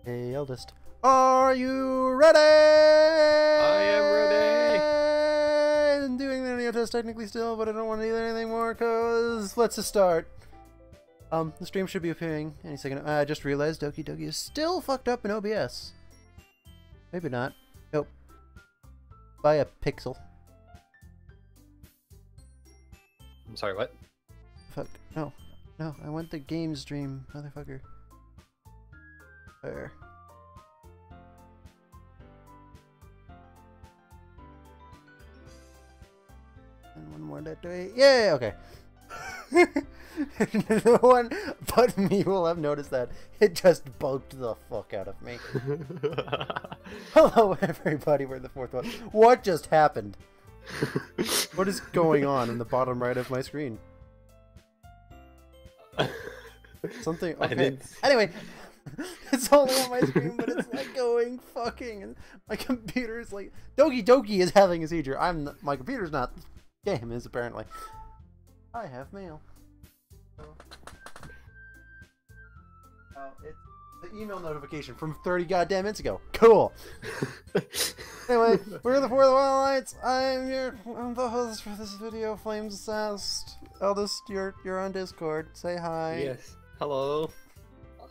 Hey, Eldest. Are you ready? I am ready. I'm doing the audio test technically still, but I don't want to do anything more because let's just start. The stream should be appearing any second. I just realized Doki Doki is still fucked up in OBS. Maybe not. Nope. By a pixel. I'm sorry, what? Fuck. No. No, I want the game stream, motherfucker. There. And one more that way. Yeah, okay. No one but me will have noticed that. It just bugged the fuck out of me. Hello, everybody. We're the fourth one. What just happened? What is going on in the bottom right of my screen? Something. Okay. Anyway, it's only on my screen, but it's like going fucking. And my computer's like Doki Doki is having a seizure. My computer's not. The game is apparently. I have mail. It's the email notification from 30 goddamn minutes ago. Cool. Anyway, we're the Fourth Alliance. I'm the host for this video, Flames Assast. Eldest, you're on Discord. Say hi. Yes. Hello.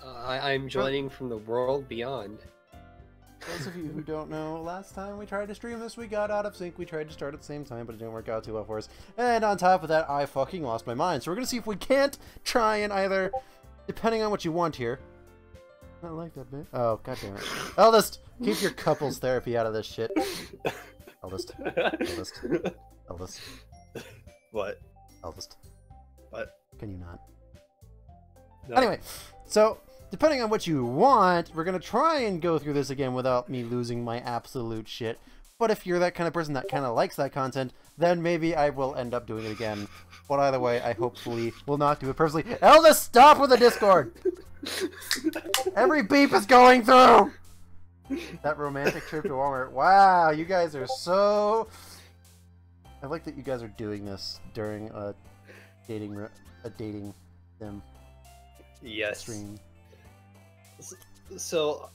I'm joining from the world beyond. Those of you who don't know, last time we tried to stream this, we got out of sync. We tried to start at the same time, but it didn't work out too well for us. And on top of that, I fucking lost my mind. So we're gonna see if we can't try and either, depending on what you want here. I like that bit. Oh, god damn it. Eldest, keep your couples therapy out of this shit. Eldest. Eldest. Eldest. What? Eldest. What? Can you not? No. Anyway, so depending on what you want, we're gonna try and go through this again without me losing my absolute shit. But if you're that kind of person that kind of likes that content, then maybe I will end up doing it again. But either way, I hopefully will not do it personally. Eldest, stop with the Discord! Every beep is going through! That romantic trip to Walmart. Wow, you guys are so... I like that you guys are doing this during a dating sim Yes. stream. So,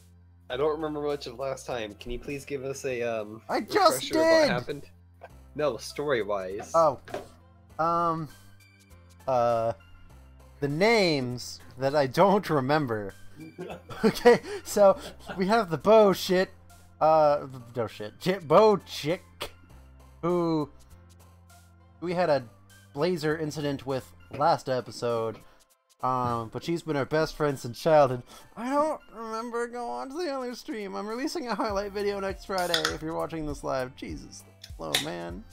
I don't remember much of last time. Can you please give us a I just refresher of what did! happened? No, story-wise. Oh. The names that I don't remember. Okay, so we have the Bo shit, Bo chick, who we had a blazer incident with last episode. But she's been our best friend since childhood. I don't remember. Go on to the other stream. I'm releasing a highlight video next Friday if you're watching this live. Jesus. Hello, man.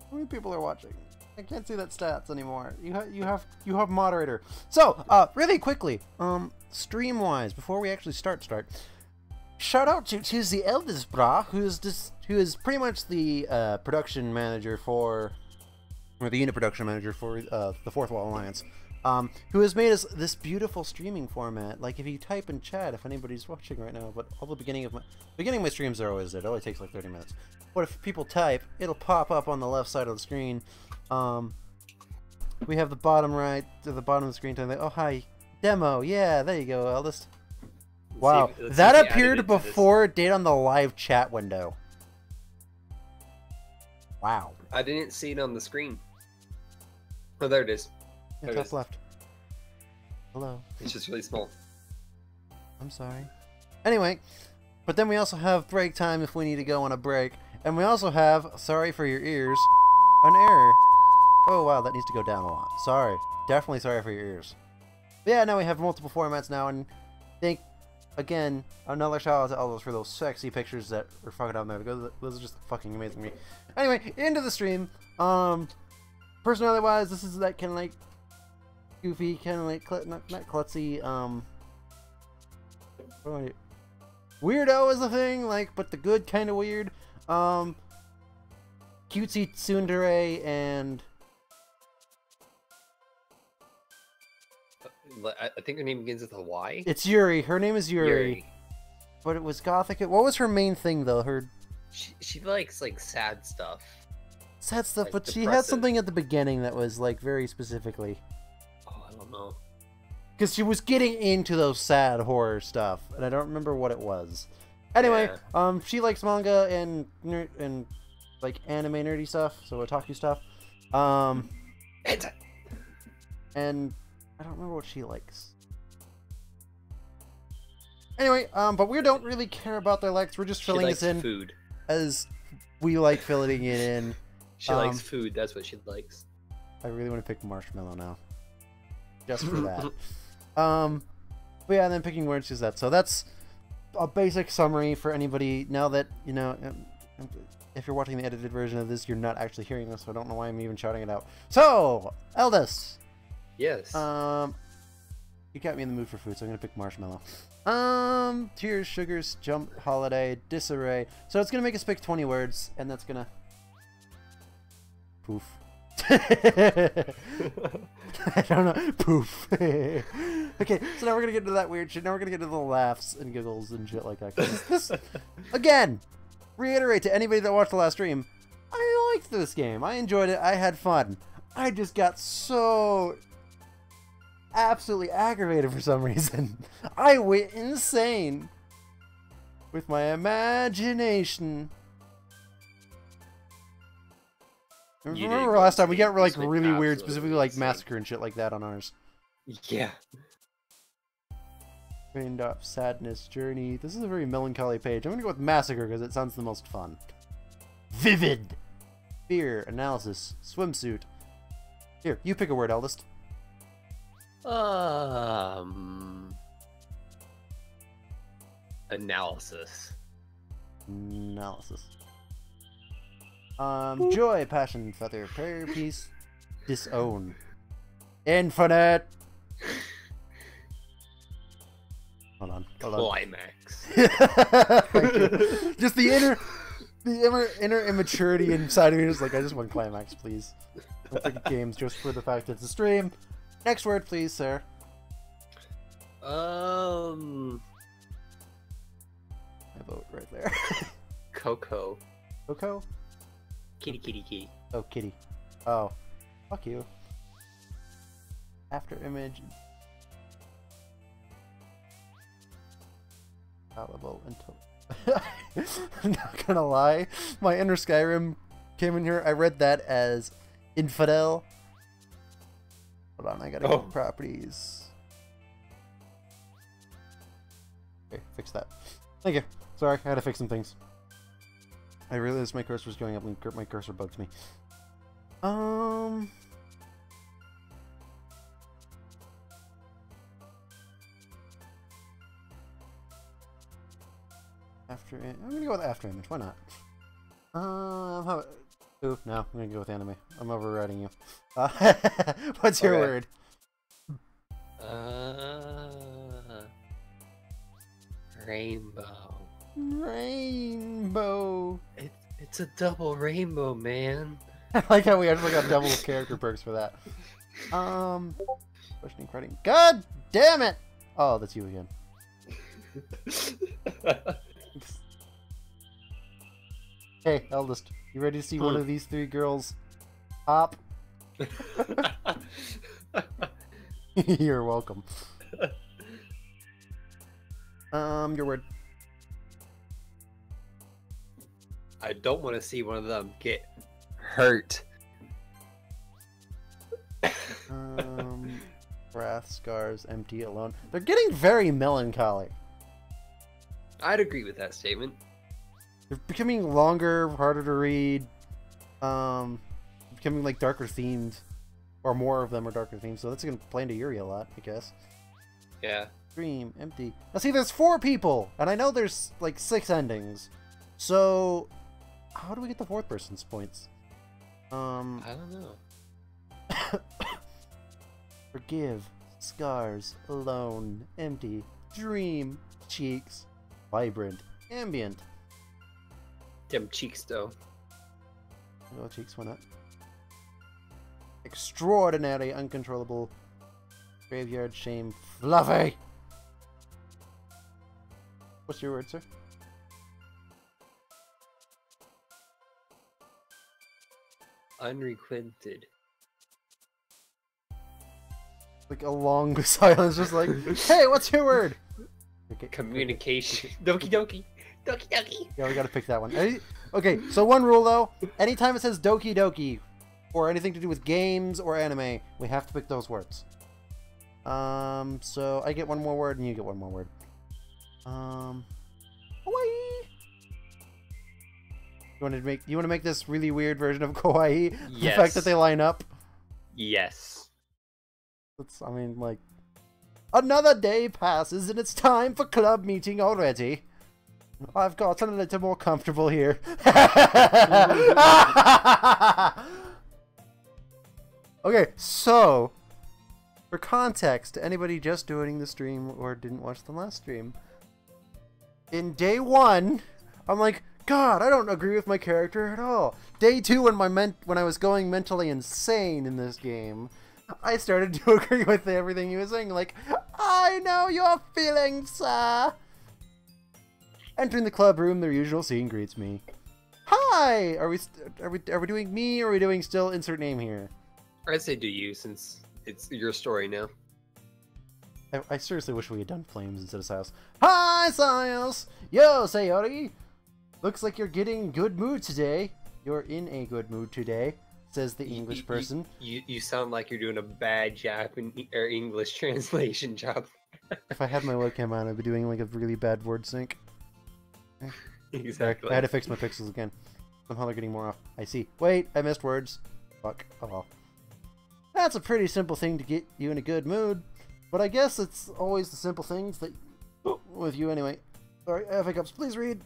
How many people are watching? I can't see that stats anymore. You have moderator. So, really quickly, stream wise, before we actually start, shout out to the Eldest bra, who is pretty much the production manager for, or the unit production manager for the Fourth Wall Alliance. Who has made us this beautiful streaming format. Like, if you type in chat, if anybody's watching right now, but all the beginning of my streams are always, it only takes like 30 minutes. But if people type, it'll pop up on the left side of the screen. We have the bottom right to the bottom of the screen. Oh, hi, demo. Yeah, there you go, Eldest. Wow, that appeared before it did on the live chat window. Wow. I didn't see it on the screen. Oh, there it is. Yeah, top left. Hello. It's just really small. I'm sorry. Anyway, but then we also have break time if we need to go on a break. And we also have, sorry for your ears, an error. Oh wow, that needs to go down a lot. Sorry. Definitely sorry for your ears. But yeah, now we have multiple formats now, and I think, again, another shout out to Eldest for those sexy pictures that are fucking out there, because those are just fucking amazing to me. Anyway, into the stream. Personality wise, this is that kind of like goofy, kind of like not klutzy, weirdo is the thing, like, but the good kind of weird. Cutesy tsundere and I think her name begins with a Y. it's Yuri. Her name is Yuri. But it was gothic. What was her main thing though? She likes like sad stuff. Sad stuff, like but depressive. she had something at the beginning that was like very specifically. Oh, I don't know. Because she was getting into those sad horror stuff, and I don't remember what it was. Anyway, she likes manga and like anime nerdy stuff, so otaku stuff. And I don't remember what she likes. Anyway, but we don't really care about their likes. We're just filling this in food. as we like filling it in. She likes food. That's what she likes. I really want to pick marshmallow now, just for that. But yeah, and then picking words is that. So that's a basic summary for anybody. Now that you know, if you're watching the edited version of this, you're not actually hearing this, so I don't know why I'm even shouting it out. So, Eldest. Yes. You got me in the mood for food, so I'm gonna pick marshmallow. Tears, sugars, jump, holiday, disarray. So it's gonna make us pick 20 words, and that's gonna poof. I don't know. Poof. Okay, so now we're gonna get into that weird shit. Now we're gonna get into the laughs and giggles and shit like that. This, again, reiterate to anybody that watched the last stream, I liked this game. I enjoyed it. I had fun. I just got so absolutely aggravated for some reason. I went insane with my imagination. Remember last time we got like really weird, specifically like massacre and shit like that on ours. Yeah. Rained off sadness journey. This is a very melancholy page. I'm gonna go with massacre because it sounds the most fun. Vivid. Fear. Analysis. Swimsuit. Here, you pick a word, Eldest. Analysis. Analysis. Joy, passion, feather, prayer, peace, disown. Infinite. Hold on. Climax. Just the inner immaturity inside of me is like, I just want climax, please. Don't think games just for the fact it's a stream. Next word, please, sir. I vote right there. Coco. Coco? Kitty, kitty, kitty. Oh, kitty. Oh. Fuck you. After image. Palatable until. I'm not gonna lie. My inner Skyrim came in here. I read that as infidel. Hold on, I gotta go to properties. Okay, fix that. Thank you. Sorry, I had to fix some things. I realized my cursor was going up and my cursor bugs me. I'm gonna go with after image. Why not? Ooh, no, I'm gonna go with anime. I'm overriding you. What's your word? Rainbow. Rainbow. It's a double rainbow, man. I like how we actually got double character perks for that. Questioning writing. God damn it! Oh, that's you again. Hey, Eldest, you ready to see one of these three girls hop? You're welcome. Your word. I don't want to see one of them get hurt. Wrath, scars, empty, alone. They're getting very melancholy. I'd agree with that statement. They're becoming longer, harder to read. Becoming like darker themed, or more of them are darker themed. So that's gonna play into Yuri a lot, I guess. Yeah. Dream, empty. Now see, there's 4 people, and I know there's like 6 endings. So how do we get the 4th person's points? I don't know. Forgive, scars, alone, empty, dream, cheeks, vibrant, ambient. Them cheeks, though. Oh, cheeks, why not? Extraordinary, uncontrollable, graveyard, shame, fluffy. What's your word, sir? Unrequited. Like a long silence, just like, hey, what's your word? Okay. Communication. Doki Doki. Doki Doki. Yeah, we gotta pick that one. Okay, so one rule though, anytime it says Doki Doki, or anything to do with games or anime, we have to pick those words. So I get one more word and you get one more word. Hawaii. You want to make this really weird version of kawaii? Yes. The fact that they line up. Yes. I mean, like, another day passes and it's time for club meeting already. I've gotten a little more comfortable here. Okay, so for context, anybody just joining the stream or didn't watch the last stream, in day 1, I'm like, God, I don't agree with my character at all. Day 2, when I was going mentally insane in this game, I started to agree with everything he was saying. Like, I know your feelings, sir. Entering the club room, their usual scene greets me. Hi! Are we doing me, or are we doing still insert name here? I'd say do you, since it's your story now. I seriously wish we had done Flames instead of Siles. Hi, Siles! Yo, Sayori! Looks like you're getting in good mood today. You're in a good mood today, says the English person. You sound like you're doing a bad English translation job. If I had my webcam on, I'd be doing like a really bad word sync. Exactly. I had to fix my pixels again. Somehow they're getting more off. I see. Wait, I missed words. Fuck. Oh well. That's a pretty simple thing to get you in a good mood. But I guess it's always the simple things that... with you anyway. Sorry, I have hiccups. Please read.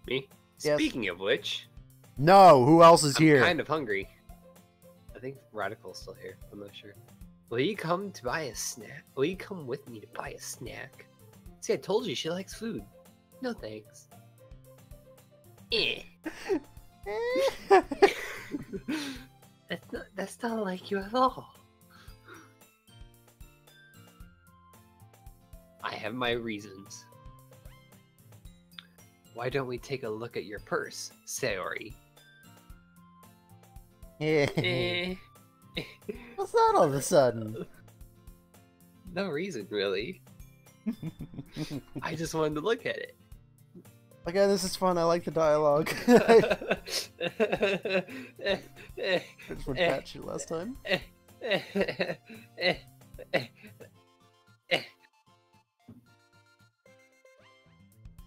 Me? Yes. Speaking of which... No! Who else is here? I'm kind of hungry. I think Radical's still here. I'm not sure. Will you come to buy a snack? Will you come with me to buy a snack? See, I told you she likes food. No thanks. Eh. That's not like you at all. I have my reasons. Why don't we take a look at your purse, Sayori? Eh. What's that all of a sudden? No reason, really. I just wanted to look at it. Again, this is fun. I like the dialogue. I just went batshit last time.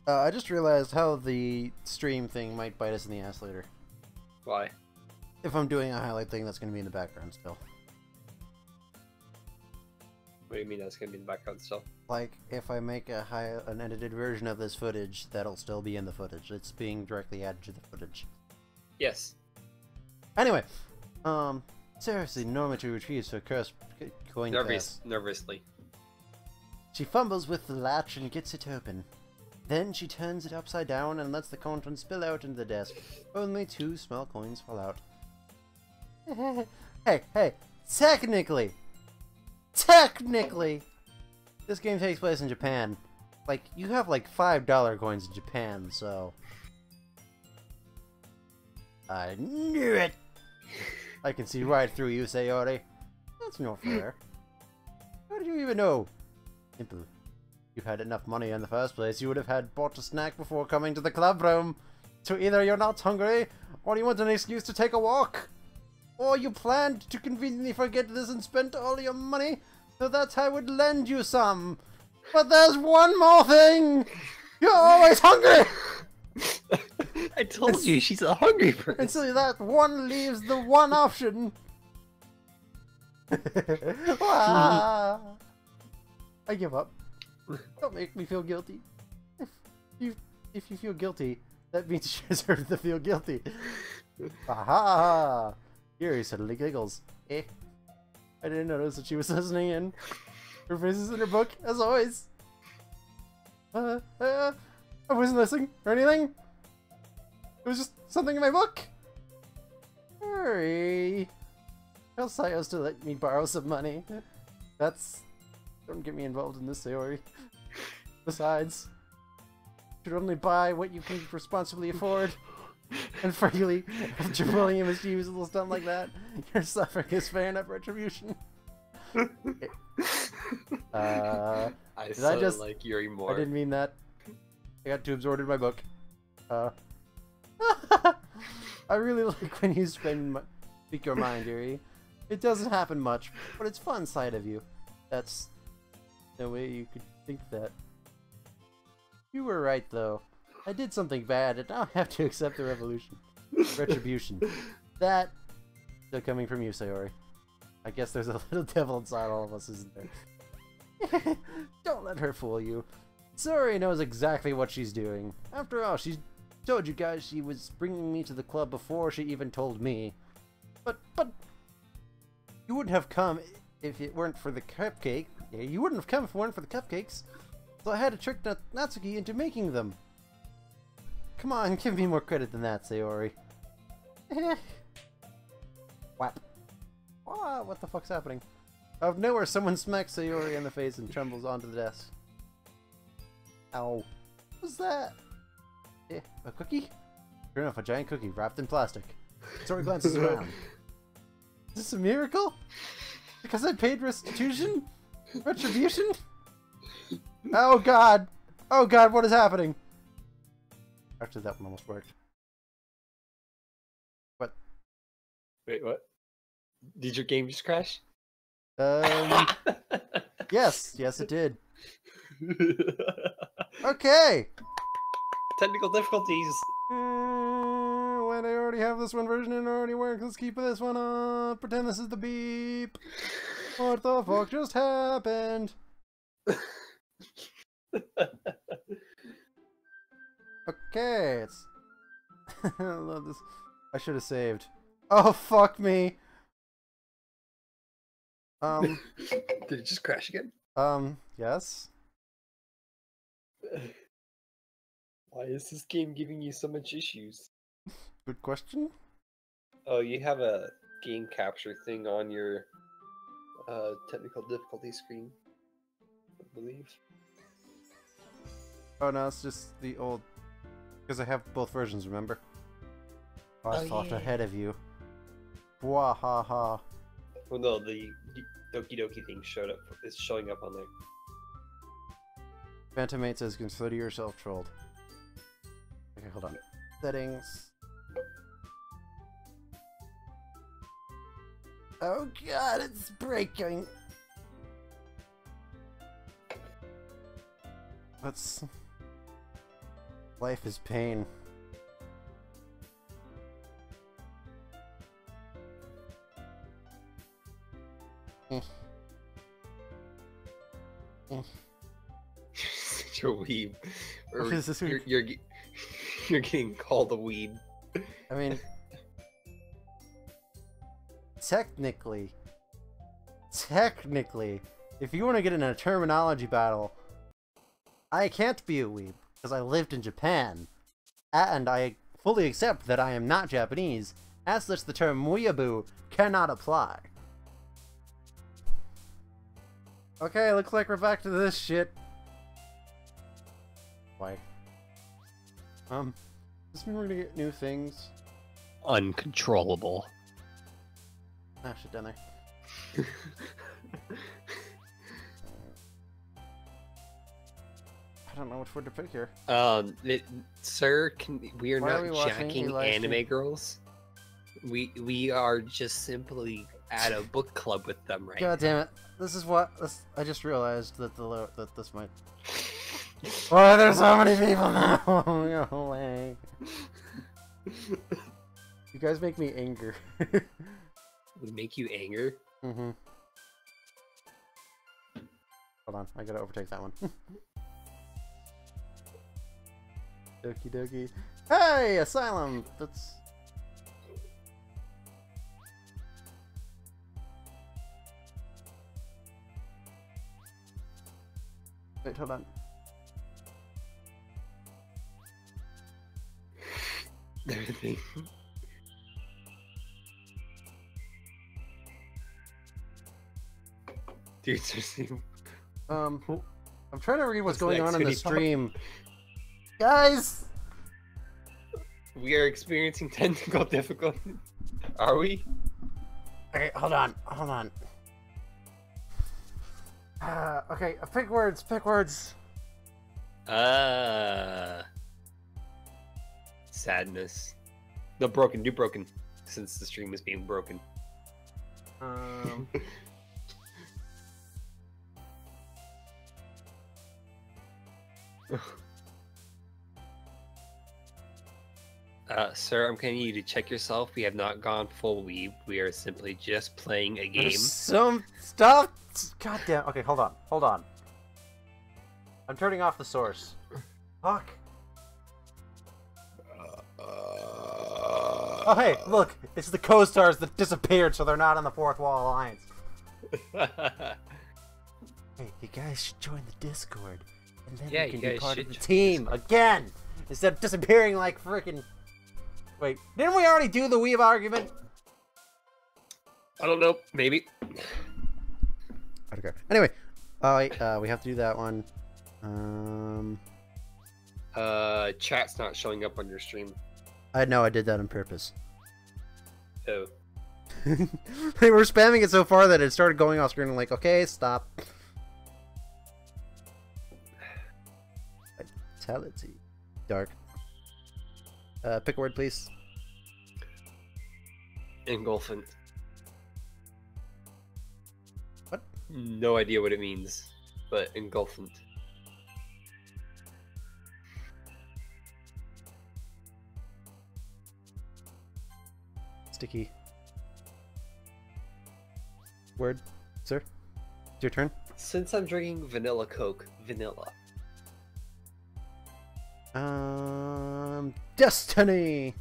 I just realized how the stream thing might bite us in the ass later. Why? If I'm doing a highlight thing, that's going to be in the background still. What do you mean that's going to be in the background still? Like, if I make an edited version of this footage, that'll still be in the footage. It's being directly added to the footage. Yes. Anyway, seriously, Norma retrieves her cursed coin pass. Nervously. She fumbles with the latch and gets it open. Then she turns it upside down and lets the contents spill out into the desk. Only 2 small coins fall out. Hey, technically, this game takes place in Japan. Like, you have like $5 coins in Japan, so... I knew it! I can see right through you, Sayori. That's not fair. How did you even know? Simple. If you had enough money in the first place, you would have had bought a snack before coming to the club room. So either you're not hungry, or you want an excuse to take a walk. Or you planned to conveniently forget this and spent all your money, so that I would lend you some. But there's one more thing! You're always hungry! I told you, she's a hungry person. And so that one leaves the one option. I give up. Don't make me feel guilty. If you feel guilty, that means you deserve to feel guilty. Aha! Yuri suddenly giggles. I didn't notice that she was listening in. Her face is in her book, as always. I wasn't listening or anything. It was just something in my book. Hurry. Tell Sayos to let me borrow some money. Don't get me involved in this, Sayori. Besides, you should only buy what you can responsibly afford. And freely, after bullying and mischievous little stuff like that, you're suffering is fair enough retribution. I Did so I just like Yuri more. I didn't mean that. I got too absorbed in my book. I really like when you speak your mind, Yuri. It doesn't happen much, but it's fun side of you. That's no way you could think that. You were right, though. I did something bad, and now I have to accept the retribution. That still coming from you, Sayori. I guess there's a little devil inside all of us, isn't there? Don't let her fool you. Sayori knows exactly what she's doing. After all, she told you guys she was bringing me to the club before she even told me. But you wouldn't have come if it weren't for the cupcake. Yeah, you wouldn't have come if it weren't for the cupcakes. So I had to trick Natsuki into making them. Come on, give me more credit than that, Sayori. Whap. Ah, what the fuck's happening? Out of nowhere, someone smacks Sayori in the face and trembles onto the desk. Ow. What's that? A cookie? Sure enough, a giant cookie wrapped in plastic. Sayori glances around. Is this a miracle? Because I paid restitution? Retribution? Oh god! Oh god, what is happening? Actually, that one almost worked. What? Wait, what? Did your game just crash? Yes, it did. Okay! Technical difficulties. When I already have this one version and it already works, let's keep this one on. Pretend this is the beep. What the fuck just happened? Okay, it's... I love this. I should have saved. Oh, fuck me. Did it just crash again? Yes. Why is this game giving you so much issues? Good question. Oh, you have a game capture thing on your technical difficulty screen, I believe. Oh no, it's just the old... Because I have both versions, remember? Oh, I thought ahead of you. Wahaha. Well, no, the Doki Doki thing showed up. It's showing up on there. Phantom 8 says, consider yourself trolled. Okay, hold on. Settings. Oh god, it's breaking! That's... Life is pain. Such a weeb. Or you're getting called a weeb. I mean... Technically, if you want to get in a terminology battle, I can't be a weeb, because I lived in Japan. And I fully accept that I am not Japanese, as such the term weeaboo cannot apply. Okay, looks like we're back to this shit. Why? Does this mean we're gonna get new things? Uncontrollable. Ah, shit down there. I don't know which word to pick here. Sir, we are not watching jacking anime girls. We are just simply at a book club with them right God damn it! This is what I just realized that that this might. Why there's so many people now? No way. You guys make me angry. Would make you anger? Mm-hmm. Hold on, I gotta overtake that one. Doki Doki. Hey, Asylum! That's... Wait, hold on. Everything. Dude, seriously. I'm trying to read what's going on in the activity stream. Guys! We are experiencing technical difficulties. Are we? Okay, hold on. Okay, pick words, pick words. Sadness. No, broken. Do broken. Since the stream is being broken. Sir, I'm going to need you to check yourself. We have not gone full weeb. We are simply just playing a game. There's some stuff. God damn. Okay, hold on. Hold on. I'm turning off the source. Fuck. Oh, hey, look. It's the co-stars that disappeared, so they're not on the Fourth Wall Alliance. Hey, you guys should join the Discord. And then you can be part of the team again. Instead of disappearing like freaking... Wait, didn't we already do the weave argument? I don't know. Maybe. Okay. Anyway, we have to do that one. Chat's not showing up on your stream. I know I did that on purpose. Oh. They were spamming it so far that it started going off screen. I'm like, okay, stop. Vitality. Dark. Pick a word, please. Engulfant. What? No idea what it means, but engulfant. Sticky. Word, sir. It's your turn. Since I'm drinking vanilla Coke, vanilla. Destiny.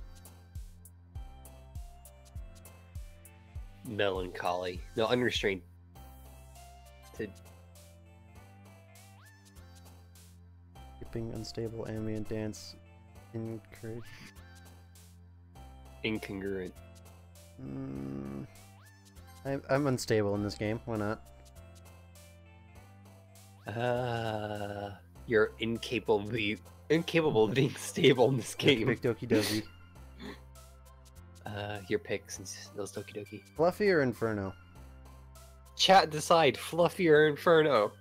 Melancholy. No, unrestrained. Skipping, unstable, ambient dance, encourage. Incongruent. I'm unstable in this game. Why not? You're incapable of being stable in this game. Pick Doki Doki. Your pick since those Doki Doki. Fluffy or Inferno? Chat decide, Fluffy or Inferno.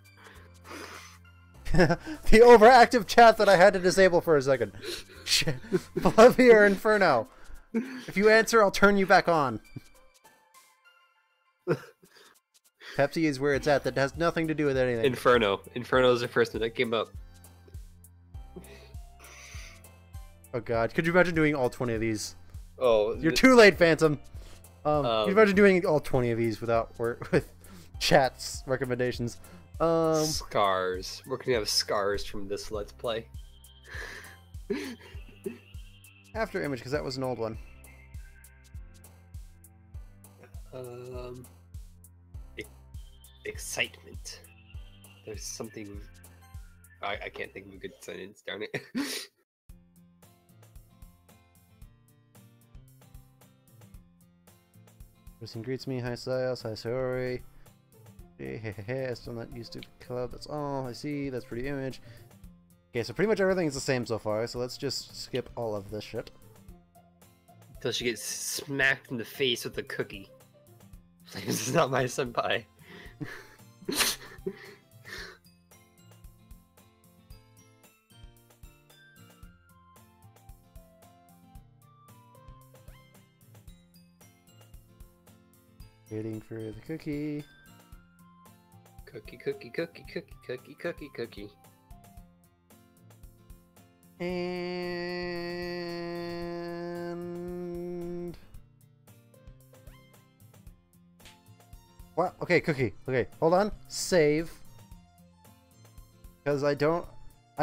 The overactive chat that I had to disable for a second. Fluffy or Inferno? If you answer, I'll turn you back on. Pepsi is where it's at. That has nothing to do with anything. Inferno. Inferno is the first one that came up. Oh god, could you imagine doing all 20 of these? Oh, you're too late, Phantom. Could you imagine doing all 20 of these with chat's recommendations? Scars. We're gonna have scars from this Let's Play. After image, because that was an old one. Excitement. There's something. I can't think of a good sentence. Darn it. Person greets me. Hi, Silas. Hi, Saori. Hey, still not used to the club. That's all I see. That's pretty image. Okay, so pretty much everything's the same so far. So let's just skip all of this shit. Until she gets smacked in the face with a cookie. This is not my senpai. Waiting for the cookie. Cookie, cookie, cookie, cookie, cookie, cookie, cookie. And... What? Okay, cookie. Okay, hold on. Save. Because I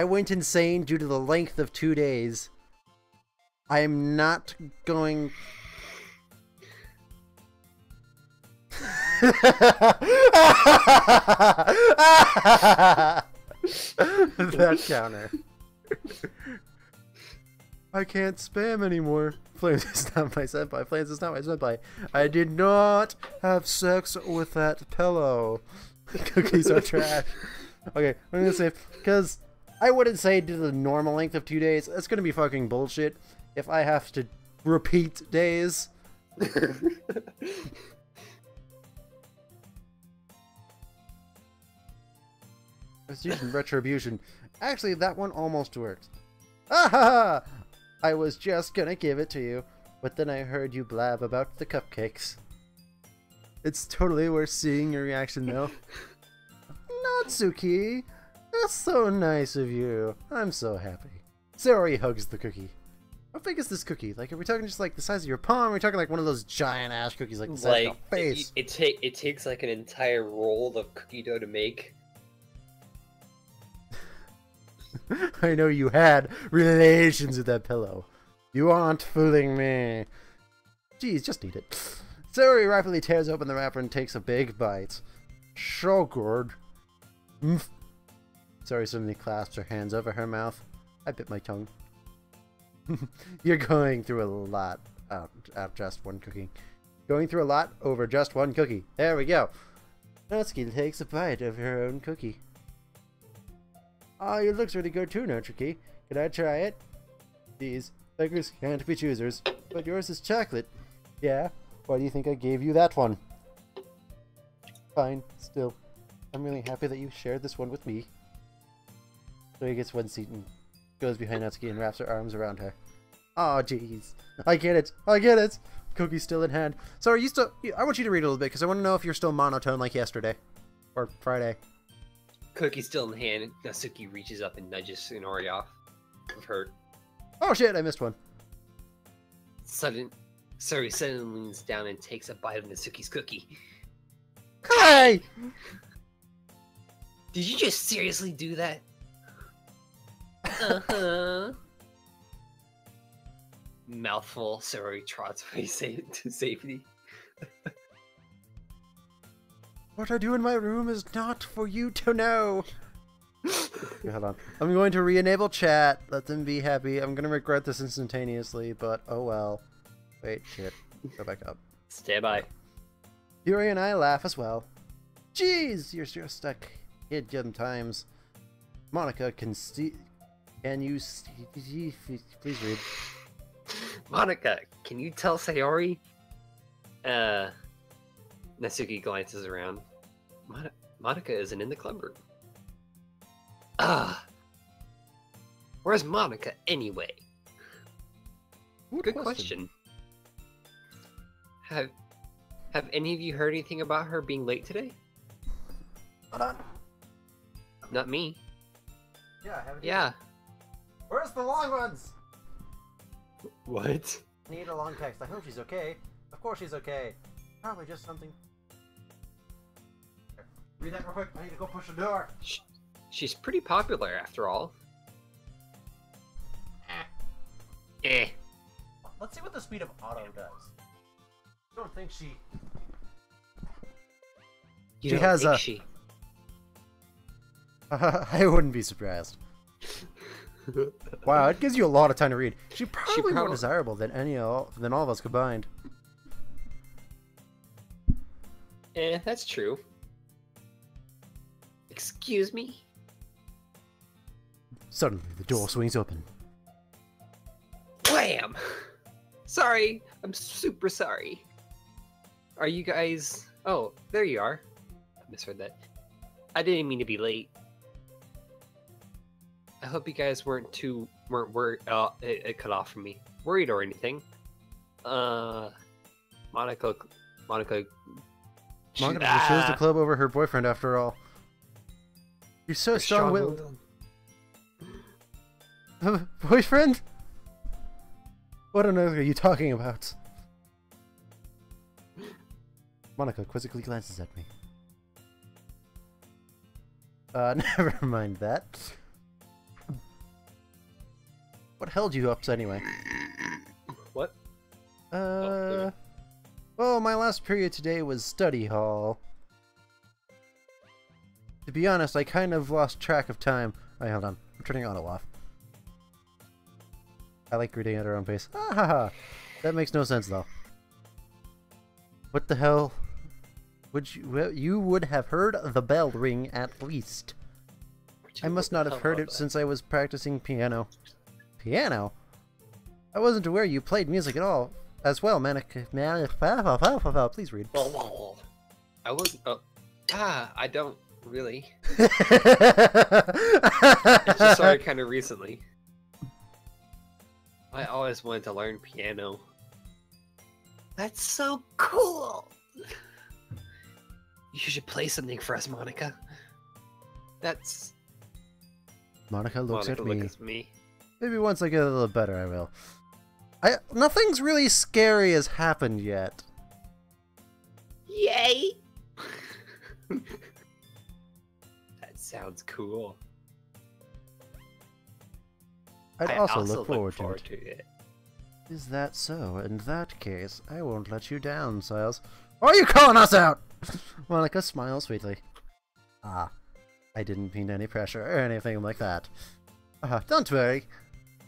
went insane due to the length of 2 days. I am not going... That counter. I can't spam anymore. Flames is not my senpai. Flames is not my senpai. I did not have sex with that pillow. Cookies are trash. Okay, I'm gonna say, because I wouldn't say due to the normal length of 2 days. That's gonna be fucking bullshit if I have to repeat days. was using retribution. Actually, that one almost worked. Ah ha ha! I was just gonna give it to you, but then I heard you blab about the cupcakes. It's totally worth seeing your reaction, though. Natsuki! That's so nice of you. I'm so happy. Saori hugs the cookie. How big is this cookie? Like, are we talking just like the size of your palm? Or are we talking like one of those giant ass cookies like the size of your face? It takes like an entire roll of cookie dough to make. I know you had relations with that pillow. You aren't fooling me. Jeez, just eat it. Saori rapidly tears open the wrapper and takes a big bite. So good. Saori suddenly clasps her hands over her mouth. I bit my tongue. You're going through a lot out just one cookie. Going through a lot over just one cookie. There we go. Natsuki takes a bite of her own cookie. Oh, it looks really good too, Natsuki. Can I try it? These beggars can't be choosers, but yours is chocolate. Yeah? Why do you think I gave you that one? Fine, still. I'm really happy that you shared this one with me. So he gets one seat and goes behind Natsuki and wraps her arms around her. Oh, jeez. I get it. I get it. Cookie's still in hand. So are you still... I want you to read a little bit, because I want to know if you're still monotone like yesterday. Or Friday. Cookie's still in hand. Natsuki reaches up and nudges Sunori off of her. Oh, shit. I missed one. Saori suddenly leans down and takes a bite of Natsuki's cookie. Hey! Did you just seriously do that? Uh-huh. Mouthful, Saori trots away to safety. What I do in my room is not for you to know. Okay, hold on. I'm going to re-enable chat. Let them be happy. I'm going to regret this instantaneously, but oh well. Wait, shit. Go back up. Stand by. Yuri and I laugh as well. Jeez, you're sure stuck in times. Monica, can you please read? Monica, can you tell Saori? Natsuki glances around. Monica isn't in the club room. Where's Monica anyway? Good question. Have any of you heard anything about her being late today? Hold on. Not me. Yeah, I haven't. Yeah. Where's the long ones? What? I need a long text. I hope she's okay. Of course she's okay. Probably just something. Here, read that real quick. I need to go push the door. She's pretty popular after all. Eh. Let's see what the speed of auto does. I don't think she... She has a... She... I wouldn't be surprised. Wow, it gives you a lot of time to read. She's probably more desirable than all of us combined. That's true. Excuse me? Suddenly, the door swings open. Wham! Sorry, I'm super sorry. Are you guys... Oh, there you are. I misheard that. I didn't mean to be late. I hope you guys weren't worried. It cut off from me. Worried or anything. Monica chose the club over her boyfriend after all. You're so strong-willed. Boyfriend? What on earth are you talking about? Monica quizzically glances at me. Never mind that. What held you up anyway? What? Well, my last period today was study hall. To be honest, I kind of lost track of time. Wait, hold on. I'm turning auto off. I like reading at our own pace. Ah ha ha! That makes no sense though. What the hell? You would have heard the bell ring at least. I must not have heard it since I was practicing piano. Piano? I wasn't aware you played music at all. As well, please read. I wasn't. I don't. Really? It just started kind of recently. I always wanted to learn piano. That's so cool! You should play something for us, Monica. That's... Monica looks at me. Looks at me. Maybe once I get a little better, I will. Nothing's really scary has happened yet. Yay! That sounds cool. I'd I also look forward to it. to it. Is that so? In that case, I won't let you down, Siles. Why are you calling us out? Monica smiles sweetly. Ah, I didn't mean any pressure or anything like that. Don't worry.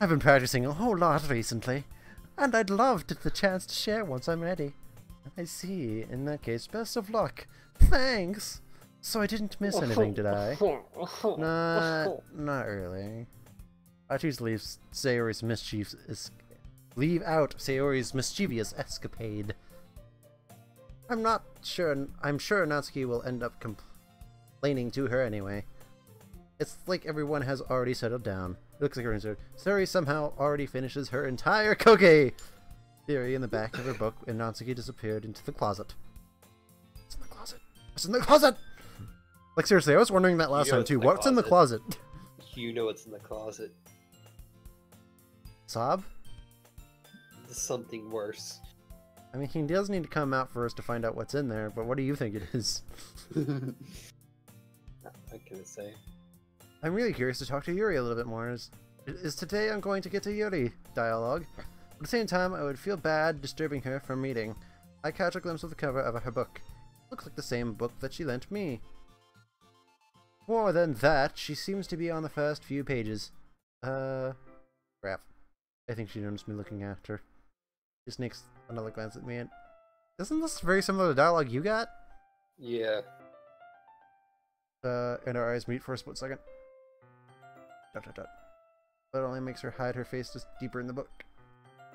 I've been practicing a whole lot recently, and I'd love the chance to share once I'm ready. I see. In that case, best of luck. Thanks! So I didn't miss anything, did I? Not really. I choose to leave Sayori's mischievous escapade. I'm sure Natsuki will end up complaining to her anyway. It's like everyone has already settled down. It looks like her answer. Sayori somehow already finishes her entire cookie! Theory in the back of her book, and Natsuki disappeared into the closet. What's in the closet? What's in the closet? Like, seriously, I was wondering that last time too. What's in the closet? You know what's in the closet. Sob? Something worse. I mean, he does need to come out for us to find out what's in there, but what do you think it is? What can I say? I'm really curious to talk to Yuri a little bit more. Is today I'm going to get to Yuri dialogue. At the same time, I would feel bad disturbing her from reading. I catch a glimpse of the cover of her book. Looks like the same book that she lent me. More than that, she seems to be on the first few pages. Crap. I think she noticed me looking at her. She sneaks another glance at me and... Isn't this very similar to the dialogue you got? Yeah. And our eyes meet for a split second. Dot dot dot. But it only makes her hide her face just deeper in the book.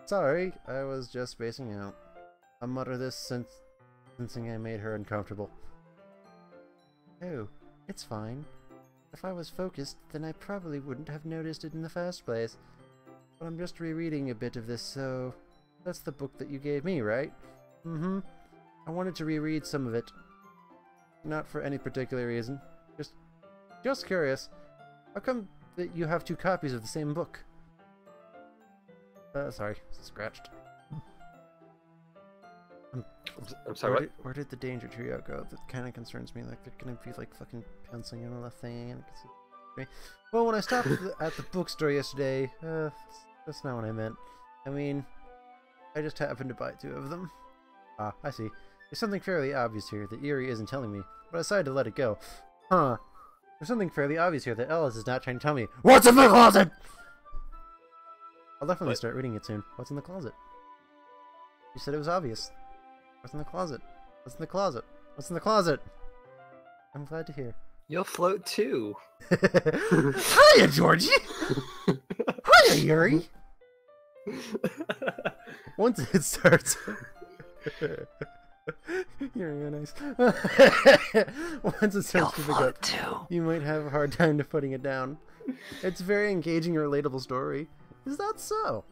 Sorry, I was just spacing out. I'll mutter this sensing I made her uncomfortable. Oh, it's fine. If I was focused, then I probably wouldn't have noticed it in the first place. But I'm just rereading a bit of this, so... That's the book that you gave me, right? Mm-hmm. I wanted to reread some of it. Not for any particular reason. Just curious. How come that you have two copies of the same book? Sorry, scratched. I'm sorry, where did the danger trio go? That kind of concerns me. Like, they're gonna be like fucking penciling in on a thing. And well, when I stopped at the bookstore yesterday, that's not what I meant. I mean, I just happened to buy two of them. Ah, I see. There's something fairly obvious here that Yuri isn't telling me, but I decided to let it go. Huh. There's something fairly obvious here that Eldest is not trying to tell me. What's in the closet? I'll definitely start reading it soon. What's in the closet? You said it was obvious. What's in the closet? What's in the closet? What's in the closet? I'm glad to hear. You'll float too. Hiya, Georgie! Hiya, Yuri! Once it starts... You're nice. Once it starts to pick up, you might have a hard time putting it down. It's a very engaging and relatable story. Is that so?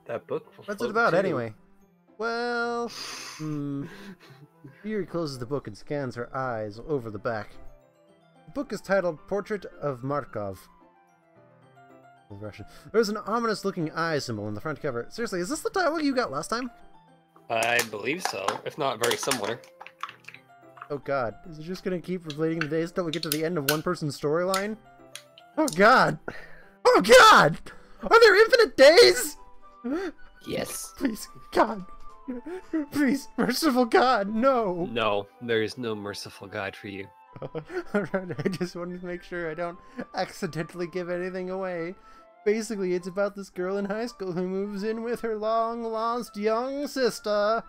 That book. What's it about anyway? Well, Yuri closes the book and scans her eyes over the back. The book is titled Portrait of Markov. Russian. There's an ominous-looking eye symbol in the front cover. Seriously, is this the dialogue you got last time? I believe so, if not very similar. Oh god, is it just gonna keep relating the days until we get to the end of one person's storyline? Oh god! Oh god! Are there infinite days? Yes. Please, God. Please, merciful God, no! No, there is no merciful God for you. Alright, I just wanted to make sure I don't accidentally give anything away. Basically, it's about this girl in high school who moves in with her long-lost young sister.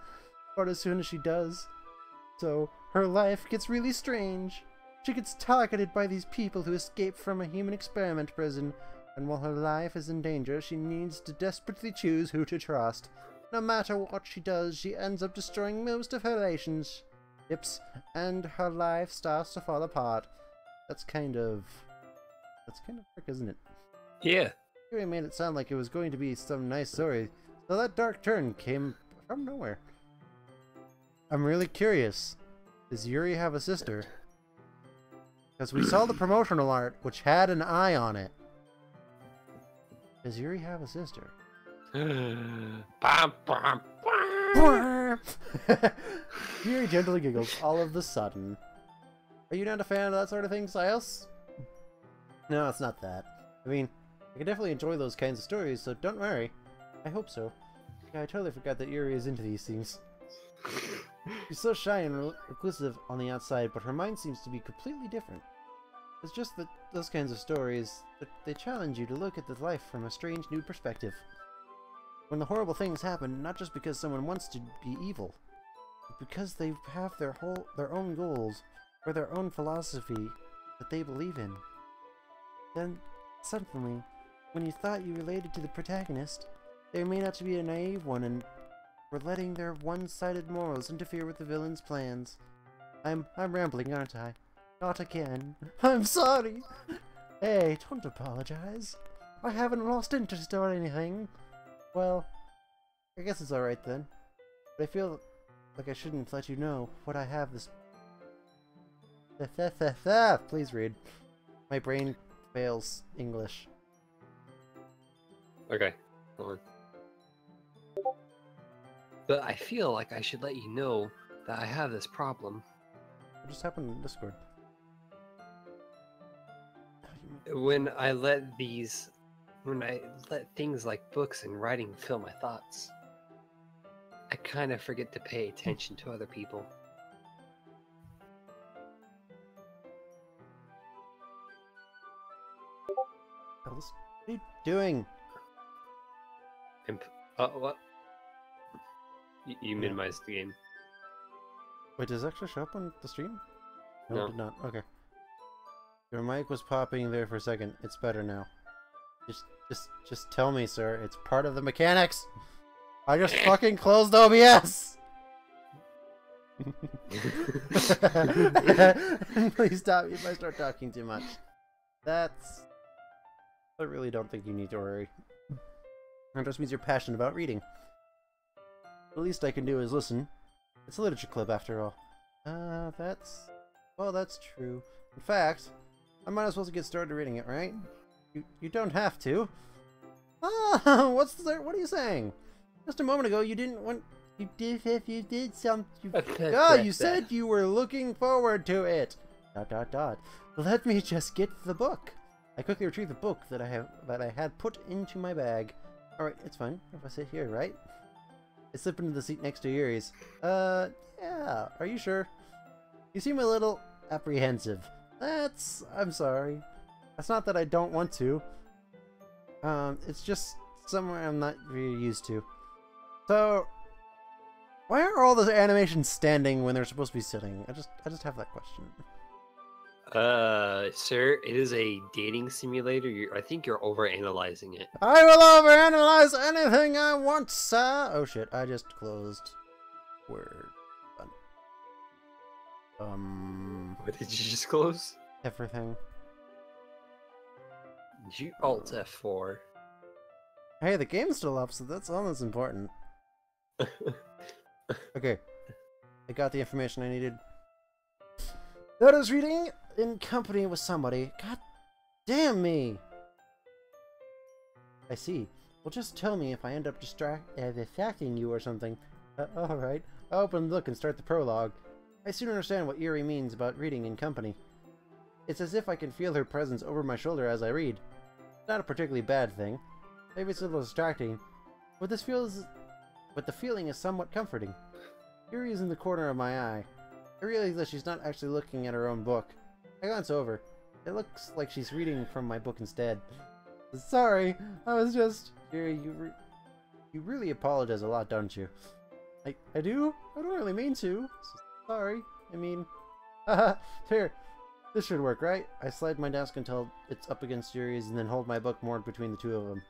But as soon as she does, so her life gets really strange. She gets targeted by these people who escape from a human experiment prison, and while her life is in danger, she needs to desperately choose who to trust. No matter what she does, she ends up destroying most of her relationships, and her life starts to fall apart. That's kind of frick, isn't it? Yeah. Yuri made it sound like it was going to be some nice story, so that dark turn came from nowhere. I'm really curious. Does Yuri have a sister? Because we saw the promotional art, which had an eye on it. Does Yuri have a sister? Bum, bum, bum. Yuri gently giggles all of the sudden. Are you not a fan of that sort of thing, Sios? No, it's not that. I mean, I can definitely enjoy those kinds of stories, so don't worry. I hope so. Yeah, I totally forgot that Yuri is into these things. She's so shy and reclusive on the outside, but her mind seems to be completely different. It's just that those kinds of stories, they challenge you to look at the life from a strange new perspective. When the horrible things happen, not just because someone wants to be evil, but because they have their own goals, or their own philosophy that they believe in. Then, suddenly, when you thought you related to the protagonist, they may not be a naive one and were letting their one-sided morals interfere with the villain's plans. I'm rambling, aren't I? Not again. I'm sorry! Hey, don't apologize. I haven't lost interest or anything. Well, I guess it's alright then. But I feel like I shouldn't let you know what I have this... Please read. My brain fails English. Okay, hold on. But I feel like I should let you know that I have this problem. What just happened in Discord? When I let things like books and writing fill my thoughts, I kind of forget to pay attention to other people. Eldest, what are you doing? What? You minimized the game. Wait, does it actually show up on the stream? No. It did not. Okay. Your mic was popping there for a second. It's better now. Just tell me, sir. It's part of the mechanics. I just fucking closed OBS. Please stop if I start talking too much. That's... I really don't think you need to worry. That just means you're passionate about reading. The least I can do is listen. It's a literature club after all. Well, that's true. In fact, I might as well get started reading it, right? You don't have to. Ah, what are you saying? Just a moment ago, you didn't want... You did something... you said you were looking forward to it! ... Let me just get the book. I quickly retrieved the book that I had put into my bag. Alright, it's fine. If I sit here, right? I slip into the seat next to Yuri's. Yeah, are you sure? You seem a little apprehensive. I'm sorry. That's not that I don't want to. It's just somewhere I'm not really used to. So, why are all those animations standing when they're supposed to be sitting? I just have that question. Sir, it is a dating simulator. I think you're overanalyzing it. I will overanalyze anything I want, sir! Oh shit, I just closed Word. What did you just close? Everything. Did you Alt F4? Hey, the game's still up, so that's all that's important. Okay. I got the information I needed. That I was reading in company with somebody. God damn me! I see. Well, just tell me if I end up distracting you or something. Alright. I'll open the book and start the prologue. I soon understand what Yuri means about reading in company. It's as if I can feel her presence over my shoulder as I read. Not a particularly bad thing. Maybe it's a little distracting, but the feeling is somewhat comforting. Yuri is in the corner of my eye. I realize that she's not actually looking at her own book. I glance over. It looks like she's reading from my book instead. Sorry, I was just... Yuri, you really apologize a lot, don't you? I do? I don't really mean to. Sorry. I mean... Haha, here. This should work, right? I slide my desk until it's up against Yuri's and then hold my book moored between the two of them.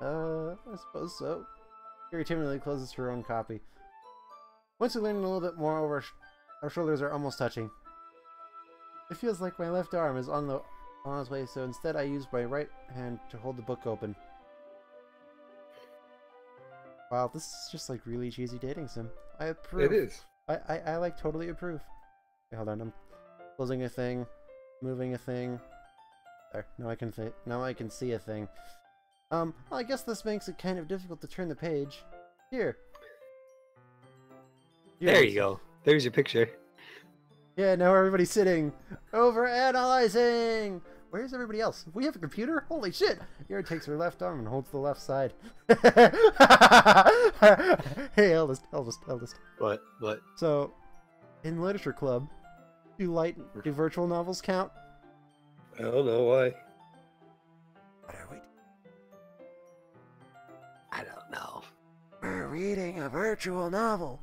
I suppose so. Yuri timidly closes her own copy. Once we learn a little bit more, our shoulders are almost touching. It feels like my left arm is on its way, so instead I use my right hand to hold the book open. Wow, this is just like really cheesy dating sim. I approve. It is. I like totally approve. Okay, hold on, I'm closing a thing, moving a thing. There, now I can see a thing. Well, I guess this makes it kind of difficult to turn the page. Here. There you go. There's your picture. Yeah, now everybody's sitting. Over analyzing! Where's everybody else? We have a computer? Holy shit! Yuri takes her left arm and holds the left side. Hey, Eldest. What? So, in literature club, do virtual novels count? I don't know why. What are we? I don't know. We're reading a virtual novel.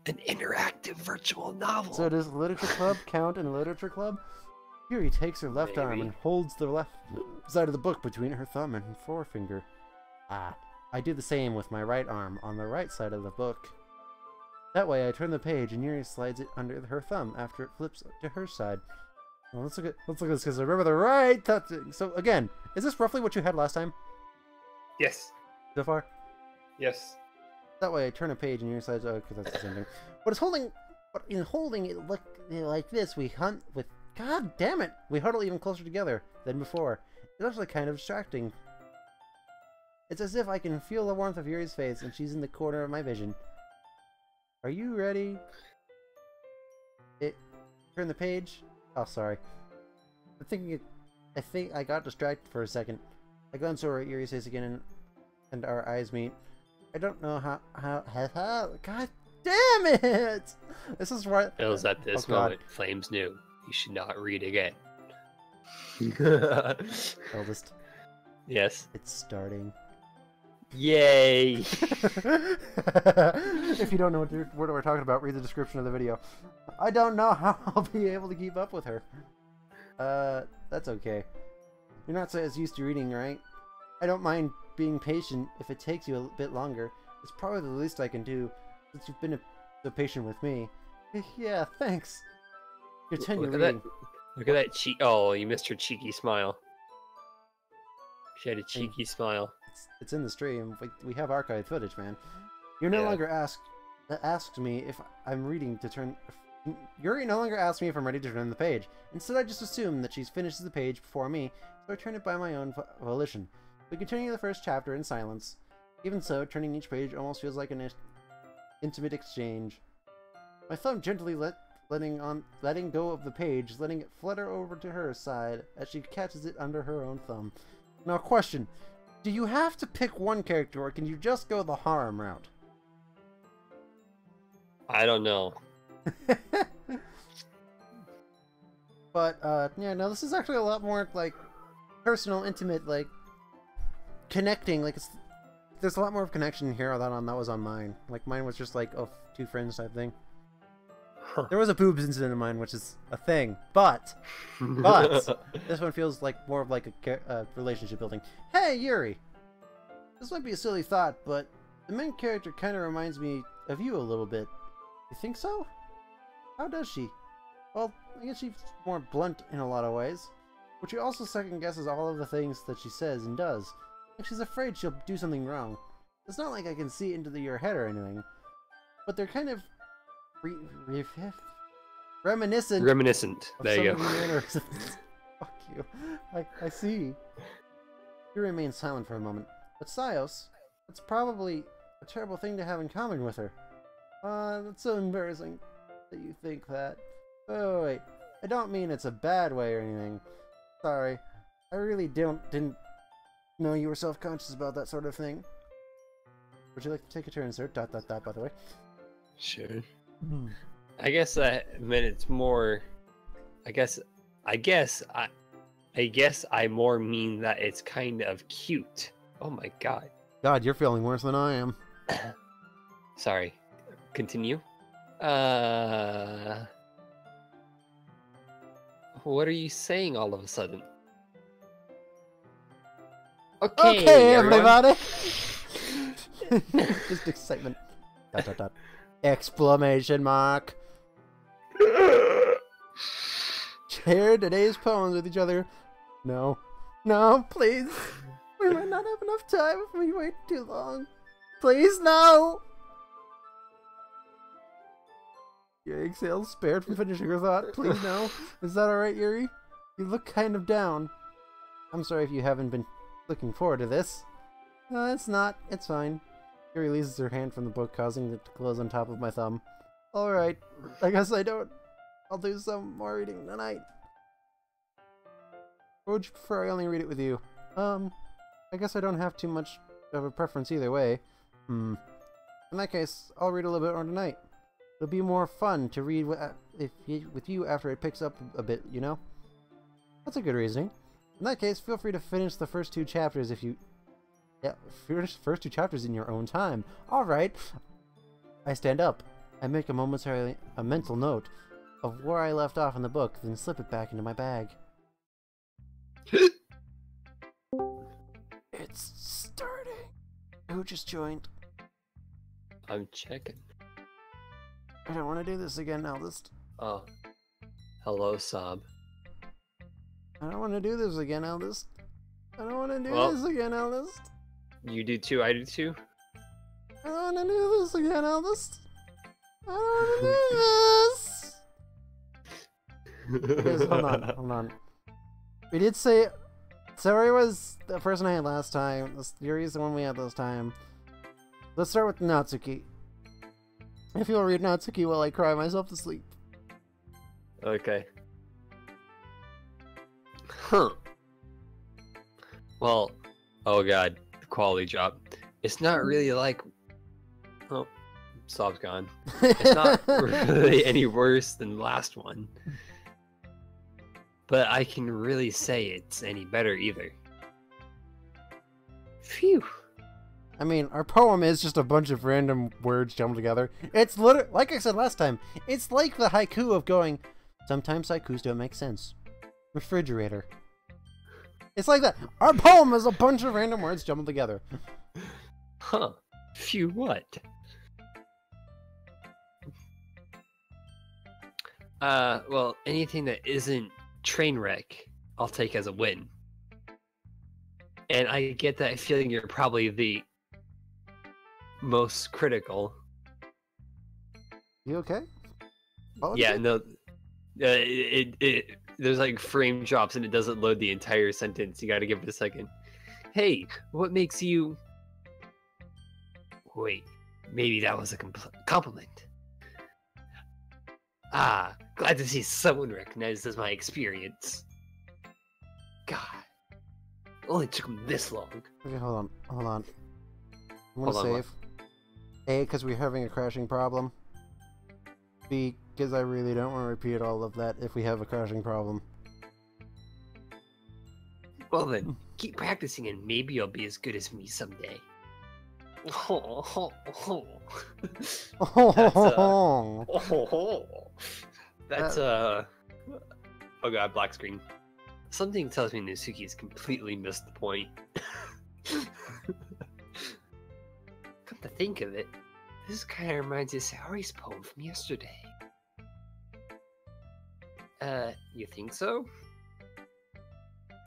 An interactive virtual novel. So does literature club count in literature club? Yuri takes her left arm and holds the left side of the book between her thumb and forefinger. I do the same with my right arm on the right side of the book. That way I turn the page and Yuri slides it under her thumb after it flips to her side. Well, let's look at this because I remember the right touching. So again, is this roughly what you had last time Yes. so far? Yes. That way I turn a page and Yuri slides. Oh, because that's the same thing. But in holding it like this, we hunt with. God damn it! We huddle even closer together than before. It's actually kind of distracting. It's as if I can feel the warmth of Yuri's face and she's in the corner of my vision. Are you ready? Turn the page. Oh, sorry. I think I got distracted for a second. I glance over at Yuri's face again and our eyes meet. I don't know how God damn it! This is right. It was at this God. moment Flames knew you should not read again. Eldest. Yes. It's starting. Yay! If you don't know what we're talking about, read the description of the video. I don't know how I'll be able to keep up with her. That's okay. You're not as used to reading, right? I don't mind being patient if it takes you a bit longer. It's probably the least I can do, since you've been so patient with me. Yeah, thanks. Continue reading. Look at that cheek. Oh, you missed her cheeky smile. She had a cheeky smile. It's in the stream. We have archived footage, man. You're no longer asked me if I'm reading to turn. Yuri no longer asks me if I'm ready to turn the page. Instead, I just assume that she finishes the page before me, so I turn it by my own volition. We continue the first chapter in silence. Even so, turning each page almost feels like an intimate exchange. My thumb gently letting go of the page, letting it flutter over to her side as she catches it under her own thumb. Now, question. Do you have to pick one character, or can you just go the harem route? I don't know. But, yeah, no, this is actually a lot more, like, personal, intimate, like, connecting. Like, there's a lot more of connection here than that was on mine. Like, mine was just like, oh, two friends type thing. Huh. There was a boobs incident in mine, which is a thing, but this one feels like more of like a relationship building. Hey, Yuri! This might be a silly thought, but the main character kind of reminds me of you a little bit. You think so? How does she? Well, I guess she's more blunt in a lot of ways, but she also second guesses all of the things that she says and does. Like she's afraid she'll do something wrong. It's not like I can see into your head or anything, but they're kind of reminiscent. There you go. Fuck you. I see. You remain silent for a moment. But Sios, that's probably a terrible thing to have in common with her. That's so embarrassing that you think that. Oh wait, I don't mean it's a bad way or anything. Sorry, I really didn't know you were self-conscious about that sort of thing. Would you like to take a turn, sir? ... by the way. Sure. I guess that meant it's more. I guess I more mean that it's kind of cute. Oh my god. God, you're feeling worse than I am. Sorry. Continue. What are you saying all of a sudden? Okay, everybody. Just excitement. ... Exclamation mark. share today's poems with each other. No. No, please. We might not have enough time if we wait too long. Please, no! Yuri exhales, spared from finishing her thought. Please, no. Is that alright, Yuri? You look kind of down. I'm sorry if you haven't been looking forward to this. No, it's not. It's fine. Yuri releases her hand from the book, causing it to close on top of my thumb. Alright. I guess I don't. I'll do some more reading tonight. Or would you prefer I only read it with you? I guess I don't have too much of a preference either way. In that case, I'll read a little bit more tonight. It'll be more fun to read with you after it picks up a bit, you know? That's a good reasoning. In that case, feel free to finish the first 2 chapters if you... Yeah, finish the first 2 chapters in your own time. Alright. I stand up. I make a mental note of where I left off in the book, then slip it back into my bag. It's starting. Who just joined? I'm checking. I don't want to do this again, Eldest. Oh. Hello, Sob. I don't want to do this again, Eldest. I don't want to do this again, Eldest. You do too, I do too. I don't want to do this again, Eldest. I don't want to do this. Okay, hold on. We did say Sari was the person I had last time. Yuri is the one we had this time. Let's start with Natsuki. If you'll read Natsuki while I cry myself to sleep. Okay. Huh. Well, oh god, the quality drop. It's not really like... Oh, Sob's gone. It's not really any worse than the last one. But I can really say it's any better either. Phew. I mean, our poem is just a bunch of random words jumbled together. It's literally, like I said last time, it's like the haiku of going, sometimes haikus don't make sense. Refrigerator. It's like that. Our poem is a bunch of random words jumbled together. Huh. Phew what? Well, anything that isn't train wreck, I'll take as a win. And I get that feeling you're probably the most critical. You okay? Oh, Yeah, no. There's like frame drops and it doesn't load the entire sentence. You gotta give it a second. Hey, what makes you... Wait, maybe that was a compliment. Ah, glad to see someone recognizes my experience. God, only took him this long. Okay, hold on. I'm gonna Hold on, save. A, because we're having a crashing problem. B, because I really don't want to repeat all of that if we have a crashing problem. Well then, keep practicing and maybe you'll be as good as me someday. That's oh god, black screen. Something tells me Natsuki's completely missed the point. Come to think of it, this kind of reminds me of Saori's poem from yesterday. You think so?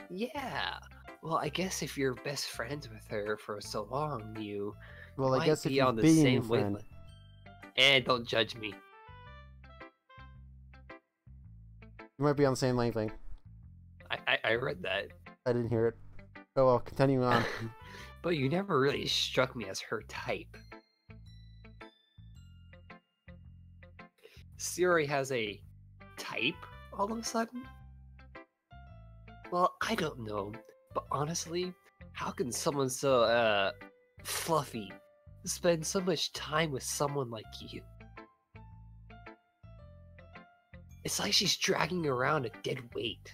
Yeah. Well, I guess if you're best friends with her for so long, you Well, I might guess if be you're on the being same a friend. wavelength. And don't judge me. You might be on the same wavelength. I read that. I didn't hear it. Oh well, continue on. But you never really struck me as her type. Saori has a type all of a sudden? Well, I don't know, but honestly, how can someone so, fluffy spend so much time with someone like you? It's like she's dragging around a dead weight.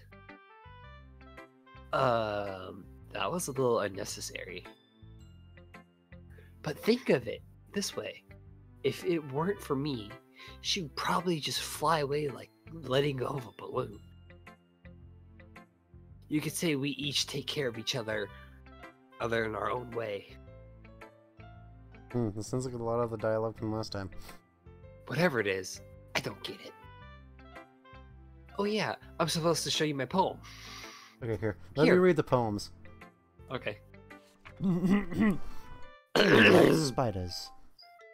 That was a little unnecessary. But think of it this way. If it weren't for me, she'd probably just fly away like letting go of a balloon. You could say we each take care of each other in our own way. This sounds like a lot of the dialogue from last time. Whatever it is, I don't get it. Oh yeah, I'm supposed to show you my poem. Okay, here. Let me Here. read the poems. Okay. Amy likes spiders.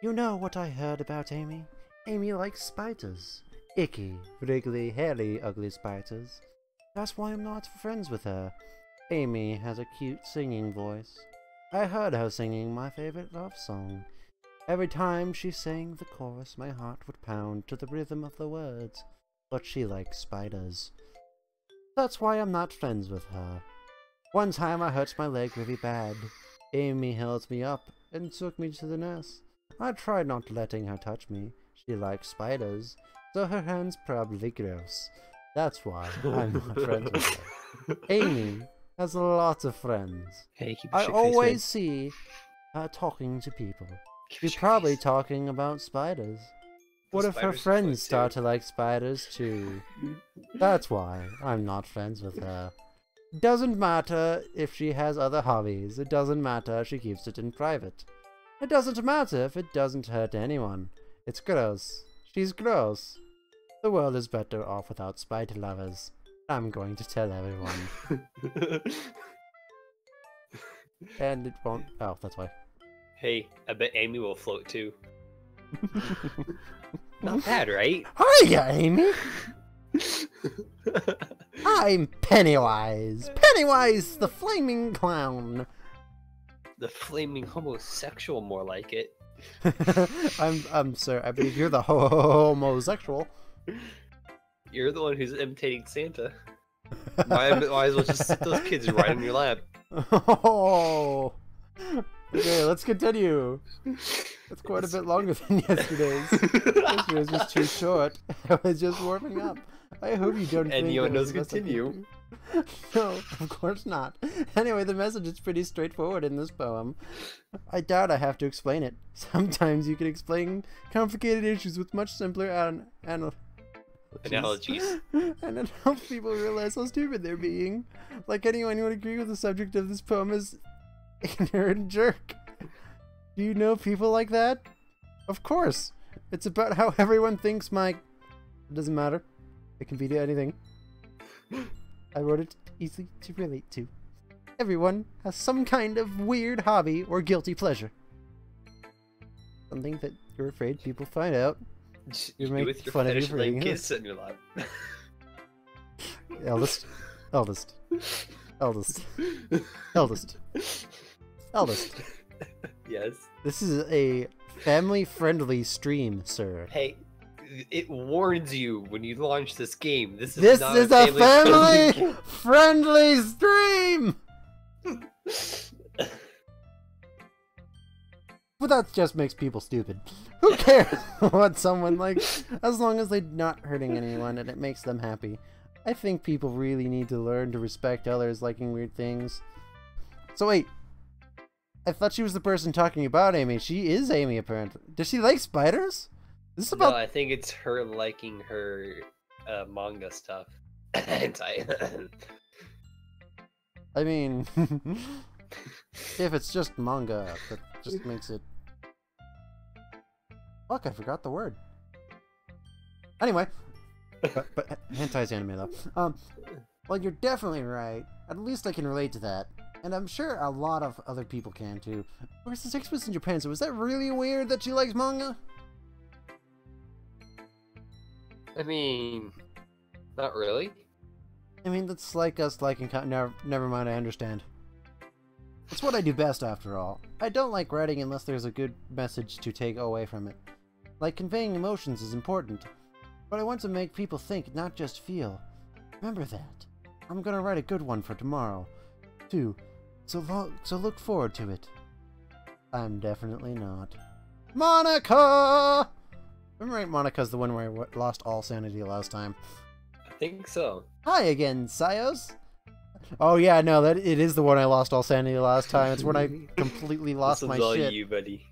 You know what I heard about Amy? Amy likes spiders. Icky, wriggly, hairy, ugly spiders. That's why I'm not friends with her. Amy has a cute singing voice. I heard her singing my favorite love song. Every time she sang the chorus, my heart would pound to the rhythm of the words. But she likes spiders. That's why I'm not friends with her. One time I hurt my leg really bad. Amy held me up and took me to the nurse. I tried not letting her touch me. She likes spiders, so her hand's probably gross. That's why I'm not friends with her. Amy has lots of friends. Hey, keep I always see her talking to people. She's probably talking about spiders. What if her friends start to like spiders too? That's why I'm not friends with her. Doesn't matter if she has other hobbies. It doesn't matter if she keeps it in private. It doesn't matter if it doesn't hurt anyone. It's gross. She's gross. The world is better off without spider lovers. I'm going to tell everyone. And it won't. Oh, that's why. Hey, I bet Amy will float too. Not bad, right? Hiya, Amy! I'm Pennywise! Pennywise the flaming clown! The flaming homosexual, more like it. I'm sorry, I believe you're the homosexual. You're the one who's imitating Santa. Might as well just sit those kids right in your lap. Oh! Okay, let's continue. It's quite a bit longer than yesterday's. Yesterday's was too short. I was just warming up. I hope you don't And think you it know was continue. No, of course not. Anyway, the message is pretty straightforward in this poem. I doubt I have to explain it. Sometimes you can explain complicated issues with much simpler Analogies. And it helps people realize how stupid they're being. Like anyone would agree with the subject of this poem is ignorant jerk. Do you know people like that? Of course. It's about how everyone thinks it doesn't matter. It can be to anything. I wrote it easy to relate to. Everyone has some kind of weird hobby or guilty pleasure. Something that you're afraid people find out. You make with your fun of you fetish for laying reading it. kiss in your lap. Eldest. Eldest. Eldest. Eldest. Eldest. Yes. This is a family-friendly stream, sir. Hey, it warns you when you launch this game. This is This not is a family-friendly stream! But that just makes people stupid. Who cares what someone likes, as long as they're not hurting anyone and it makes them happy. I think people really need to learn to respect others liking weird things. So wait, I thought she was the person talking about Amy. She is Amy, apparently. Does she like spiders? Is this about... No, I think it's her liking her manga stuff. Hentai. I mean, if it's just manga, that just makes it... Fuck, I forgot the word. Anyway, but hentai's anime though. Well, you're definitely right. At least I can relate to that. And I'm sure a lot of other people can too. Where's the 6 in Japan, so was that really weird that she likes manga? I mean, not really. I mean, that's like us liking... Never mind, I understand. It's what I do best, after all. I don't like writing unless there's a good message to take away from it. Like, conveying emotions is important. But I want to make people think, not just feel. Remember that. I'm gonna write a good one for tomorrow, too. So look forward to it. I'm definitely not. Monica! Remember, right, Monica's the one where I lost all sanity last time. I think so. Hi again, Sios. Oh yeah, no, it is the one I lost all sanity last time. It's when I completely lost This my one's all shit. you, buddy.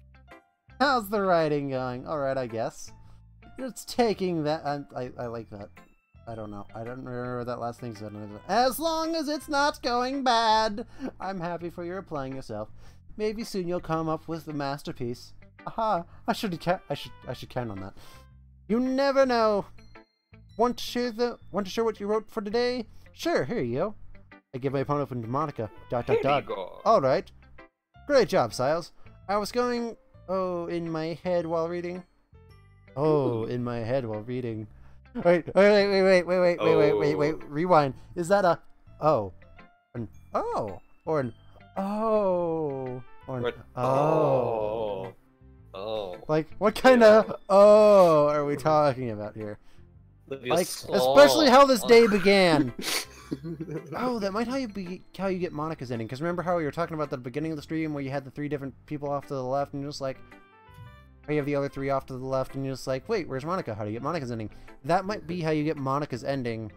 How's the writing going? Alright, I guess. It's taking that... I like that. I don't know. I don't remember that last thing said. As long as it's not going bad. I'm happy for your applying yourself. Maybe soon you'll come up with a masterpiece. Aha! I should count on that. You never know. Want to share what you wrote for today? Sure, here you go. I give my opponent to Monica. ... Here you go. All right. Great job, Siles. I was going in my head while reading. In my head while reading. Wait. Rewind. Is that a an O or an O or an O? Like, what kind of O are we talking about here? Like, especially how this day began. Oh, that might how you get Monica's ending. Because remember how we were talking about the beginning of the stream where you had the 3 different people off to the left and you're just like, or you have the other 3 off to the left and you're just like, wait, where's Monica? How do you get Monica's ending? That might be how you get Monica's ending,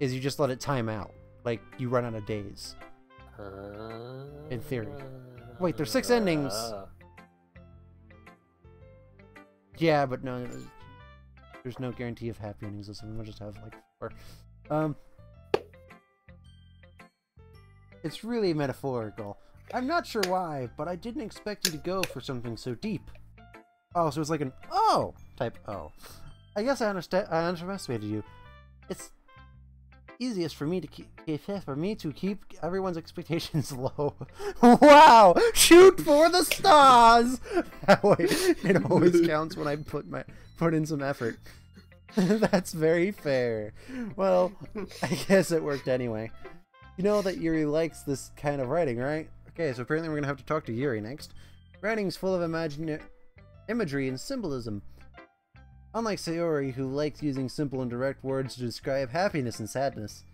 is you just let it time out. Like, you run out of days. In theory. Wait, there's 6 endings. Yeah, but no, there's no guarantee of happy endings. So we'll just have like 4. It's really metaphorical. I'm not sure why, but I didn't expect you to go for something so deep. Oh, so it's like an O type O. I guess I underestimated you. It's easiest for me to keep everyone's expectations low. Wow! Shoot for the stars. That way, it always counts when I put in some effort. That's very fair. Well, I guess it worked anyway. You know that Yuri likes this kind of writing, right? Okay, so apparently we're gonna have to talk to Yuri next. Writing's full of imagery and symbolism. Unlike Sayori, who likes using simple and direct words to describe happiness and sadness,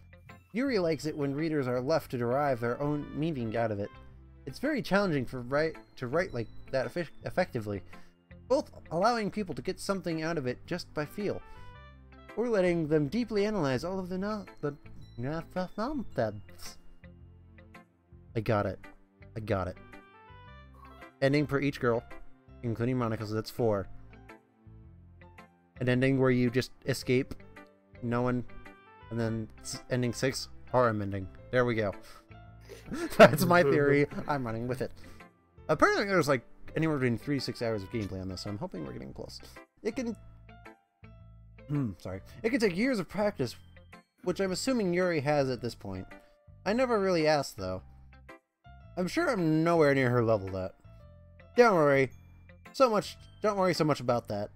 Yuri likes it when readers are left to derive their own meaning out of it. It's very challenging to write like that effectively, both allowing people to get something out of it just by feel, or letting them deeply analyze all of the nonsense. I got it. Ending for each girl, including Monica, so that's 4. An ending where you just escape, no one, and then ending 6, harem ending. There we go. That's my theory. I'm running with it. Apparently there's like anywhere between 3 to 6 hours of gameplay on this, so I'm hoping we're getting close. It can... It can take years of practice, which I'm assuming Yuri has at this point. I never really asked, though. I'm sure I'm nowhere near her level yet. Don't worry so much about that.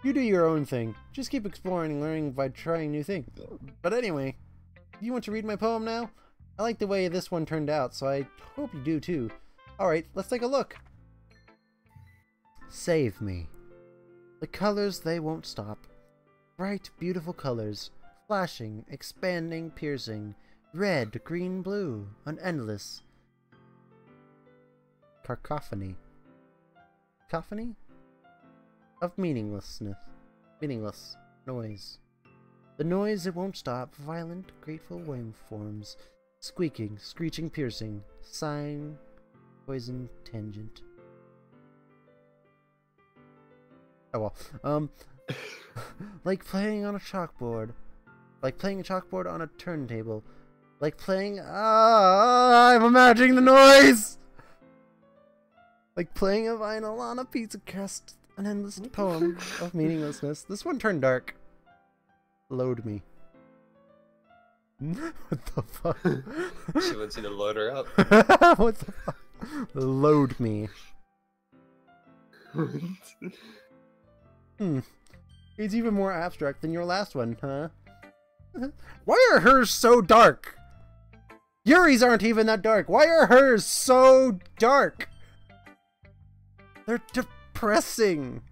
You do your own thing. Just keep exploring and learning by trying new things. But anyway, you want to read my poem now? I like the way this one turned out, so I hope you do too. Alright, let's take a look. Save me. The colors, they won't stop. Bright, beautiful colors. Flashing, expanding, piercing. Red, green, blue. An endless cacophony. Cacophony? Of meaningless noise. The noise, it won't stop. Violent, grateful waveforms. Squeaking, screeching, piercing. Sighing, poison, tangent. Oh well. Like playing on a chalkboard. Like playing a chalkboard on a turntable. Like playing... I'm imagining the noise! Like playing a vinyl on a pizza crust. An endless poem of meaninglessness. This one turned dark. Load me. What the fuck? She wants you to load her up. What the fuck? Load me. It's even more abstract than your last one, huh? Why are hers so dark? Yuri's aren't even that dark. Why are hers so dark? They're depressing.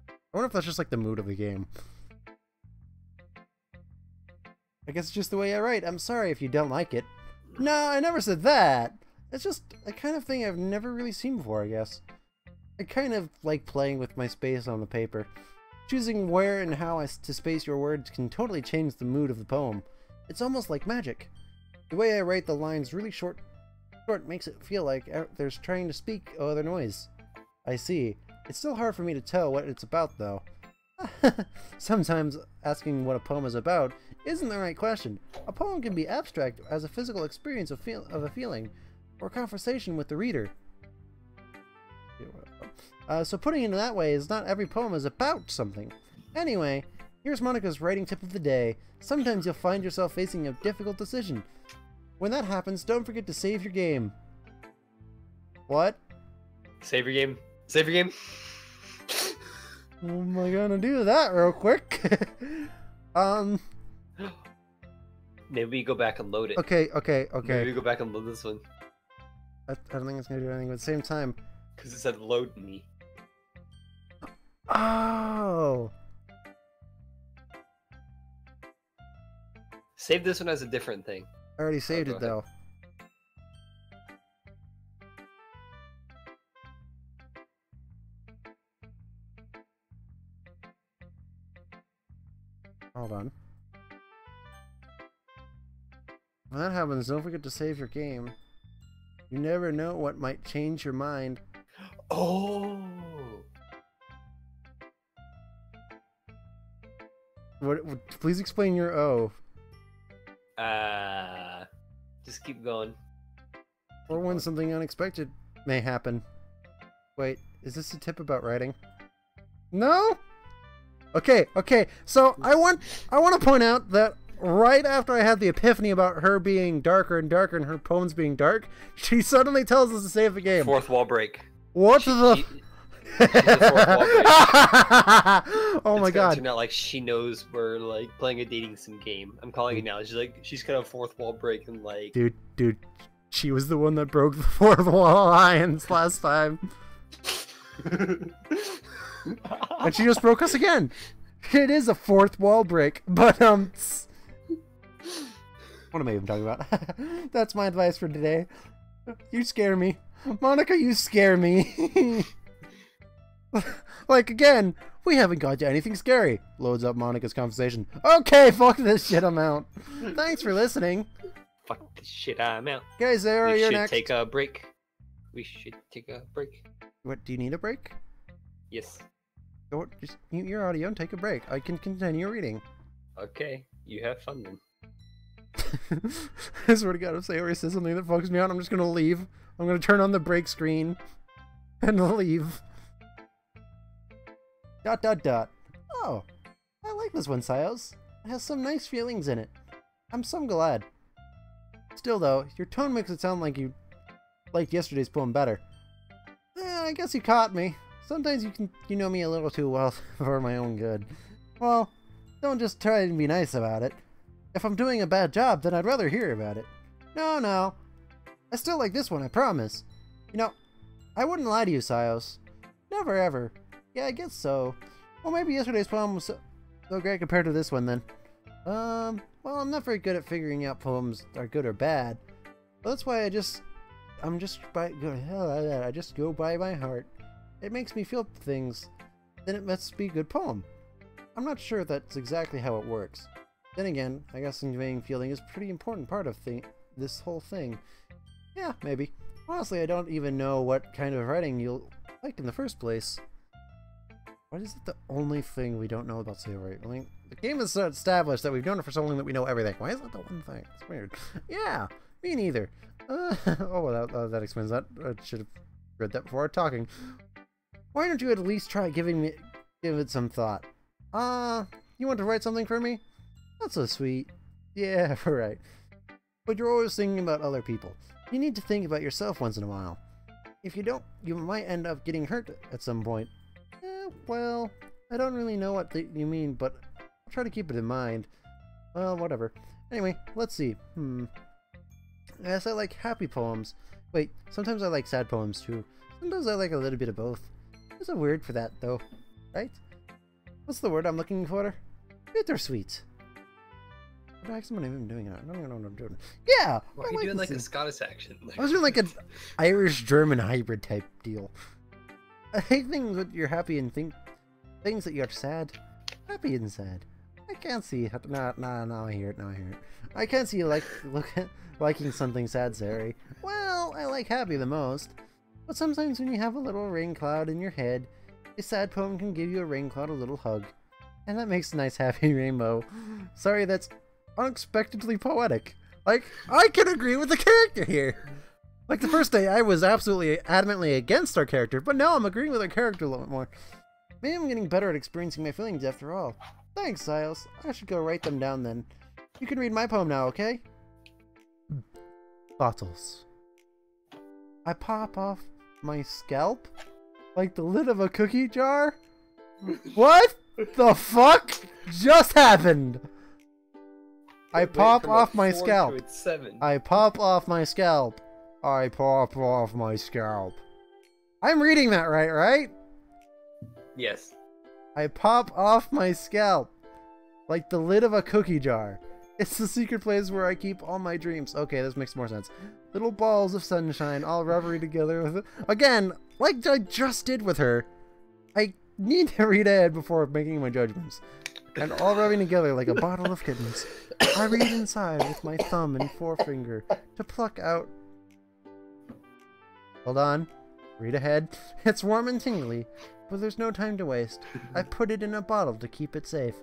I wonder if that's just like the mood of the game. I guess it's just the way I write. I'm sorry if you don't like it. No, I never said that. It's just a kind of thing I've never really seen before, I guess. I kind of like playing with my space on the paper. Choosing where and how to space your words can totally change the mood of the poem. It's almost like magic. The way I write the lines really short makes it feel like there's trying to speak other noise. I see. It's still hard for me to tell what it's about, though. Sometimes asking what a poem is about isn't the right question. A poem can be abstract as a physical experience of a feeling, or conversation with the reader. So putting it in that way is not every poem is about something. Anyway, Here's Monica's writing tip of the day. Sometimes you'll find yourself facing a difficult decision. When that happens, don't forget to save your game. What? Save your game. Save your game. How am I gonna do that real quick? Maybe we go back and load it. Okay. Maybe we go back and load this one. I don't think it's gonna do anything, but at the same time... Because it said load me. Oh! Save this one as a different thing. I already saved go it, though. Hold on. When that happens, don't forget to save your game. You never know what might change your mind. Oh! Please explain your O. Just keep going. Or when something unexpected may happen. Wait, is this a tip about writing? No? Okay. So I want to point out that right after I had the epiphany about her being darker and darker and her poems being dark, she suddenly tells us to save the game. Fourth wall break. What the? She's a fourth wall break. Oh my god. Turn out like she knows we're like playing a dating sim game. I'm calling it now. She's kind of fourth wall break and like. Dude, she was the one that broke the fourth wall alliance last time. And she just broke us again. It is a fourth wall break, but what am I even talking about? That's my advice for today. You scare me, Monica. You scare me. Like again, we haven't got to anything scary. Loads up Monica's conversation. Okay, fuck this shit. I'm out. Thanks for listening. Fuck this shit. I'm out. Guys, Zara, you're next. We should take a break. We should take a break. What? Do you need a break? Yes. Go, just mute your audio and take a break. I can continue reading. Okay, you have fun then. I swear to God, if Sayori says something that fucks me out, I'm just gonna leave. I'm gonna turn on the break screen and leave. ... Oh, I like this one, Sios. It has some nice feelings in it. I'm so glad. Still though, your tone makes it sound like you liked yesterday's poem better. I guess you caught me. Sometimes you know me a little too well for my own good. Well, don't just try and be nice about it. If I'm doing a bad job, then I'd rather hear about it. No. I still like this one, I promise. You know, I wouldn't lie to you, Sios. Never ever. Yeah, I guess so. Well, maybe yesterday's poem was so great compared to this one then. Well, I'm not very good at figuring out poems are good or bad. Well, that's why I just go by my heart. It makes me feel things. Then it must be a good poem. I'm not sure if that's exactly how it works. Then again, I guess conveying feeling is a pretty important part of this whole thing. Yeah, maybe. Honestly, I don't even know what kind of writing you'll like in the first place. Why is it the only thing we don't know about Sayori? I mean, the game is so established that we've known it for so long that we know everything. Why is that the one thing? It's weird. Yeah, me neither. That explains that. I should have read that before talking. Why don't you at least try give it some thought? You want to write something for me? That's so sweet. Yeah, right. But you're always thinking about other people. You need to think about yourself once in a while. If you don't, you might end up getting hurt at some point. Well, I don't really know what you mean, but I'll try to keep it in mind. Well, whatever. Anyway, let's see. Yes, I like happy poems. Wait, sometimes I like sad poems too. Sometimes I like a little bit of both. There's a word for that, though. Right? What's the word I'm looking for? Bittersweet. What the heck's am I even doing? I don't even know what I'm doing. Yeah! Why are you doing like a Scottish accent? I was doing like an Irish-German hybrid type deal. I hate things that you're happy and things that you're sad. Happy and sad. I can't see. Now I hear it. I can't see you liking something sad, Sari. Well, I like happy the most. But sometimes when you have a little rain cloud in your head, a sad poem can give you a rain cloud a little hug. And that makes a nice happy rainbow. Sorry, that's unexpectedly poetic. Like, I can agree with the character here. Like the first day, I was absolutely adamantly against our character, but now I'm agreeing with our character a little bit more. Maybe I'm getting better at experiencing my feelings after all. Thanks, Silas. I should go write them down then. You can read my poem now, okay? Bottles. I pop off my scalp like the lid of a cookie jar? What the fuck just happened? I pop off my scalp. I pop off my scalp. I pop off my scalp. I'm reading that right? Yes. I pop off my scalp like the lid of a cookie jar. It's the secret place where I keep all my dreams. Okay, this makes more sense. Little balls of sunshine all rubbery together with it. Again, like I just did with her. I need to read ahead before making my judgments. And all rubbing together like a bottle of kittens. I read inside with my thumb and forefinger to pluck out. Hold on. Read ahead. It's warm and tingly, but there's no time to waste. I put it in a bottle to keep it safe.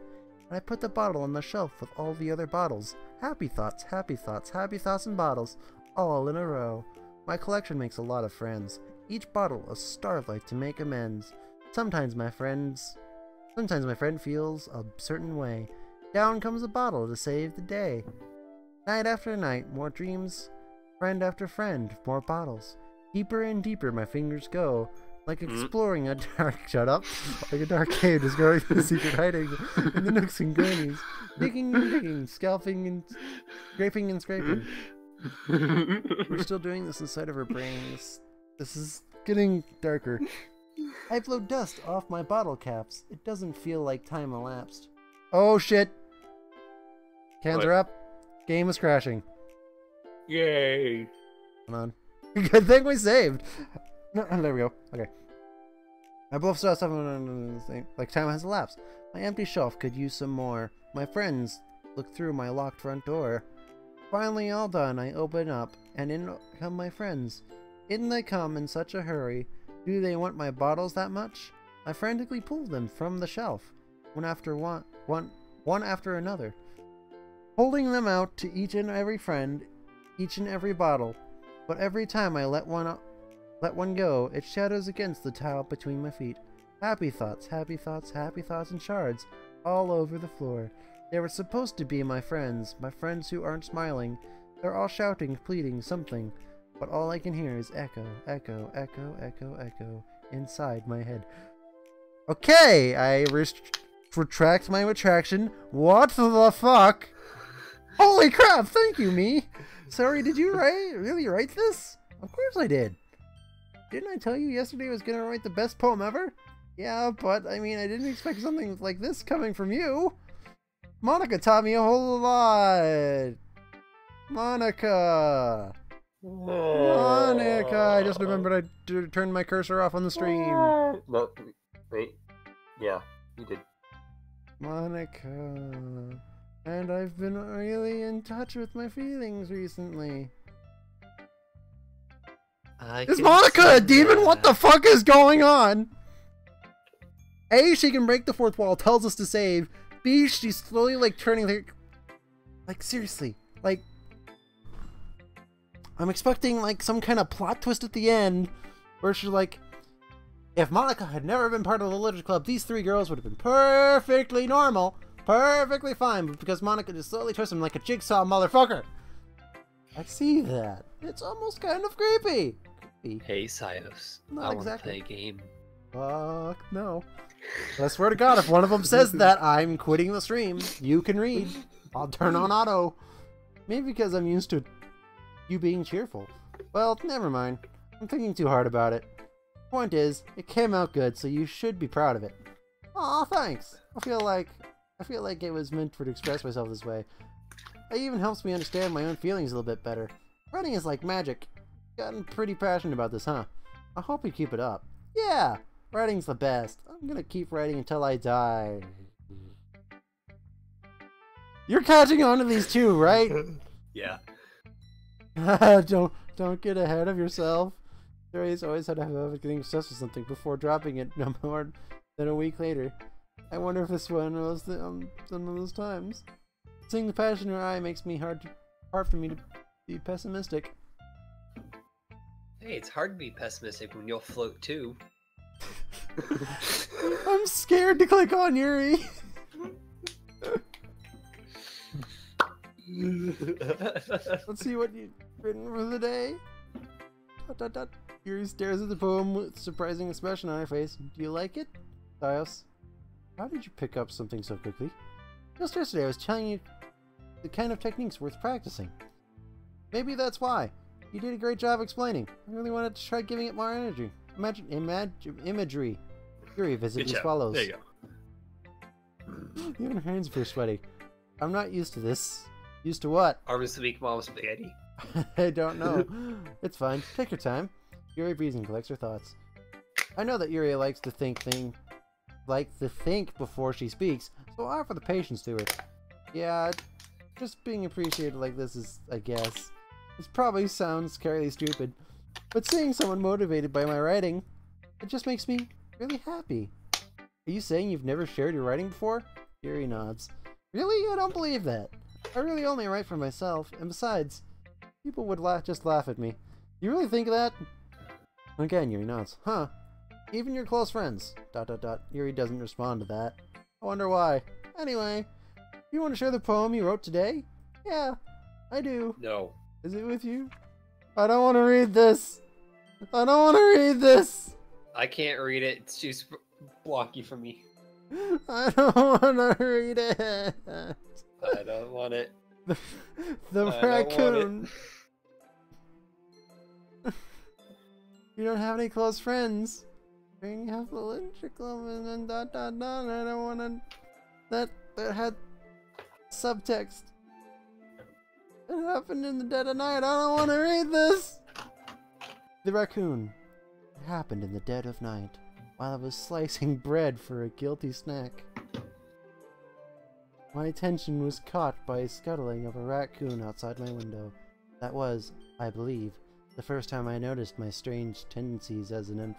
And I put the bottle on the shelf with all the other bottles. Happy thoughts, happy thoughts, happy thoughts and bottles, all in a row. My collection makes a lot of friends. Each bottle a starlight to make amends. Sometimes my friend feels a certain way. Down comes a bottle to save the day. Night after night, more dreams. Friend after friend, more bottles. Deeper and deeper my fingers go. Like exploring a dark like a dark cave discovering the secret hiding in the nooks and crannies. Digging and digging, scalping and scraping and scraping. We're still doing this inside of our brains. This is getting darker. I blow dust off my bottle caps. It doesn't feel like time elapsed. Oh shit! Cans are up. Game is crashing. Yay! Hold on. Good thing we saved. No, there we go. Okay. I blow dust off like time has elapsed. My empty shelf could use some more. My friends look through my locked front door. Finally all done, I open up, and in come my friends. In they come in such a hurry. Do they want my bottles that much? I frantically pull them from the shelf, one after another, holding them out to each and every friend, each and every bottle. But every time I let one go, it shadows against the tile between my feet. Happy thoughts, happy thoughts, happy thoughts and shards all over the floor. They were supposed to be my friends who aren't smiling. They're all shouting, pleading, something. But all I can hear is echo, echo, echo, echo, echo inside my head. Okay, I retract my retraction. What the fuck? Holy crap, thank you, me. Sorry, did you really write this? Of course I did. Didn't I tell you yesterday I was gonna write the best poem ever? Yeah, but I mean, I didn't expect something like this coming from you. Monica taught me a whole lot. Monica, I just remembered I turned my cursor off on the stream. No, wait. Yeah, you did. Monica. And I've been really in touch with my feelings recently. Is Monica a demon? What the fuck is going on? A, she can break the fourth wall, tells us to save. B, she's slowly like turning like seriously, like I'm expecting like some kind of plot twist at the end where she's like, if Monica had never been part of the literature club, these three girls would have been perfectly normal, perfectly fine, but because Monica just slowly twists them like a jigsaw motherfucker. I see that. It's almost kind of creepy. Hey, Sios. Not I exactly. want to play a game. Fuck no. But I swear to God, if one of them says that, I'm quitting the stream. You can read. I'll turn on auto. Maybe because I'm used to you being cheerful. Well, never mind. I'm thinking too hard about it. Point is, it came out good, so you should be proud of it. Aw, thanks. I feel like it was meant to express myself this way. It even helps me understand my own feelings a little bit better. Writing is like magic. Gotten pretty passionate about this, huh? I hope you keep it up. Yeah! Writing's the best. I'm gonna keep writing until I die. You're catching on to these too, right? Yeah. Don't get ahead of yourself. Jerry's always had to have getting obsessed with something before dropping it no more than a week later. I wonder if this one was some of those times. Seeing the passion in her eye makes me hard for me to be pessimistic. Hey, it's hard to be pessimistic when you'll float too. I'm scared to click on Yuri. Let's see what you've written for the day. ... Yuri stares at the poem with a surprising expression on her face. Do you like it? Dios, how did you pick up something so quickly? Just yesterday I was telling you the kind of techniques worth practicing. Maybe that's why. You did a great job explaining. I really wanted to try giving it more energy. Imagery. Yuri visibly swallows. There you go. Even her hands appear sweaty. I'm not used to this. Used to what? Arms weak, mom's spaghetti. I don't know. It's fine. Take your time. Yuri breathes and collects her thoughts. I know that Yuri likes to think before she speaks, so I offer the patience to her. Yeah, just being appreciated like this is, I guess. This probably sounds scarily stupid, but seeing someone motivated by my writing, it just makes me really happy. Are you saying you've never shared your writing before? Yuri nods. Really? I don't believe that. I really only write for myself, and besides, people would just laugh at me. You really think that? Again, Yuri nods. Huh. Even your close friends. ... Yuri doesn't respond to that. I wonder why. Anyway, you want to share the poem you wrote today? Yeah, I do. No. Is it with you? I don't want to read this. I don't want to read this. I can't read it. It's too blocky for me. I don't want to read it. I don't want it. The raccoon. You don't have any close friends. You have the literature club and I don't want to. That had subtext. It happened in the dead of night. I don't want to read this. The raccoon. It happened in the dead of night, while I was slicing bread for a guilty snack. My attention was caught by a scuttling of a raccoon outside my window. That was, I believe, the first time I noticed my strange tendencies as an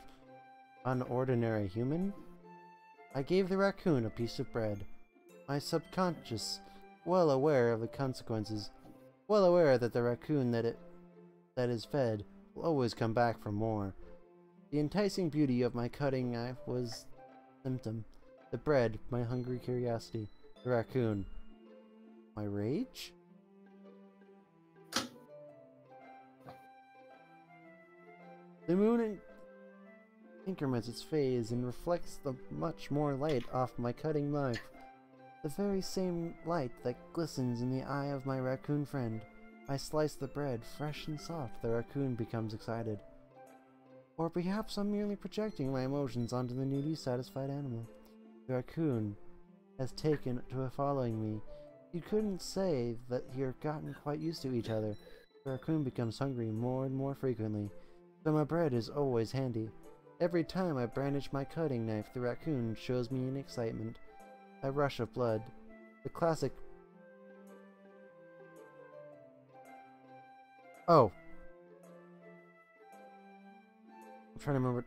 unordinary human. I gave the raccoon a piece of bread. My subconscious, well aware of the consequences, well aware that the raccoon that is fed will always come back for more. The enticing beauty of my cutting knife was symptom. The bread, my hungry curiosity. The raccoon, my rage? The moon increments its phase and reflects the much more light off my cutting knife. The very same light that glistens in the eye of my raccoon friend. I slice the bread, fresh and soft. The raccoon becomes excited. Or perhaps I'm merely projecting my emotions onto the newly satisfied animal. The raccoon has taken to following me. You couldn't say that you've gotten quite used to each other. The raccoon becomes hungry more and more frequently, so my bread is always handy. Every time I brandish my cutting knife, the raccoon shows me an excitement. A rush of blood. The classic... Oh. I'm trying to remember...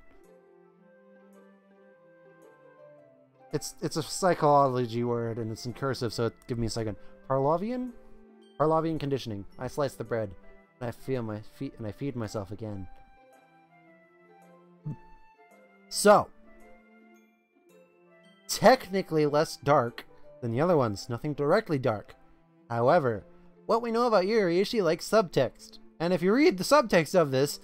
It's a psychology word, and it's in cursive, so give me a second. Pavlovian? Pavlovian conditioning. I slice the bread, and I feel my feet, and I feed myself again. So, technically less dark than the other ones. Nothing directly dark. However, what we know about Yuri is she likes subtext. And if you read the subtext of this,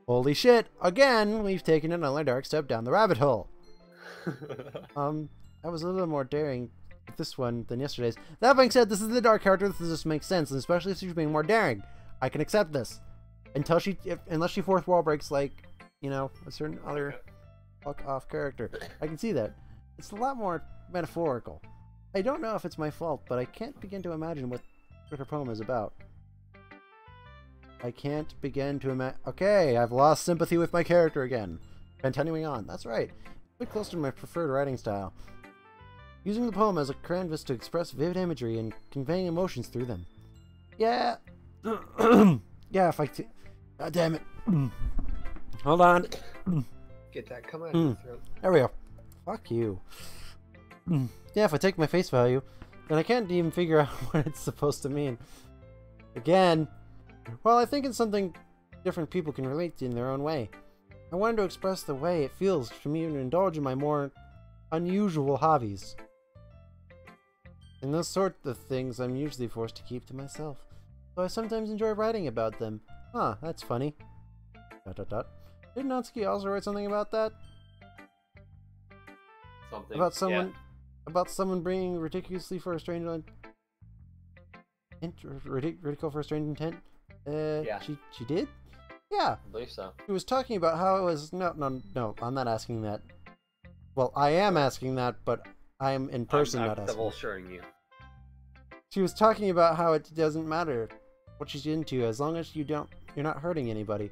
holy shit, again, we've taken another dark step down the rabbit hole. I was a little more daring with this one than yesterday's. That being said, this is the dark character. This just makes sense, and especially if she's being more daring. I can accept this. Unless she fourth wall breaks, like, you know, a certain other fuck off character. I can see that. It's a lot more metaphorical. I don't know if it's my fault, but I can't begin to imagine what her poem is about. I can't begin to imagine... Okay, I've lost sympathy with my character again. Continuing on. That's right. A bit closer to my preferred writing style. Using the poem as a canvas to express vivid imagery and conveying emotions through them. Yeah. Yeah, if I... God damn it. Hold on. Get that come out of your throat. There we go. Fuck you. Yeah, if I take my face value, then I can't even figure out what it's supposed to mean. Again, well, I think it's something different people can relate to in their own way. I wanted to express the way it feels for me to indulge in my more unusual hobbies. And those sort of things I'm usually forced to keep to myself. So I sometimes enjoy writing about them. Huh, that's funny. ... Did Natsuki also write something about that? Something. About someone bringing ridiculously for a strange ridicule for a strange intent? Yeah. She did? Yeah. I believe so. She was talking about how it was... No, I'm not asking that. Well, I am asking that, but I'm in person not I'm asking. double assuring you. She was talking about how it doesn't matter what she's into as long as you're not hurting anybody.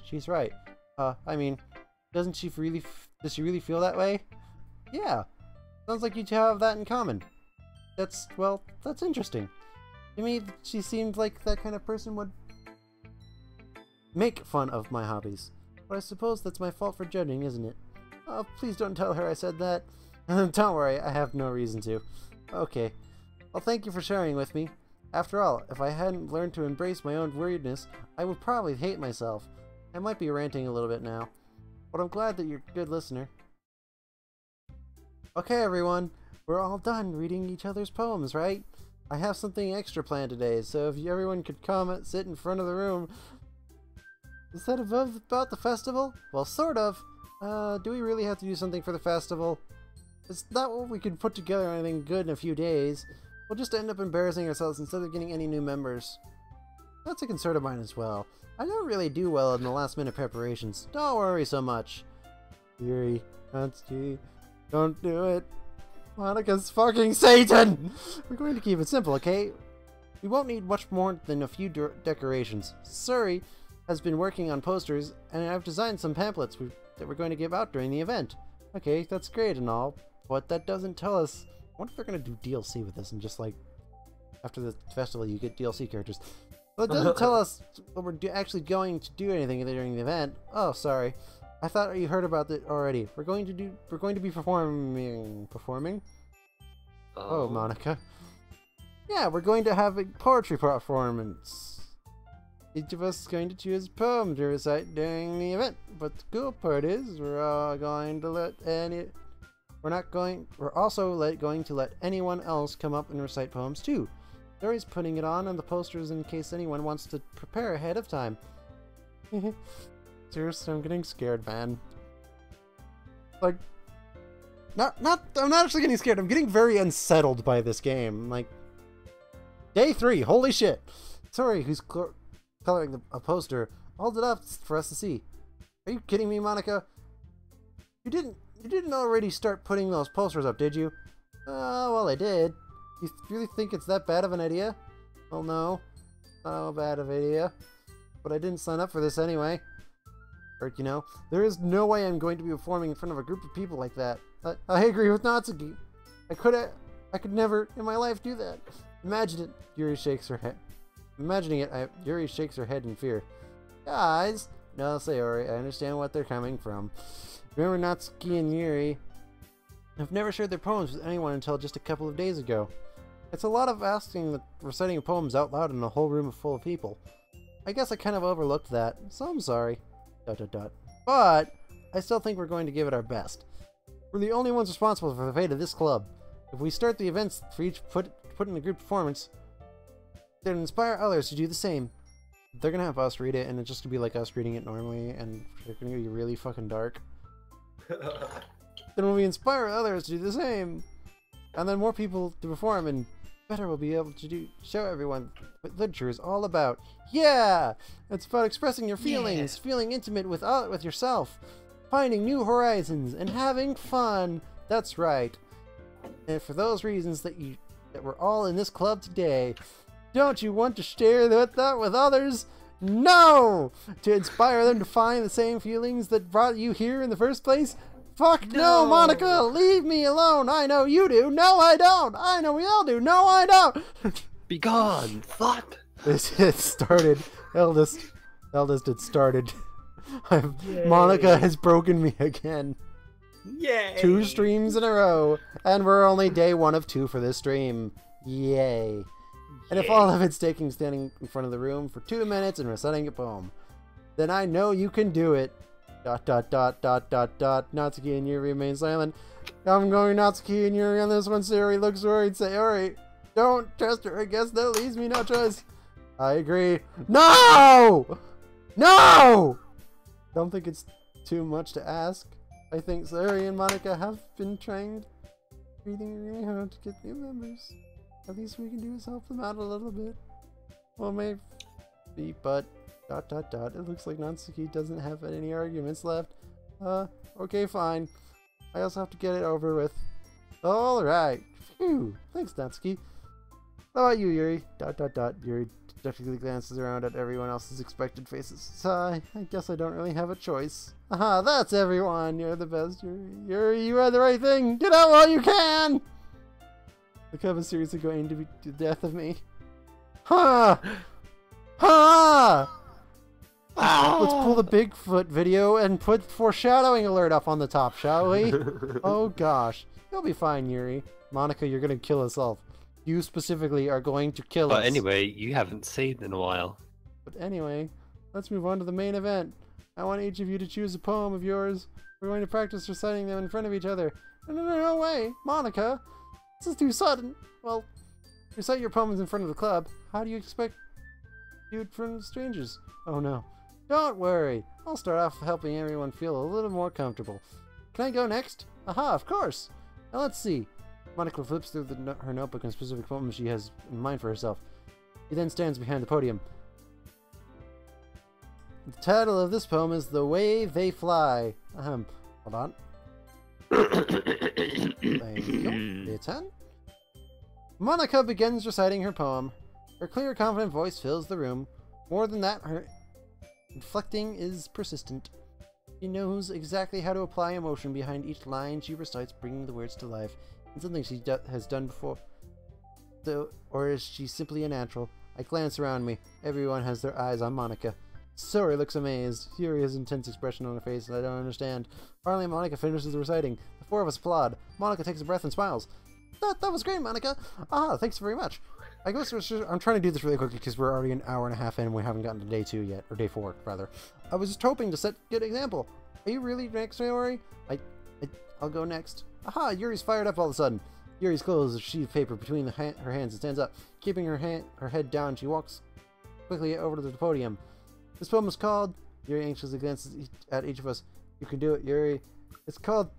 She's right. I mean, does she really feel that way? Yeah. Sounds like you two have that in common. That's interesting. To me, she seemed like that kind of person would make fun of my hobbies. But I suppose that's my fault for judging, isn't it? Oh, please don't tell her I said that. Don't worry, I have no reason to. Okay. Well, thank you for sharing with me. After all, if I hadn't learned to embrace my own weirdness, I would probably hate myself. I might be ranting a little bit now, but I'm glad that you're a good listener. Okay, everyone, we're all done reading each other's poems, right? I have something extra planned today, so if everyone could come sit in front of the room. Is that about the festival? Well, sort of. Do we really have to do something for the festival? It's not what we could put together anything good in a few days. We'll just end up embarrassing ourselves instead of getting any new members. That's a concern of mine as well. I don't really do well in the last minute preparations. Don't worry so much. Yuri, Natsuki, don't do it. Monika's fucking Satan! We're going to keep it simple, okay? We won't need much more than a few decorations. Suri has been working on posters, and I've designed some pamphlets that we're going to give out during the event. Okay, that's great and all, but that doesn't tell us... I wonder if they're going to do DLC with this and just like... After the festival you get DLC characters. Well, it doesn't tell us what we're actually going to do anything during the event. Oh, sorry. I thought you heard about it already. We're going to be performing. Performing? Oh, Monika. Yeah, we're going to have a poetry performance. Each of us is going to choose a poem to recite during the event. But the cool part is, we're also going to let anyone else come up and recite poems too. Dory's putting it on the posters in case anyone wants to prepare ahead of time. Seriously, I'm getting scared, man. Like, I'm not actually getting scared. I'm getting very unsettled by this game. Like, day 3, holy shit. Sorry, who's coloring a poster? Hold it up for us to see. Are you kidding me, Monika? You didn't already start putting those posters up, did you? Well, I did. You really think it's that bad of an idea? Well, no. Not a bad of an idea. But I didn't sign up for this anyway. Or, you know, there is no way I'm going to be performing in front of a group of people like that. I agree with Natsuki. I could never in my life do that. Imagine it. Yuri shakes her head. Imagining it, Yuri shakes her head in fear. Guys, no, Sayori, I understand what they're coming from. Remember Natsuki and Yuri have never shared their poems with anyone until just a couple of days ago. It's a lot of reciting poems out loud in a whole room full of people. I guess I kind of overlooked that, so I'm sorry. ... But I still think we're going to give it our best. We're the only ones responsible for the fate of this club. If we start the events for each put in a group performance, then inspire others to do the same. They're gonna have us read it, and it's just gonna be like us reading it normally, and it's gonna be really fucking dark. Then when we inspire others to do the same, and then more people to perform, and better we'll be able to show everyone what literature is all about. Yeah! It's about expressing your feelings, feeling intimate with yourself, finding new horizons, and having fun. That's right. And for those reasons that we're all in this club today, don't you want to share that with others? No! To inspire them to find the same feelings that brought you here in the first place? Fuck no, Monika! Leave me alone! I know you do! No, I don't! I know we all do! No, I don't! Be gone, thought! It started. Eldest, it started. Monika has broken me again. Yay! 2 streams in a row, and we're only day 1 of 2 for this stream. Yay. And if all of it's taking standing in front of the room for 2 minutes and reciting a poem, then I know you can do it. ... Natsuki and Yuri remain silent. I'm going Natsuki and Yuri on this one. Sayori looks worried. Sayori, Don't trust her. I guess that leaves me no choice. I agree. No! No! Don't think it's too much to ask. I think Sayori and Monica have been trained, reading really hard to get new members. At least we can do is help them out a little bit. Well, maybe, but ... It looks like Natsuki doesn't have any arguments left. Okay, fine. I also have to get it over with. Alright. Phew. Thanks, Natsuki. How about you, Yuri? Yuri dejectedly glances around at everyone else's expected faces. Sigh. I guess I don't really have a choice. Aha, that's everyone. You're the best, Yuri. Yuri, you read the right thing. Get out while you can! The cub is seriously going to be the death of me. Ha! Ha! Let's pull the Bigfoot video and put foreshadowing alert up on the top, shall we? Oh gosh. You'll be fine, Yuri. Monica, you're gonna kill us all. You specifically are going to kill us. But anyway, you haven't saved in a while. But anyway, let's move on to the main event. I want each of you to choose a poem of yours. We're going to practice reciting them in front of each other. No way, Monica. This is too sudden. Well, recite your poems in front of the club. How do you expect to do it in front of strangers? Oh no. Don't worry. I'll start off helping everyone feel a little more comfortable. Can I go next? Aha, of course. Now let's see. Monica flips through her notebook and specific poems she has in mind for herself. He then stands behind the podium. The title of this poem is The Way They Fly. Hold on. Thank you. Your turn. Monica begins reciting her poem. Her clear, confident voice fills the room. More than that, her inflecting is persistent. She knows exactly how to apply emotion behind each line she recites, bringing the words to life. It's something she has done before. Or is she simply a natural? I glance around me. Everyone has their eyes on Monica. Sayori looks amazed. Yuri has an intense expression on her face that I don't understand. Finally, Monica finishes the reciting. The four of us applaud. Monica takes a breath and smiles. That was great, Monica. Ah, thanks very much. I guess I'm trying to do this really quickly because we're already an hour and a half in and we haven't gotten to day 2 yet. Or day 4, rather. I was just hoping to set a good example. Are you really next, Sayori? I'll go next. Aha, Yuri's fired up all of a sudden. Yuri's closes a sheet of paper between her hands and stands up. Keeping her head down, she walks quickly over to the podium. This poem is called... Yuri anxiously glances at each of us. You can do it, Yuri. It's called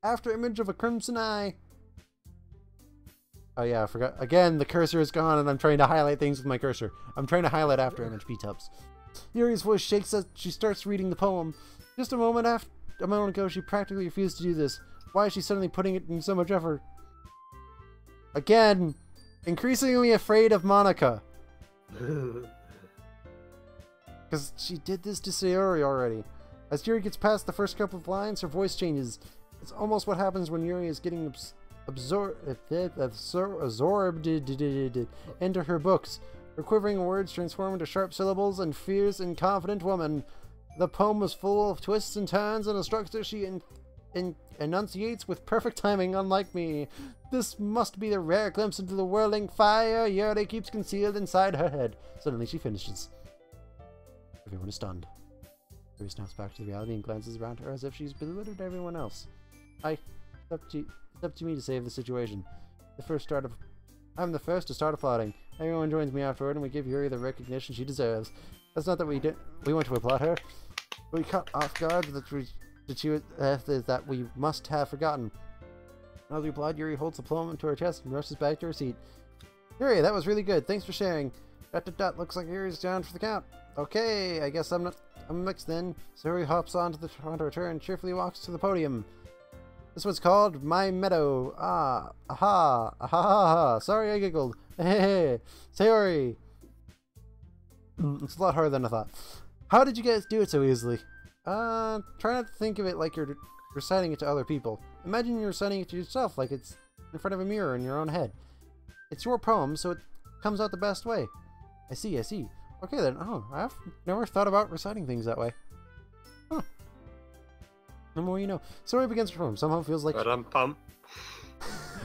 After Image of a Crimson Eye. Oh yeah, I forgot. Again, the cursor is gone and I'm trying to highlight things with my cursor. I'm trying to highlight after image P-tubs. Yuri's voice shakes as she starts reading the poem. Just a moment ago, she practically refused to do this. Why is she suddenly putting it in so much effort? Again, increasingly afraid of Monica. Because she did this to Sayori already. As Yuri gets past the first couple of lines, her voice changes. It's almost what happens when Yuri is getting absorbed into her books. Her quivering words transform into sharp syllables and fierce and confident woman. The poem is full of twists and turns and a structure she enunciates with perfect timing, unlike me. This must be the rare glimpse into the whirling fire Yuri keeps concealed inside her head. Suddenly she finishes. Everyone is stunned. Yuri snaps back to the reality and glances around her as if she's belittled everyone else. It's up to me to save the situation. I'm the first to start applauding. Everyone joins me afterward and we give Yuri the recognition she deserves. That's not that we want to applaud her. But we caught off guard that we must have forgotten. As we applaud, Yuri holds the poem to her chest and rushes back to her seat. Yuri, that was really good. Thanks for sharing. ... Looks like Yuri's down for the count. Okay, I guess I'm next then. So Yuri hops onto her chair and cheerfully walks to the podium. This one's called My Meadow. Ah, aha, aha, aha. Sorry I giggled. Hey, Sayori. It's a lot harder than I thought. How did you guys do it so easily? Try not to think of it like you're reciting it to other people. Imagine you're reciting it to yourself like it's in front of a mirror in your own head. It's your poem, so it comes out the best way. I see. Okay then. Oh, I've never thought about reciting things that way. Huh. The more you know. Sayori begins her poem. Somehow feels like...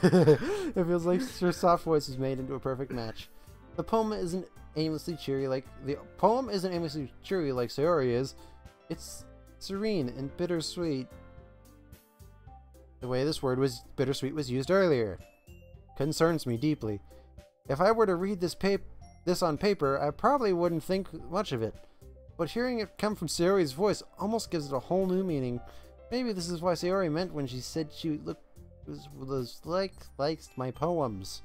It feels like her soft voice is made into a perfect match. The poem isn't aimlessly cheery like Sayori is. It's serene and bittersweet. The way this word bittersweet was used earlier concerns me deeply. If I were to read this on paper, I probably wouldn't think much of it. But hearing it come from Sayori's voice almost gives it a whole new meaning. Maybe this is what Sayori meant when she said she liked my poems.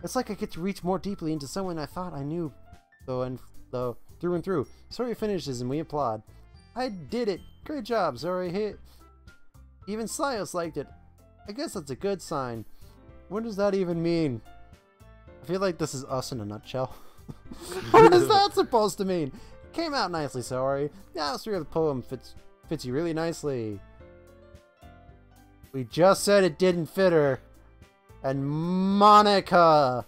It's like I get to reach more deeply into someone I thought I knew, though through and through. Sayori finishes and we applaud. I did it! Great job, Sayori! Even Silas liked it. I guess that's a good sign. What does that even mean? I feel like this is us in a nutshell. What is that supposed to mean? Came out nicely, Sayori. The atmosphere of the poem fits you really nicely. We just said it didn't fit her. And Monica!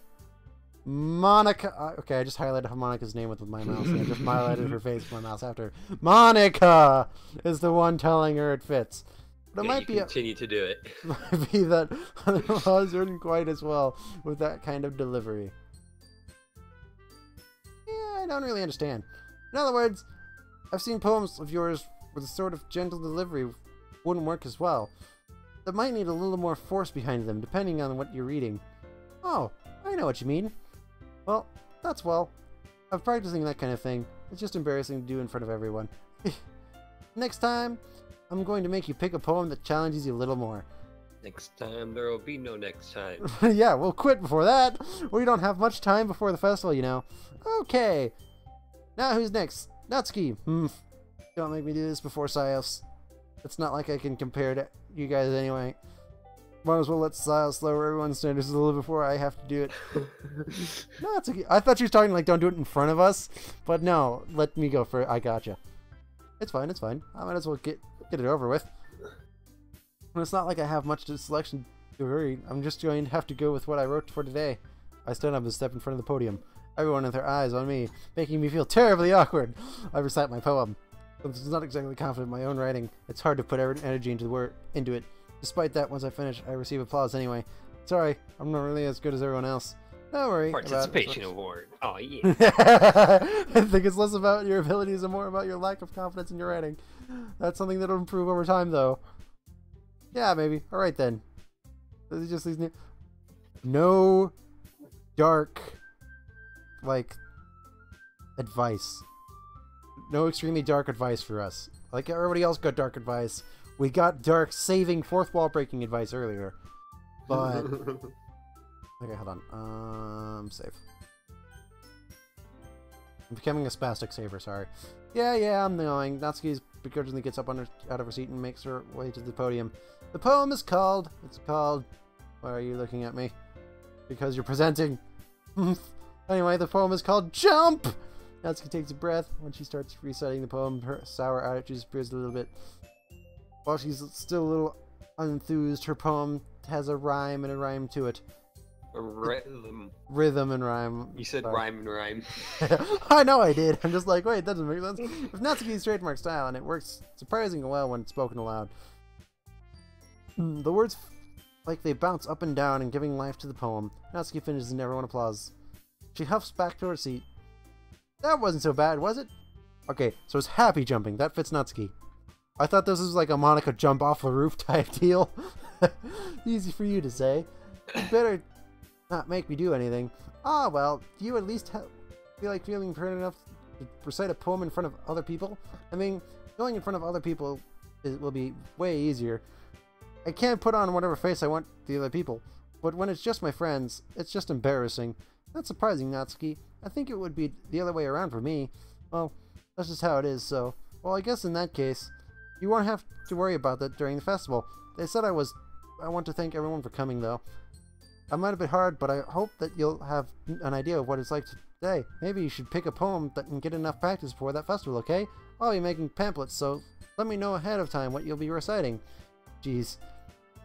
Okay, I just highlighted Monica's name with my mouse. And I just highlighted her face with my mouse after. Monica is the one telling her it fits. But it might be continue to do it. Might be that other laws aren't quite as well with that kind of delivery. Yeah, I don't really understand. In other words, I've seen poems of yours with a sort of gentle delivery wouldn't work as well. That might need a little more force behind them, depending on what you're reading. Oh, I know what you mean. Well, that's well. I'm practicing that kind of thing. It's just embarrassing to do in front of everyone. Next time, I'm going to make you pick a poem that challenges you a little more. Next time, there will be no next time. Yeah, we'll quit before that. We don't have much time before the festival, you know. Okay. Now who's next? Natsuki. Don't make me do this before Sios. It's not like I can compare to you guys anyway. Might as well let Sios lower everyone's standards a little before I have to do it. Natsuki. I thought she was talking like don't do it in front of us. But no, let me go for it. I gotcha. It's fine, it's fine. I might as well get it over with. And it's not like I have much selection to hurry. I'm just going to have to go with what I wrote for today. I stand up and step in front of the podium. Everyone with their eyes on me, making me feel terribly awkward. I recite my poem. Since I'm not exactly confident in my own writing, it's hard to put energy into it. Despite that, once I finish, I receive applause anyway. Sorry, I'm not really as good as everyone else. Don't worry. Participation award. Oh, yeah. I think it's less about your abilities and more about your lack of confidence in your writing. That's something that'll improve over time, though. Yeah, maybe. Alright, then. This is just these new... No dark, like, advice. No extremely dark advice for us. Like everybody else got dark advice. We got dark, saving, fourth wall breaking advice earlier. But... Okay, hold on. Save. I'm becoming a spastic saver, sorry. Yeah, I'm knowing. Natsuki begrudgingly gets up out of her seat and makes her way to the podium. The poem is called... Why are you looking at me? Because you're presenting. Anyway, the poem is called Jump! Natsuki takes a breath. When she starts reciting the poem, her sour attitude disappears a little bit. While she's still a little unenthused, her poem has a rhyme and a rhyme to it. A rhythm. Rhythm and rhyme. You said rhyme and rhyme. I know I did. I'm just like, wait, that doesn't make sense. It's Natsuki's trademark style, and it works surprisingly well when it's spoken aloud. The words, like they bounce up and down and giving life to the poem. Natsuki finishes and everyone applauds. She huffs back to her seat. That wasn't so bad, was it? Okay, so it's happy jumping. That fits Natsuki. I thought this was like a Monica jump off a roof type deal. Easy for you to say. You better not make me do anything. Ah, well, do you at least feel like feeling proud enough to recite a poem in front of other people? I mean, going in front of other people will be way easier. I can't put on whatever face I want to the other people, but when it's just my friends, it's just embarrassing. Not surprising, Natsuki. I think it would be the other way around for me. Well, that's just how it is, so... Well, I guess in that case, you won't have to worry about that during the festival. They said I want to thank everyone for coming, though. I might have been hard, but I hope that you'll have an idea of what it's like today. Maybe you should pick a poem that can get enough practice before that festival, okay? I'll be making pamphlets, so let me know ahead of time what you'll be reciting. Jeez.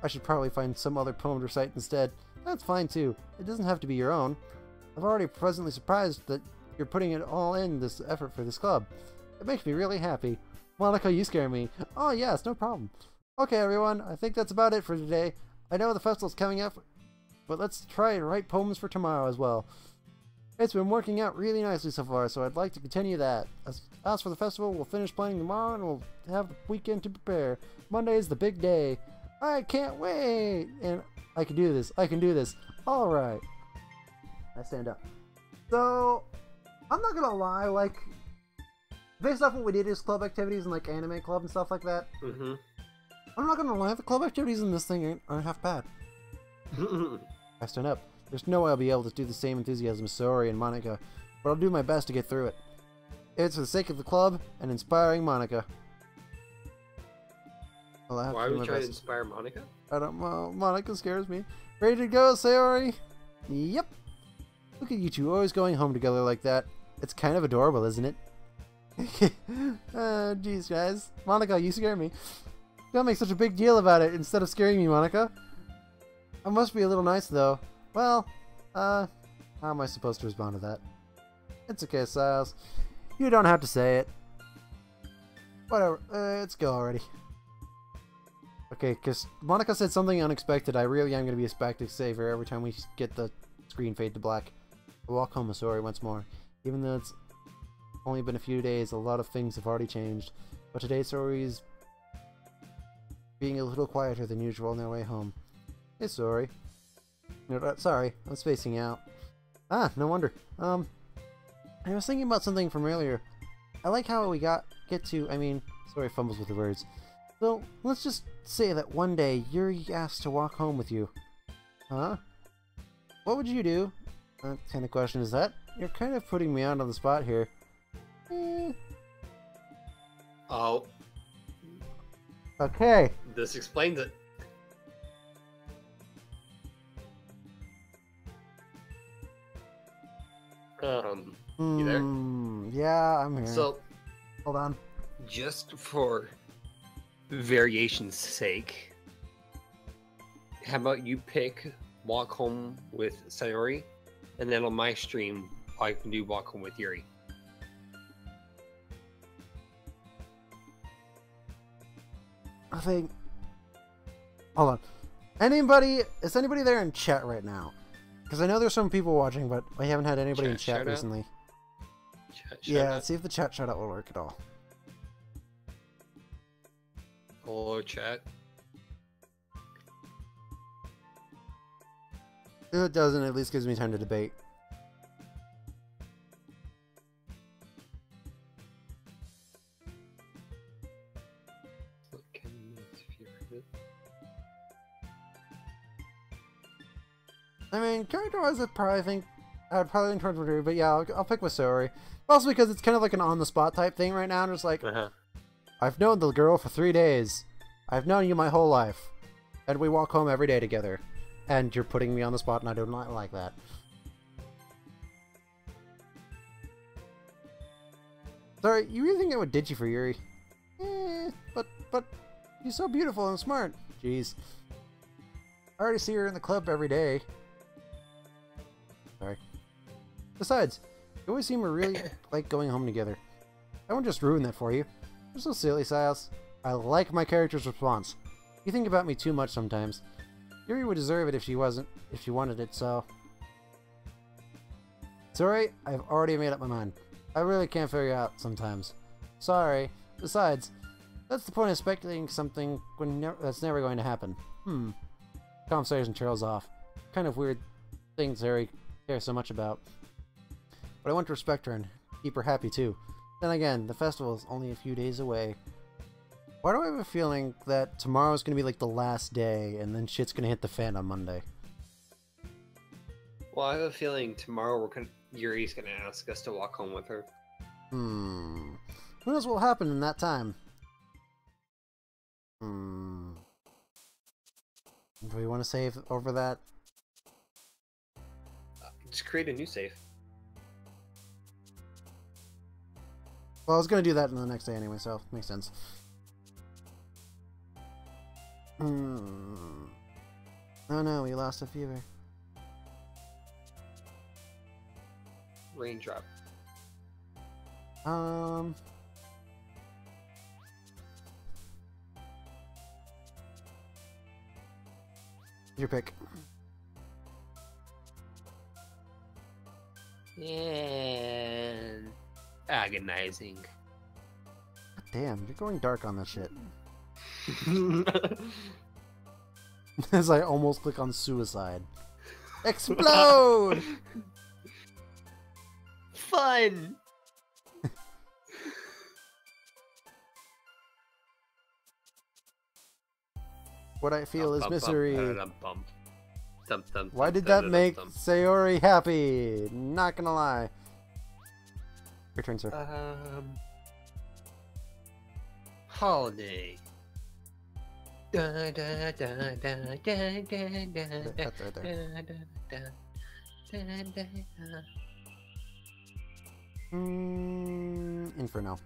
I should probably find some other poem to recite instead. That's fine, too. It doesn't have to be your own. I'm already pleasantly surprised that you're putting it all in this effort for this club. It makes me really happy. Monica, you scare me. Oh, yes, no problem. Okay, everyone, I think that's about it for today. I know the festival's coming up, but let's try to write poems for tomorrow as well. It's been working out really nicely so far, so I'd like to continue that. As for the festival, we'll finish planning tomorrow and we'll have the weekend to prepare. Monday is the big day. I can't wait! And I can do this. I can do this. Alright. I stand up. So, I'm not gonna lie, like, based off what we did as club activities and, like, anime club and stuff like that, Mm-hmm. I'm not gonna lie, the club activities in this thing aren't half bad. I stand up. There's no way I'll be able to do the same enthusiasm as Saori and Monica, but I'll do my best to get through it. It's for the sake of the club and inspiring Monica. Why are we trying to inspire Monica? I don't know. Monica scares me. Ready to go, Saori? Yep. Look at you two always going home together like that. It's kind of adorable, isn't it? Jeez, guys. Monica, you scare me. Don't make such a big deal about it instead of scaring me, Monica. I must be a little nice, though. Well, how am I supposed to respond to that? It's okay, Siles. You don't have to say it. Whatever. Let's go already. Okay, because Monica said something unexpected. I really am going to be a spectacle saver every time we get the screen fade to black. I walk home with Saori once more. Even though it's only been a few days, a lot of things have already changed. But today Saori's being a little quieter than usual on their way home. Hey, Saori. No, sorry, I'm spacing out. Ah, no wonder. I was thinking about something from earlier. I like how we get to, Saori fumbles with the words. So, let's just say that one day Yuri asked to walk home with you. Huh? What would you do? What kind of question is that? You're kind of putting me out on the spot here. Oh. Okay. This explains it. You there? Yeah, I'm here. So, hold on. Just for variation's sake, how about you pick Walk Home with Sayori, and then on my stream, I can do Walk Home with Yuri. I think... Hold on. Is anybody there in chat right now? Because I know there's some people watching, but I haven't had anybody in chat recently. Yeah, see if the chat shoutout will work at all. Hello, chat. If it doesn't, at least gives me time to debate. Character-wise, I'd probably lean towards Maduri, but yeah, I'll pick with Saori. Also because it's kind of like an on-the-spot type thing right now. I'm just like, I've known the girl for 3 days. I've known you my whole life. And we walk home every day together. And you're putting me on the spot, and I do not like that. Sorry, you really think I would ditch you for Yuri? But you're so beautiful and smart. Jeez. I already see her in the club every day. Sorry. Besides, you always seem to really like going home together. I won't just ruin that for you. You're so silly, Silas. I like my character's response. You think about me too much sometimes. Yuri would deserve it if she wanted it, so... Sorry, I've already made up my mind. I really can't figure out sometimes. Sorry. Besides, that's the point of speculating something that's never going to happen. Conversation trails off. Kind of weird things Harry cares so much about. But I want to respect her and keep her happy too. Then again, the festival is only a few days away. Why do I have a feeling that tomorrow's gonna be like the last day and then shit's gonna hit the fan on Monday? Well, I have a feeling tomorrow Yuri's gonna ask us to walk home with her. Who knows what will happen in that time? Do we want to save over that? Just create a new save. Well, I was gonna do that in the next day anyway, so makes sense. Oh no, we lost a fever. Raindrop. Your pick. And agonizing. God damn, you're going dark on this shit. As I almost click on suicide. Explode! Fun! What I feel is misery. Why did that make Sayori happy? Not gonna lie. Your turn, sir. Holiday. Da, da, da, da, da, da, That's right there. Inferno.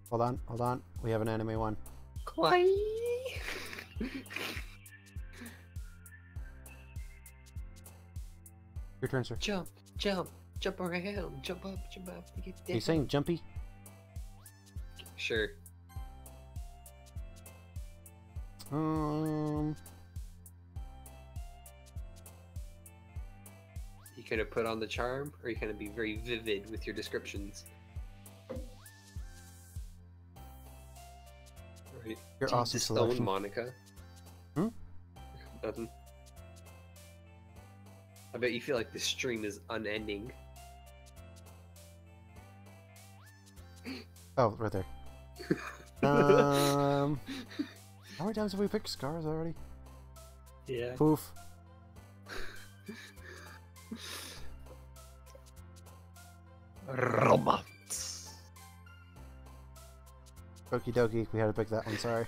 Hold on. We have an anime one. Kawaii. Your turn, sir. Jump around, jump up, get down. Are you saying jumpy? Sure. Um. You could have put on the charm, or you kind of be very vivid with your descriptions. Right. Your awesome Stone selection. Monica. Hmm? Nothing. I bet you feel like this stream is unending. Oh, right there. How many times have we picked scars already? Yeah. Poof. Romance. Doki Doki. We had to pick that one. Sorry.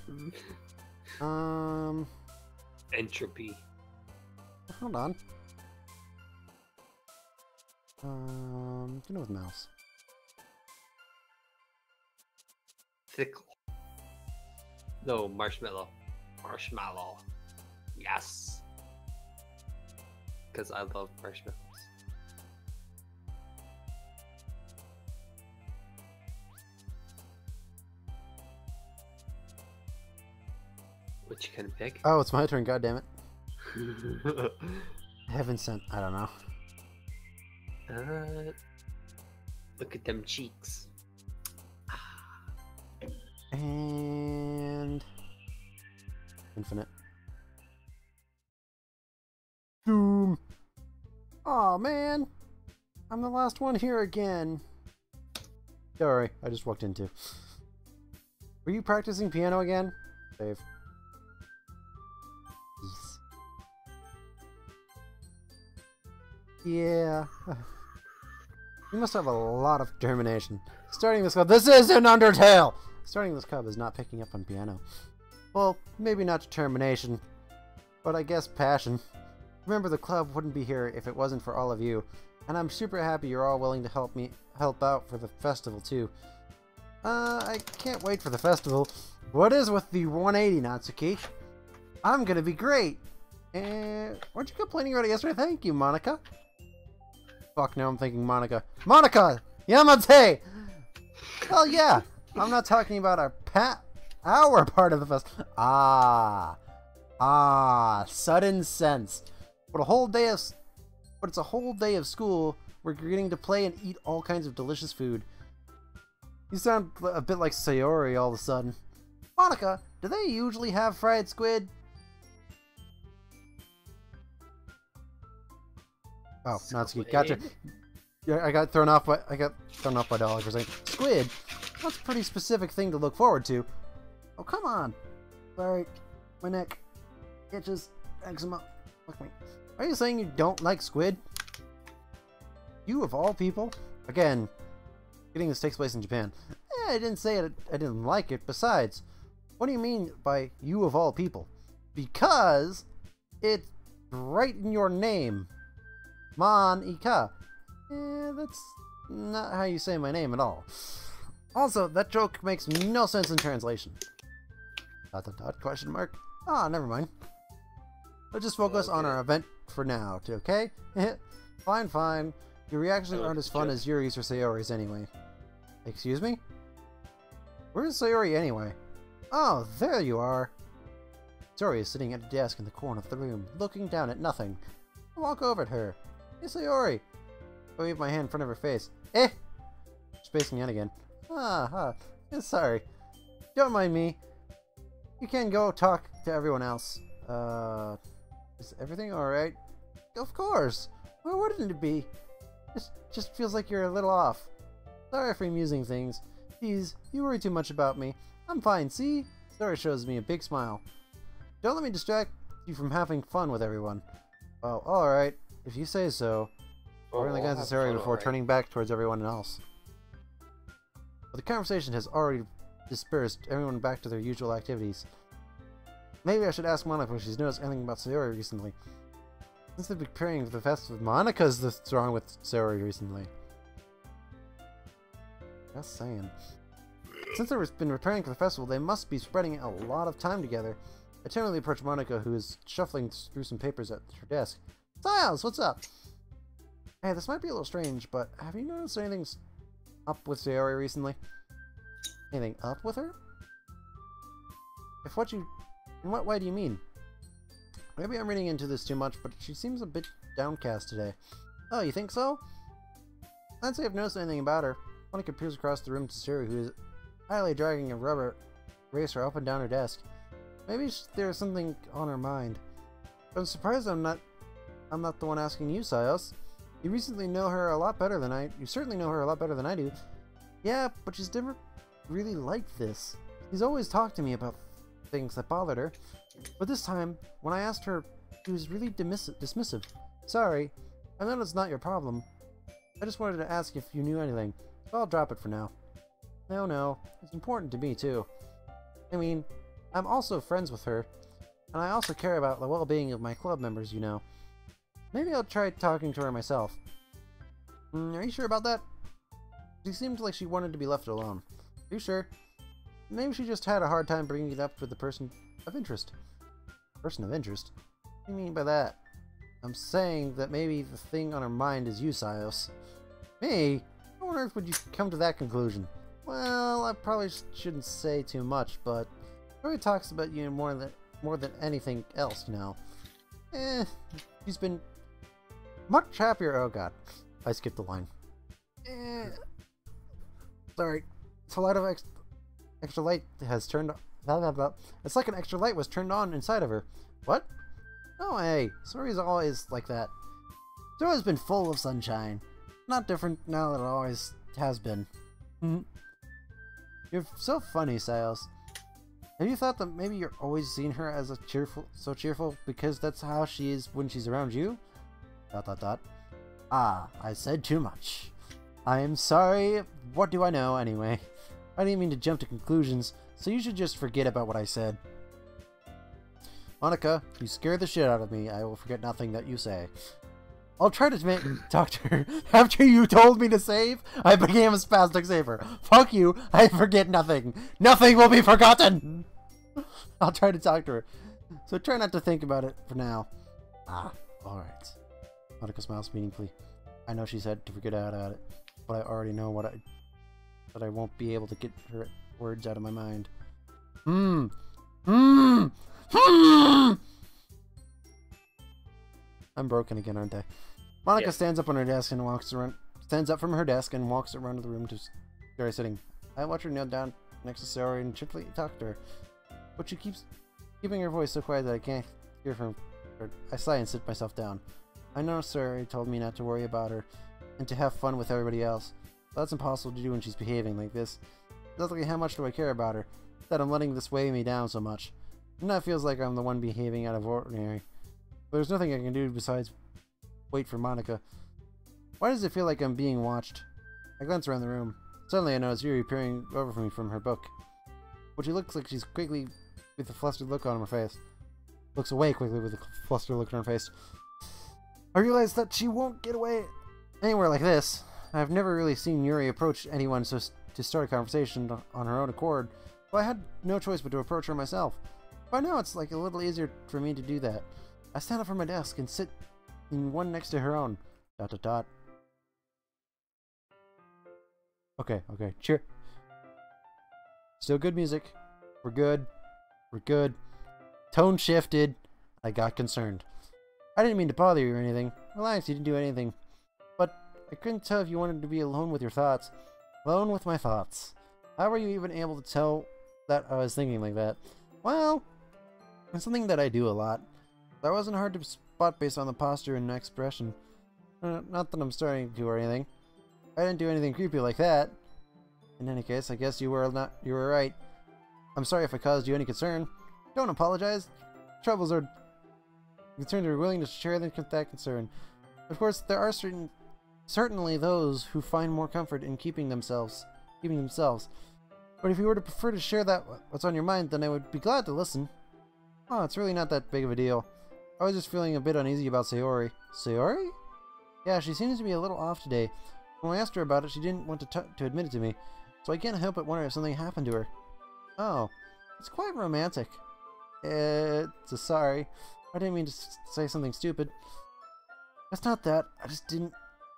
Entropy. Hold on. Gonna with mouse. Fickle. No, marshmallow. Marshmallow. Yes. Because I love marshmallows. What you can pick? Oh, it's my turn. God damn it. Heaven sent. I don't know. Look at them cheeks. And infinite. Doom. Aw, man. I'm the last one here again. Sorry, I just walked into. Were you practicing piano again? Dave. Yeah. You must have a lot of determination. Starting this club. This is an Undertale! Starting this club is not picking up on piano. Well, maybe not determination, but I guess passion. Remember, the club wouldn't be here if it wasn't for all of you, and I'm super happy you're all willing to help out for the festival too. I can't wait for the festival. What is with the 180, Natsuki? I'm gonna be great. And weren't you complaining about it yesterday? Thank you, Monica. Fuck, now I'm thinking Monica. Monica! Yamate! Well, yeah. I'm not talking about our part of the festival. Sudden sense. But it's a whole day of school where you're getting to play and eat all kinds of delicious food. You sound a bit like Sayori all of a sudden. Monica, do they usually have fried squid? Oh, Natsuki, gotcha. Yeah, I got thrown off by Dollar for saying squid. That's a pretty specific thing to look forward to. Oh, come on. Sorry, my neck itches. Eczema. Fuck me. Are you saying you don't like squid? You of all people? Again, getting this takes place in Japan. I didn't say I didn't like it. Besides, what do you mean by you of all people? Because it's right in your name. Man Ika. That's not how you say my name at all. Also, that joke makes no sense in translation. ... Question mark. Ah, never mind. Let's just focus on our event for now, okay? Fine. Your reactions aren't as fun as Yuri's or Sayori's anyway. Excuse me? Where's Sayori anyway? Oh, there you are. Sayori is sitting at a desk in the corner of the room, looking down at nothing. I walk over at her. Hey, Sayori. I wave my hand in front of her face. Spacing out again. Sorry. Don't mind me. You can go talk to everyone else. Is everything alright? Of course! Why wouldn't it be? Just feels like you're a little off. Sorry for amusing things. Geez, you worry too much about me. I'm fine, see? Sora shows me a big smile. Don't let me distract you from having fun with everyone. Oh, alright. If you say so. We're going to glance at Sora before turning back towards everyone else. But the conversation has already dispersed everyone back to their usual activities. Maybe I should ask Monica if she's noticed anything about Sayori recently. Since they've been preparing for the festival, Monica's what's wrong with Sayori recently. Just saying. Since they've been preparing for the festival, they must be spending a lot of time together. I timidly approach Monica, who is shuffling through some papers at her desk. Styles, what's up? Hey, this might be a little strange, but have you noticed anything's up with Sayori recently? Anything up with her? In what way do you mean? Maybe I'm reading into this too much, but she seems a bit downcast today. Oh, you think so? I'd say I've noticed anything about her. Monica peers across the room to Sayori, who is idly dragging a rubber eraser up and down her desk. Maybe there's something on her mind. But I'm surprised I'm not the one asking you, Sayos. You certainly know her a lot better than I do. Yeah, but she's never really like this. She's always talked to me about things that bothered her. But this time, when I asked her, she was really dismissive. Sorry, I know it's not your problem. I just wanted to ask if you knew anything. So I'll drop it for now. No, it's important to me too. I mean, I'm also friends with her, and I also care about the well-being of my club members, you know. Maybe I'll try talking to her myself. Are you sure about that? She seemed like she wanted to be left alone. Are you sure? Maybe she just had a hard time bringing it up with the person of interest. Person of interest? What do you mean by that? I'm saying that maybe the thing on her mind is you, Sayos. Me? How on earth would you come to that conclusion? Well, I probably shouldn't say too much, but Tori talks about you more than anything else, you know. She's been much happier. Oh god, I skipped the line. Sorry, it's a lot of extra light has turned. It's like an extra light was turned on inside of her. What? Oh hey, Sori's always like that. It's always been full of sunshine. Not different now that it always has been. You're so funny, Sayos. Have you thought that maybe you're always seeing her as so cheerful because that's how she is when she's around you? ... Ah, I said too much. I am sorry. What do I know, anyway? I didn't mean to jump to conclusions, so you should just forget about what I said. Monica, you scared the shit out of me. I will forget nothing that you say. I'll try to talk to her. After you told me to save, I became a spastic saver. Fuck you, I forget nothing. Nothing will be forgotten! I'll try to talk to her. So try not to think about it for now. Ah, alright. Monica smiles meaningfully. I know she said to forget about it, but I already know that I won't be able to get her words out of my mind. I'm broken again, aren't I? Monica stands up on her desk and stands up from her desk and walks around to the room to Sayori sitting. I watch her kneel down next to Sayori and gently talk to her, but she keeps keeping her voice so quiet that I can't hear from her. I sigh and sit myself down. I know Sayori told me not to worry about her and to have fun with everybody else, but that's impossible to do when she's behaving like this. Exactly how much do I care about her, that I'm letting this weigh me down so much? And that feels like I'm the one behaving out of ordinary. There's nothing I can do besides wait for Monica. Why does it feel like I'm being watched? I glance around the room. Suddenly I notice Yuri peering over from me from her book. But she looks like she's quickly with a flustered look on her face. Looks away quickly with a flustered look on her face. I realize that she won't get away anywhere like this. I've never really seen Yuri approach anyone to start a conversation on her own accord, but I had no choice but to approach her myself. By now it's like a little easier for me to do that. I stand up from my desk and sit in one next to her own. ... Okay, cheer. Still good music. We're good. Tone shifted. I got concerned. I didn't mean to bother you or anything. Relax, you didn't do anything. But I couldn't tell if you wanted to be alone with your thoughts. Alone with my thoughts. How were you even able to tell that I was thinking like that? Well, It's something that I do a lot. That wasn't hard to spot based on the posture and expression. Not that I'm starting to or anything. I didn't do anything creepy like that. In any case, I guess you were right. I'm sorry if I caused you any concern. Don't apologize. Troubles are concerned are willing to share that concern. Of course, there are certainly those who find more comfort in keeping themselves. But if you were to prefer to share what's on your mind, then I would be glad to listen. Oh, it's really not that big of a deal. I was just feeling a bit uneasy about Sayori. Sayori? Yeah, she seems to be a little off today. When I asked her about it, she didn't want to admit it to me. So I can't help but wonder if something happened to her. Oh, it's quite romantic. Sorry. I didn't mean to say something stupid. It's not that. I just didn't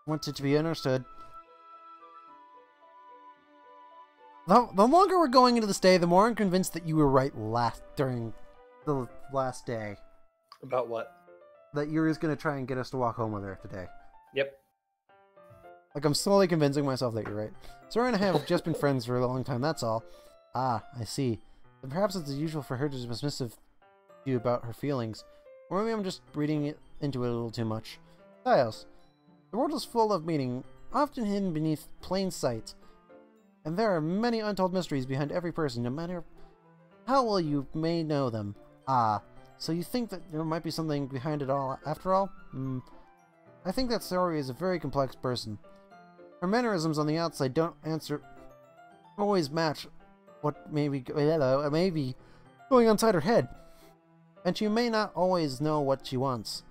want it to be understood. The longer we're going into this day, the more I'm convinced that you were right during the last day. About what? That Yuri's going to try and get us to walk home with her today. Yep. Like, I'm slowly convincing myself that you're right. Sora and I have just been friends for a long time, that's all. Ah, I see. Then perhaps it's usual for her to be dismissive to you about her feelings. Or maybe I'm just reading into it a little too much. Styles. The world is full of meaning, often hidden beneath plain sight. And there are many untold mysteries behind every person, no matter how well you may know them. Ah, so you think that there might be something behind it all, after all? I think that Sayori is a very complex person. Her mannerisms on the outside don't always match what may be going inside her head. And she may not always know what she wants.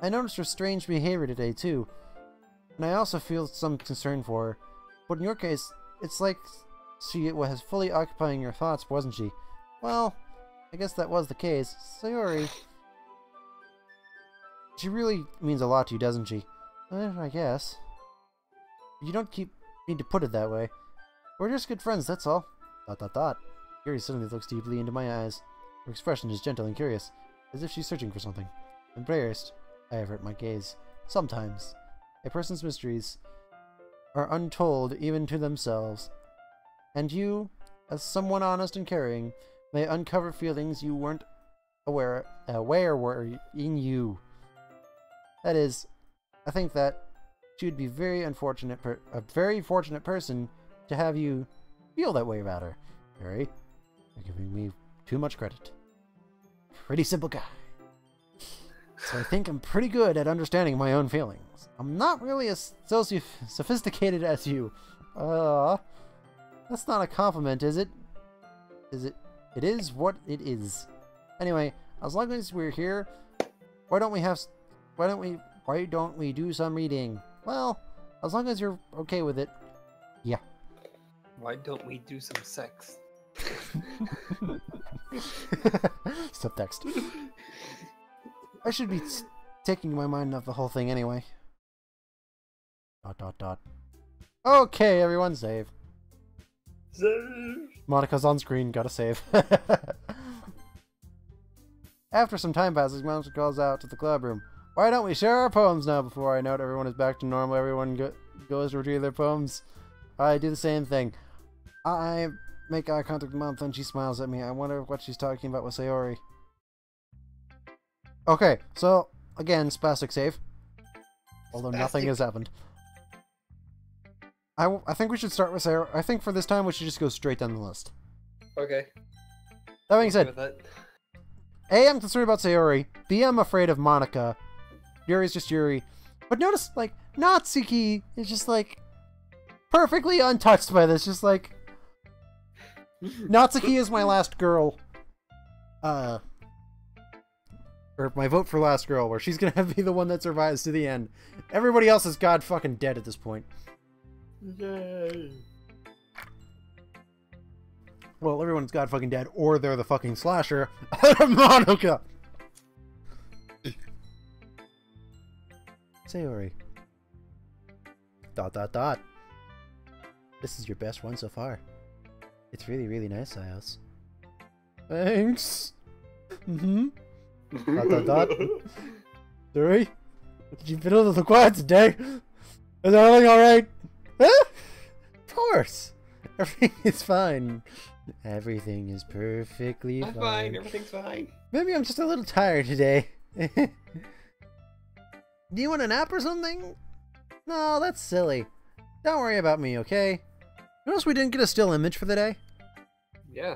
I noticed her strange behavior today, too. And I also feel some concern for her. But in your case, it's like she was fully occupying your thoughts, wasn't she? Well, I guess that was the case. Sayori. She really means a lot to you, doesn't she? I guess. You don't need to put it that way. We're just good friends, that's all. ... Yuri suddenly looks deeply into my eyes. Her expression is gentle and curious, as if she's searching for something. Embarrassed, I avert my gaze. Sometimes, a person's mysteries are untold even to themselves. And you, as someone honest and caring, may uncover feelings you weren't aware were in you. That is, I think that she would be a very fortunate person to have you feel that way about her. Yuri, you're giving me too much credit. Pretty simple guy. So I think I'm pretty good at understanding my own feelings. I'm not really as sophisticated as you. That's not a compliment, is it? It is what it is. Anyway, as long as we're here, why don't we do some reading? Well, as long as you're okay with it. Yeah. Why don't we do some sex? Subtext. I should be taking my mind off the whole thing anyway. ... Okay, everyone save. Save! Monica's on screen, gotta save. After some time passes, Monica calls out to the club room. Why don't we share our poems now? Before I note everyone is back to normal, everyone goes to retrieve their poems. I do the same thing. I make eye contact with Monica and she smiles at me. I wonder what she's talking about with Sayori. Okay, so, again, spastic save. Although nothing has happened. I think we should start with Sayori. I think for this time we should just go straight down the list. Okay. That being said, A, I'm concerned about Sayori. B, I'm afraid of Monica. Yuri's just Yuri. But notice, like, Natsuki is just, like, perfectly untouched by this. Just, like, Natsuki is my last girl. Or my vote for last girl, where she's gonna be the one that survives to the end. Everybody else is god fucking dead at this point. Yay. Well, everyone's god fucking dead, or they're the fucking slasher. Monica! Sayori. ... This is your best one so far. It's really, really nice, Siles. Thanks. Sorry? Did you been a little quiet today? Is everything alright? Huh? Of course. Everything is fine. Everything is perfectly I'm fine. fine. Everything's fine. Maybe I'm just a little tired today. Do you want a nap or something? No, that's silly. Don't worry about me, okay? Notice we didn't get a still image for the day? Yeah.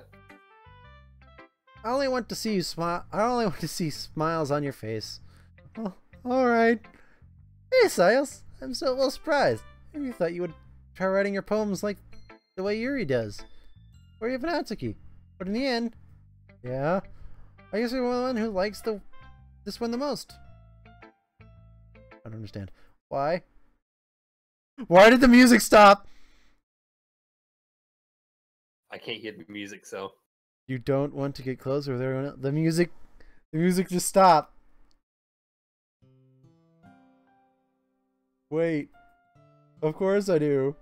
I only want to see you smile. I only want to see smiles on your face. Oh, alright. Hey, Siles. I'm so well surprised. Maybe you thought you would try writing your poems like the way Yuri does. Or even Atsuki. But in the end, yeah, I guess you're the one who likes this one the most. I don't understand. Why? Why did the music stop? I can't hear the music, so. You don't want to get closer with everyone else. The music just stopped. Wait. Of course I do.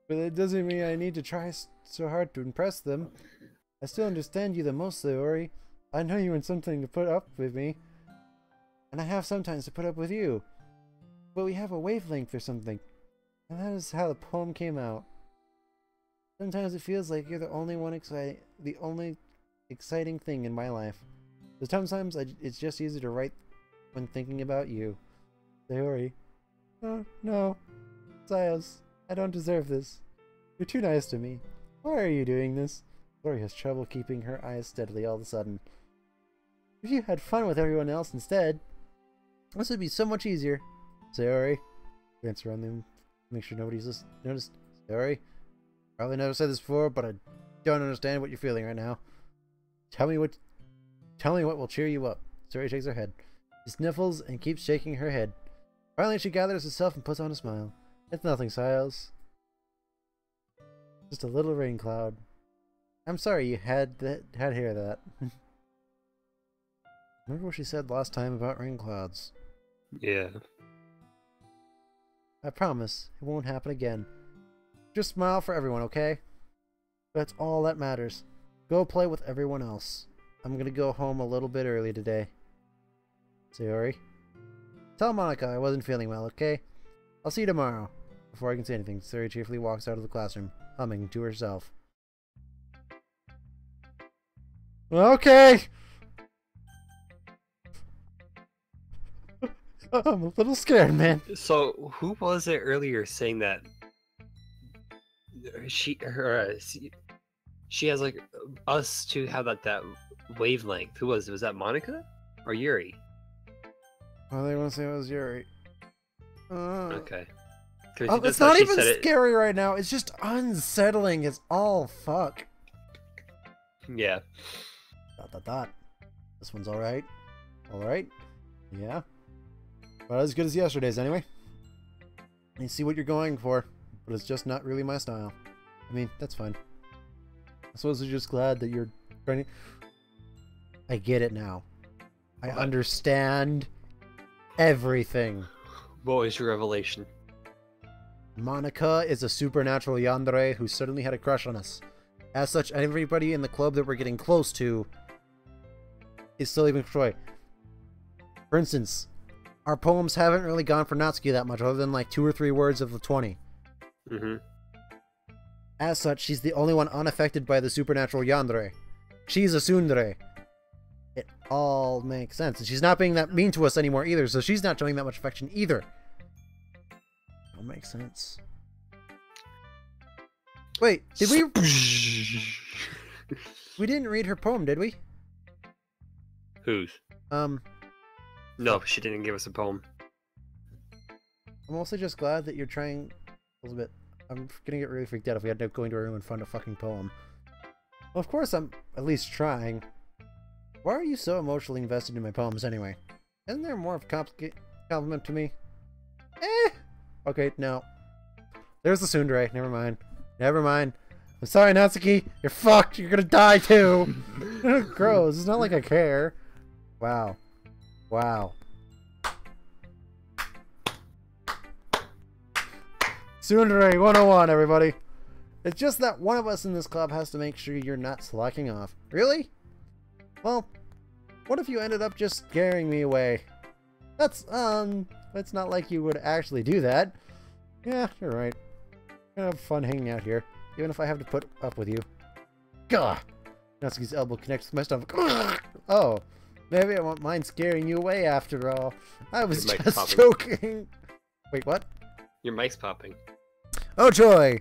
But it doesn't mean I need to try so hard to impress them. I still understand you the most, Sayori. I know you want something to put up with me. And I have sometimes to put up with you. But we have a wavelength or something. And that is how the poem came out. Sometimes it feels like you're the only exciting thing in my life. But sometimes it's just easier to write when thinking about you. Sayori. Oh, no. Siles, I don't deserve this. You're too nice to me. Why are you doing this? Sayori has trouble keeping her eyes steadily all of a sudden. If you had fun with everyone else instead, this would be so much easier. Sayori. Glance around them. Make sure nobody's noticed. Sayori. Probably never said this before, but I don't understand what you're feeling right now. Tell me what will cheer you up. Sayori shakes her head. She sniffles and keeps shaking her head. Finally, she gathers herself and puts on a smile. It's nothing, Siles. Just a little rain cloud. I'm sorry you had to hear that. Remember what she said last time about rain clouds? Yeah. I promise it won't happen again. Just smile for everyone, okay? That's all that matters. Go play with everyone else. I'm gonna go home a little bit early today. Sayori. Tell Monica I wasn't feeling well, okay? I'll see you tomorrow. Before I can say anything, Sayori cheerfully walks out of the classroom, humming to herself. Okay! I'm a little scared, man. So, who was it earlier saying that she has like us to have that wavelength? Who was that? Monica or Yuri? Oh, they want to say it was Yuri. Okay. Oh, it's not even scary right now. It's just unsettling. It's all fuck. Yeah. ... This one's alright. Alright. Yeah. But as good as yesterday's anyway. I see what you're going for, but it's just not really my style. I mean, that's fine. I suppose I'm just glad that you're trying to... I get it now. I understand everything. What was your revelation? Monica is a supernatural yandere who suddenly had a crush on us. As such, everybody in the club that we're getting close to is still even Troy. For instance, our poems haven't really gone for Natsuki that much, other than like 2 or 3 words of the 20. Mm-hmm. As such, she's the only one unaffected by the supernatural yandere. She's a tsundere. It all makes sense. And she's not being that mean to us anymore either, so she's not showing that much affection either. It all makes sense. Wait, did we... We didn't read her poem, did we? Whose? No, she didn't give us a poem. I'm also just glad that you're trying a little bit. I'm gonna get really freaked out if we had to go into a room and find a fucking poem. Well, of course I'm at least trying. Why are you so emotionally invested in my poems anyway? Isn't there more of a compliment to me? Okay, no. There's the tsundere. Never mind. Never mind. I'm sorry, Natsuki. You're fucked. You're gonna die too. Gross. It's not like I care. Wow. Wow. Tsundere 101, everybody. It's just that one of us in this club has to make sure you're not slacking off. Really? Well, what if you ended up just scaring me away? That's, it's not like you would actually do that. Yeah, you're right. Gonna have fun hanging out here. even if I have to put up with you. Gah! Natsuki's elbow connects with my stomach. Oh, maybe I won't mind scaring you away after all. I was Your mic's just popping. joking. Wait, what? Your mic's popping. Oh joy!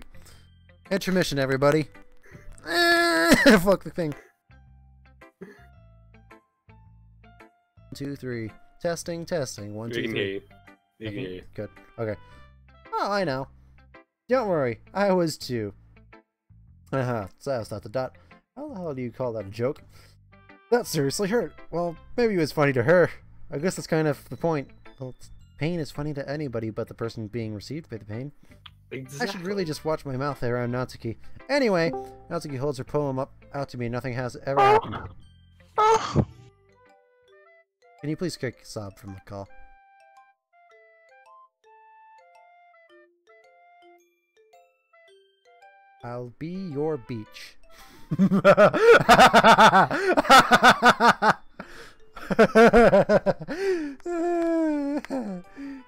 Intermission, everybody. Fuck the thing. 2, 3. Testing, testing. 1, 2, We can 3. hear you. We can hear you. Good. Okay. Oh, I know. Don't worry. I was too. So that's not the dot. How the hell do you call that a joke? That seriously hurt. Well, maybe it was funny to her. I guess that's kind of the point. Well, pain is funny to anybody but the person being received by the pain. Exactly. I should really just watch my mouth around Natsuki. Anyway, Natsuki holds her poem up out to me. Nothing has ever happened. Can you please kick Sob from the call? I'll be your beach.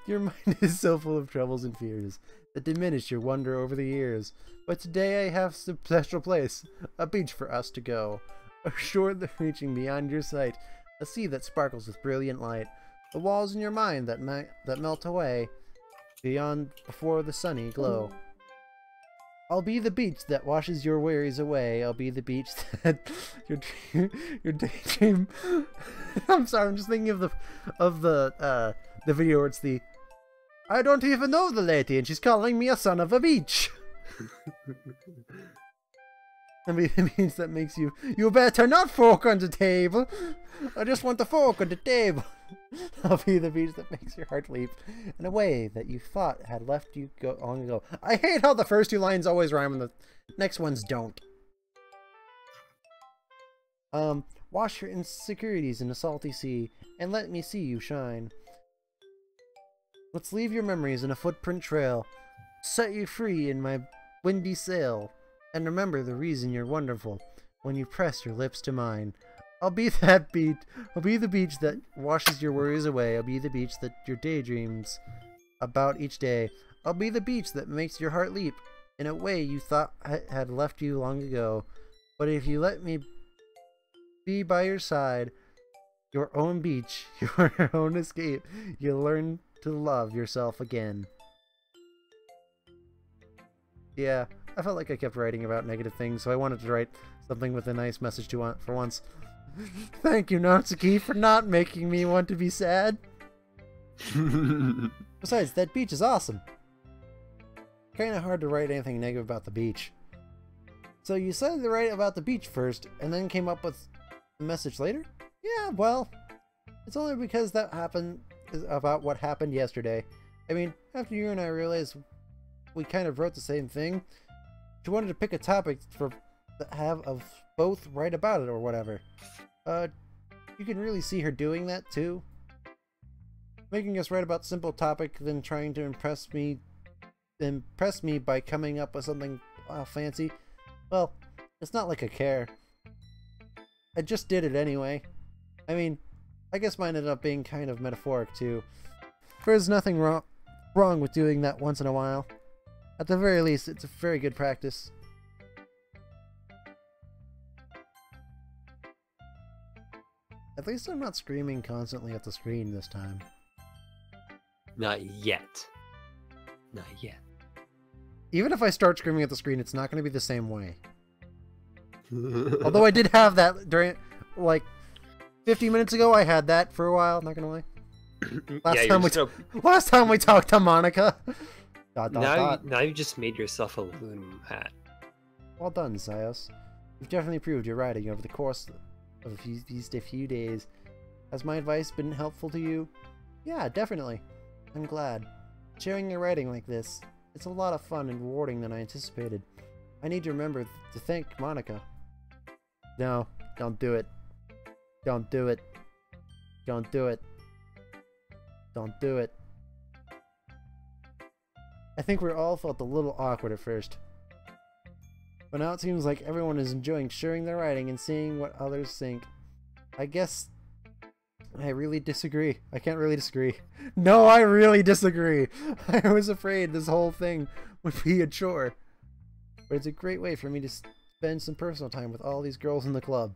Your mind is so full of troubles and fears that diminish your wonder over the years. But today I have a special place, a beach for us to go, a shore that reaching beyond your sight, a sea that sparkles with brilliant light, the walls in your mind that melt away beyond before the sunny glow. I'll be the beach that washes your worries away. I'll be the beach that your daydream. I'm sorry, I'm just thinking of the video where it's the I don't even know the lady and she's calling me a son of a beach. I mean, it means that makes you better not fork on the table. I just want the fork on the table. I'll be the beach that makes your heart leap in a way that you thought had left you long ago. I hate how the first 2 lines always rhyme and the next ones don't. Wash your insecurities in a salty sea and let me see you shine. Let's leave your memories in a footprint trail. Set you free in my windy sail. And remember the reason you're wonderful when you press your lips to mine. I'll be that beach. I'll be the beach that washes your worries away. I'll be the beach that your daydreams about each day. I'll be the beach that makes your heart leap in a way you thought had left you long ago. But if you let me be by your side, your own beach, your own escape, you'll learn to love yourself again. Yeah, I felt like I kept writing about negative things, so I wanted to write something with a nice message for once. Thank you, Natsuki, for not making me want to be sad. Besides, that beach is awesome. Kinda hard to write anything negative about the beach. So you decided to write about the beach first, and then came up with a message later? Yeah, well, it's only because that happened about what happened yesterday. I mean, after you and I realized we kind of wrote the same thing, she wanted to pick a topic for have of both write about it or whatever. You can really see her doing that too. Making us write about simple topic, then trying to impress me by coming up with something fancy. Well, it's not like I care. I just did it anyway. I mean, I guess mine ended up being kind of metaphoric too. There's nothing wrong with doing that once in a while. At the very least, it's a very good practice. At least I'm not screaming constantly at the screen this time. Not yet. Not yet. Even if I start screaming at the screen, it's not going to be the same way. Although I did have that during, like, 50 minutes ago, I had that for a while, not gonna lie. Last time we talked to Monica. Now you just made yourself a loon hat. Well done, Sios. You've definitely improved your writing over the course of these few days. Has my advice been helpful to you? Yeah, definitely. I'm glad. Sharing your writing like this, it's a lot of fun and rewarding than I anticipated. I need to remember to thank Monica. No, don't do it. Don't do it. Don't do it. Don't do it. I think we all felt a little awkward at first. But now it seems like everyone is enjoying sharing their writing and seeing what others think. I guess I really disagree. I can't really disagree. No, I really disagree. I was afraid this whole thing would be a chore. but it's a great way for me to spend some personal time with all these girls in the club.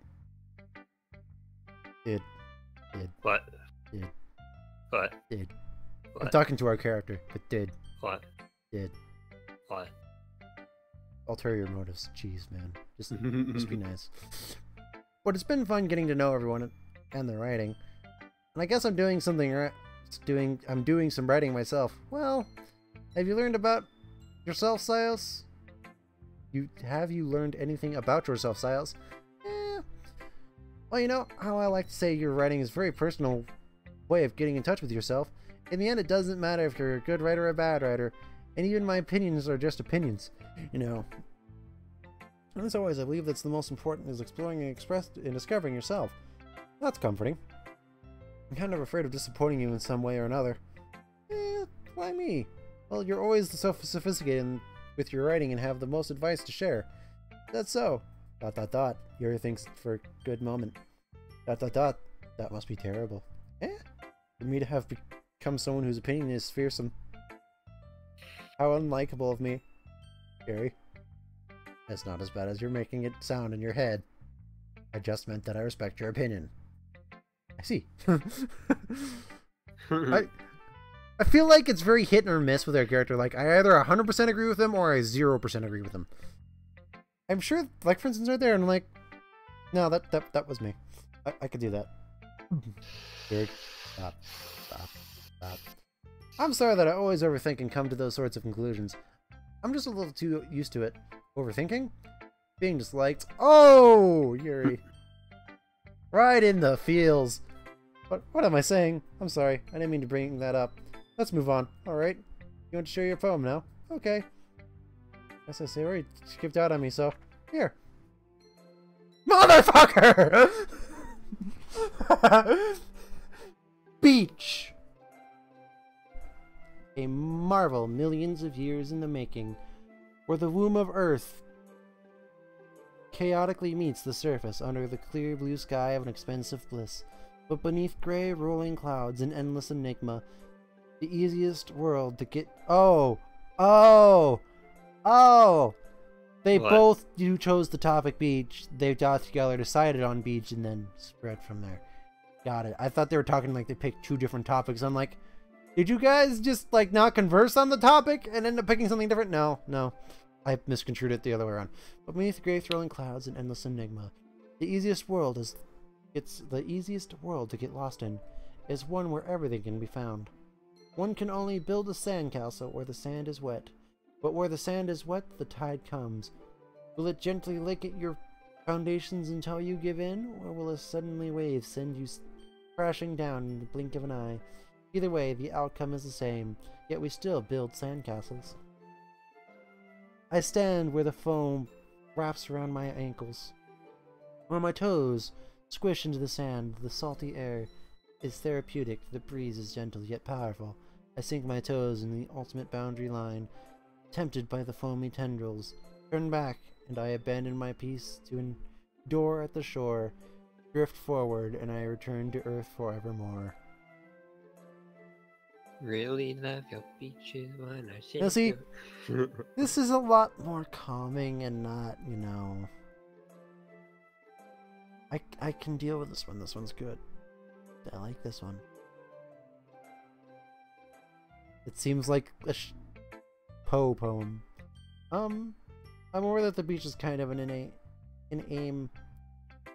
Dude. What? Dude. What? Dude. What? I'm talking to our character, but dude. What? Dude. What? Ulterior motives. Jeez, man. Just be nice. But it's been fun getting to know everyone and their writing. And I guess I'm doing something right. I'm doing some writing myself. Well, have you learned about yourself, Silas? Have you learned anything about yourself, Silas? Well, you know how I like to say your writing is a very personal way of getting in touch with yourself. In the end, it doesn't matter if you're a good writer or a bad writer, and even my opinions are just opinions, you know. And as always, I believe that's the most important is exploring and discovering yourself. That's comforting. I'm kind of afraid of disappointing you in some way or another. Why me? Well, you're always so sophisticated with your writing and have the most advice to share. That's so. ... Yuri thinks for a good moment. ... That must be terrible. For me to have become someone whose opinion is fearsome. How unlikable of me. Yuri. That's not as bad as you're making it sound in your head. I just meant that I respect your opinion. I see. I feel like it's very hit or miss with our character. Like, I either 100% agree with him or I 0% agree with him. I'm sure, like, for instance, right there, and I'm like, no, that was me. I could do that. Dude, stop. I'm sorry that I always overthink and come to those sorts of conclusions. I'm just a little too used to it. Overthinking? Being disliked? Oh, Yuri. Right in the feels. What am I saying? I'm sorry. I didn't mean to bring that up. Let's move on. Alright. You want to share your poem now? Okay. Guess I say, already skipped out on me, so here. Motherfucker! Beach! A marvel millions of years in the making, where the womb of Earth chaotically meets the surface under the clear blue sky of an expensive bliss. But beneath gray rolling clouds, an endless enigma, the easiest world to get... Oh! They What? both chose the topic beach. They got together, decided on beach, and then spread from there. Got it. I thought they were talking like they picked two different topics. I'm like, did you guys just like not converse on the topic and end up picking something different? No. I misconstrued it the other way around. But beneath gray thrilling clouds and endless enigma, the easiest world to get lost in is one where everything can be found. One can only build a sandcastle where the sand is wet. But where the sand is wet, the tide comes. Will it gently lick at your foundations until you give in, or will a suddenly wave send you crashing down in the blink of an eye? Either way, the outcome is the same, yet we still build sandcastles. I stand where the foam wraps around my ankles. Where my toes squish into the sand, the salty air is therapeutic, the breeze is gentle yet powerful. I sink my toes in the ultimate boundary line, tempted by the foamy tendrils. Turn back, and I abandon my peace to endure at the shore, drift forward, and I return to earth forevermore. Really love your beaches when I see Now see, you. this is a lot more calming and not, you know... I can deal with this one. This one's good. I like this one. It seems like a Poe poem. I'm aware that the beach is kind of an aim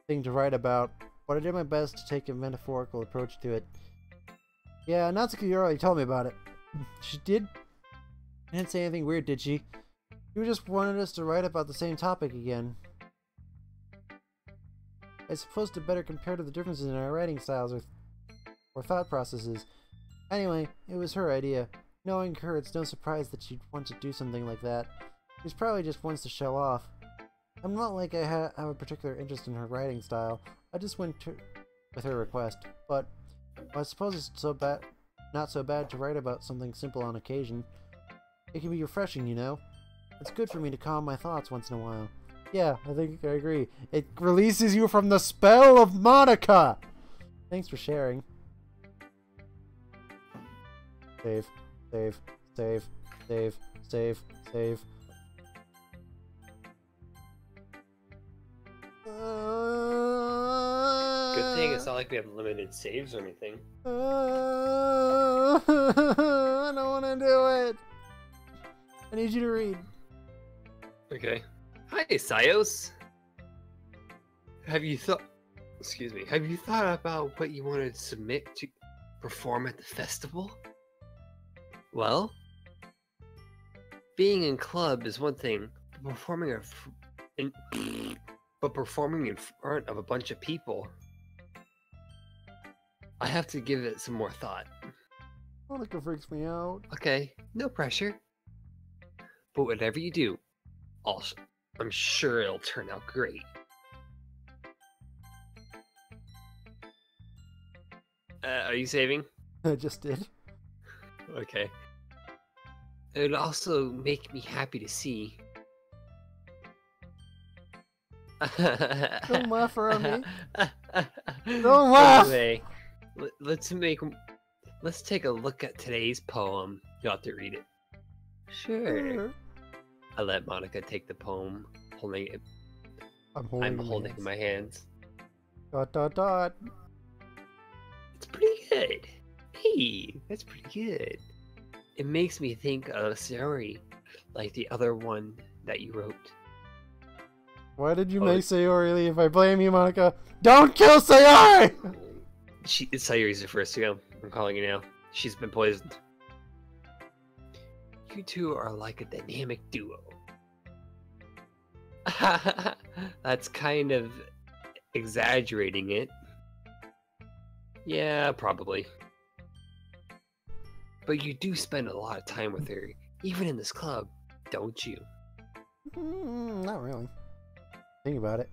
thing to write about, but I did my best to take a metaphorical approach to it. Yeah, Natsuki already told me about it. She didn't say anything weird, did she? She just wanted us to write about the same topic again. I suppose to better compare to the differences in our writing styles or thought processes. Anyway, it was her idea. Knowing her, it's no surprise that she'd want to do something like that. She probably just wants to show off. I'm not like I have a particular interest in her writing style. I just went with her request. But I suppose it's not so bad to write about something simple on occasion. It can be refreshing, you know? It's good for me to calm my thoughts once in a while. Yeah, I think I agree. It releases you from the spell of Monica! Thanks for sharing. Save. Good thing it's not like we have limited saves or anything. I don't want to do it. I need you to read. Okay. Hi, Sios. Have you thought about what you want to submit to perform at the festival? Well, being in club is one thing, but performing in front of a bunch of people, I have to give it some more thought. Monica freaks me out. Okay, no pressure. But whatever you do, I'm sure it'll turn out great. Are you saving? I just did. Okay. It would also make me happy to see. Don't laugh around me. Don't laugh! Anyway, let's take a look at today's poem. You'll have to read it. Sure. I let Monica take the poem, holding it. I'm holding it in my hands. ... It's pretty good. Hey, that's pretty good. It makes me think of a story like the other one that you wrote. Why did you make Sayori leave? I blame you, Monica. Don't kill Sayori! Sayori's the first to go. I'm calling you now. She's been poisoned. You two are like a dynamic duo. That's kind of exaggerating it. Yeah, probably. But you do spend a lot of time with her, even in this club, don't you? Not really. Think about it.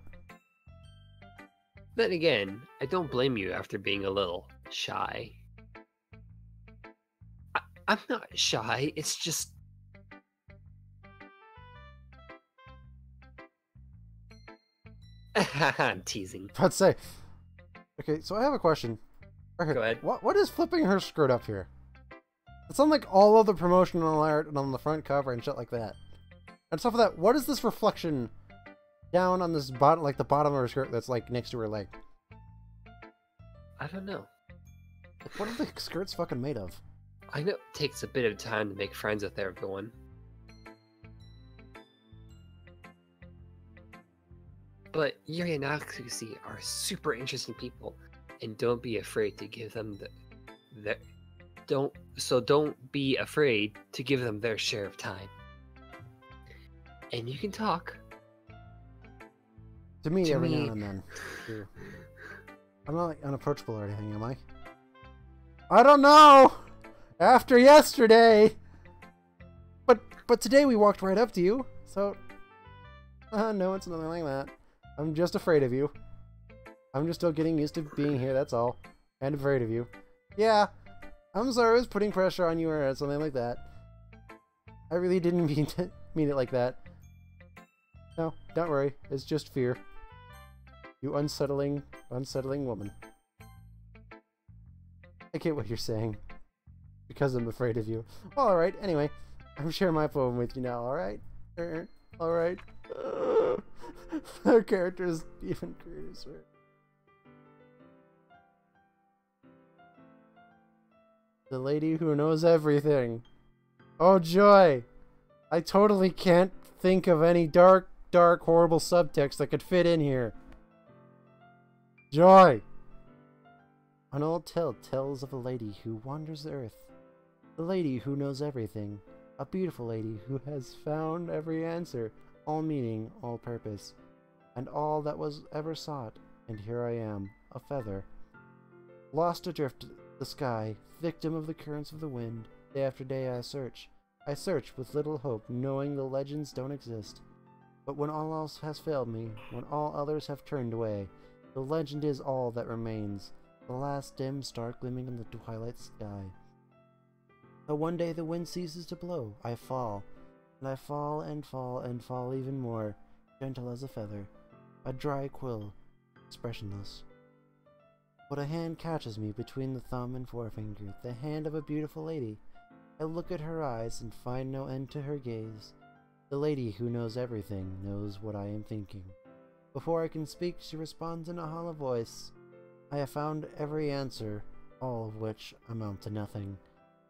Then again, I don't blame you after being a little shy. I'm not shy, it's just... I'm teasing. I'd say. Okay, so I have a question. Okay, Go ahead. What is flipping her skirt up here? It's on like all of the promotional art and on the front cover and shit like that. And stuff like that. What is this reflection down on this bottom, like the bottom of her skirt that's like next to her leg? I don't know. Like, what are the skirts fucking made of? I know it takes a bit of time to make friends with everyone. But Yuri and Akusi are super interesting people, and don't be afraid to give them don't be afraid to give them their share of time. And you can talk. To me, every now and then. Sure. I'm not like unapproachable or anything, am I? I don't know! After yesterday! But today we walked right up to you, so... no, it's nothing like that. I'm just afraid of you. I'm just still getting used to being here, that's all. And afraid of you. Yeah, I'm sorry I was putting pressure on you or something like that. I really didn't mean it like that. No, don't worry. It's just fear. You unsettling woman. I get what you're saying. Because I'm afraid of you. Well, alright, anyway. I'm sharing my poem with you now, alright? Alright. Our characters even creators. The lady who knows everything. Oh joy! I totally can't think of any dark, horrible subtext that could fit in here. Joy! An old tale tells of a lady who wanders the earth. The lady who knows everything. A beautiful lady who has found every answer, all meaning, all purpose, and all that was ever sought. And here I am, a feather, lost adrift the sky, victim of the currents of the wind. Day after day I search with little hope, knowing the legends don't exist. But when all else has failed me, when all others have turned away, the legend is all that remains, the last dim star gleaming in the twilight sky. But one day the wind ceases to blow, I fall, and I fall and fall and fall even more, gentle as a feather, a dry quill, expressionless. But a hand catches me between the thumb and forefinger, the hand of a beautiful lady. I look at her eyes and find no end to her gaze. The lady who knows everything knows what I am thinking. Before I can speak, she responds in a hollow voice. I have found every answer, all of which amount to nothing.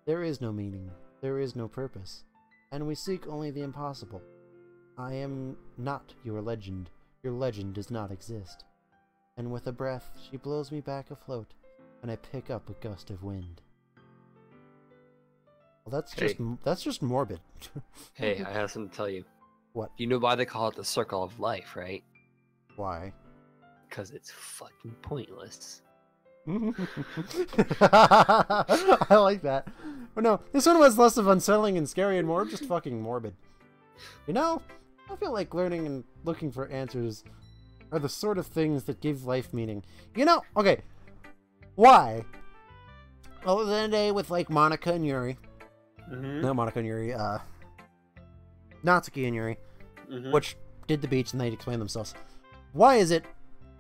There is no meaning, there is no purpose, and we seek only the impossible. I am not your legend does not exist. And with a breath, she blows me back afloat, and I pick up a gust of wind. Well, that's just morbid. Hey, I have something to tell you. What? You know why they call it the circle of life, right? Why? Because it's fucking pointless. I like that. But no, this one was less of unsettling and scary and more just fucking morbid. You know, I feel like learning and looking for answers are the sort of things that give life meaning. You know, okay, why? Well, the other day with like Monica and Yuri. Not Monica and Yuri, Natsuki and Yuri, which did the beach and they'd explain themselves. Why is it,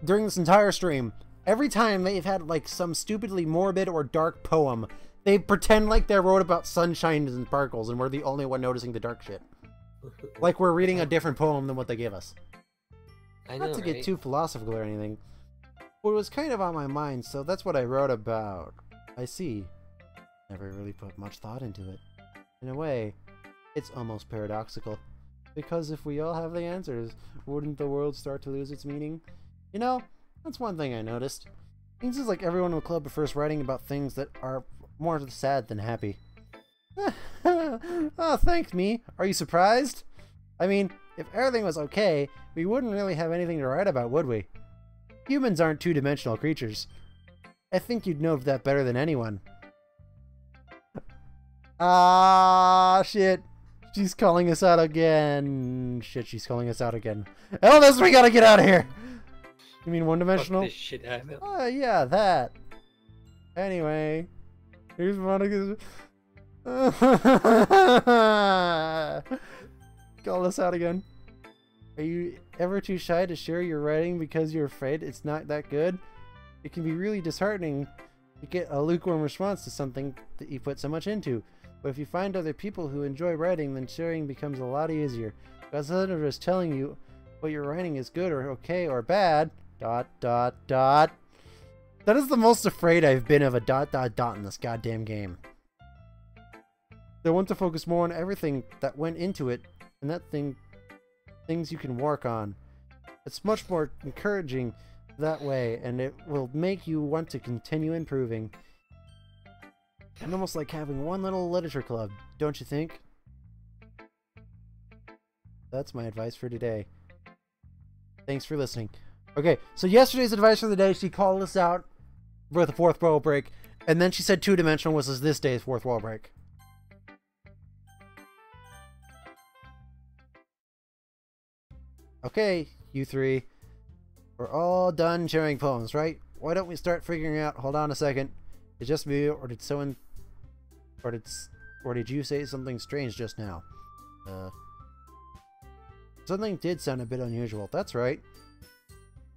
during this entire stream, every time they've had like some stupidly morbid or dark poem, they pretend like they wrote about sunshine and sparkles and we're the only one noticing the dark shit. Like we're reading a different poem than what they give us. I know, Not to get right? too philosophical or anything, but it was kind of on my mind, so that's what I wrote about. I see. Never really put much thought into it. In a way, it's almost paradoxical. Because if we all have the answers, wouldn't the world start to lose its meaning? You know, that's one thing I noticed. It seems like everyone in the club prefers writing about things that are more sad than happy. Oh, thanks, me. Are you surprised? I mean, if everything was okay, we wouldn't really have anything to write about, would we? Humans aren't two-dimensional creatures. I think you'd know that better than anyone. Ah, shit. She's calling us out again. Shit, she's calling us out again. Eldest, we gotta get out of here! You mean one-dimensional? Fuck this shit out of it. Yeah, that. Anyway. Here's Monica's... Call us out again. Are you ever too shy to share your writing because you're afraid it's not that good? It can be really disheartening to get a lukewarm response to something that you put so much into. But if you find other people who enjoy writing, then sharing becomes a lot easier. Because instead of just telling you what you're writing is good or okay or bad, ... That is the most afraid I've been of a ... in this goddamn game. They want to focus more on everything that went into it, and things you can work on. It's much more encouraging that way, and it will make you want to continue improving. And almost like having one little literature club, don't you think? That's my advice for today. Thanks for listening. Okay, so yesterday's advice for the day, she called us out for the fourth wall break, and then she said two-dimensional was this day's fourth wall break. Okay, you three. We're all done sharing poems, right? Why don't we start figuring out... Hold on a second. Is it just me, or did someone... Or did you say something strange just now? Something did sound a bit unusual. That's right.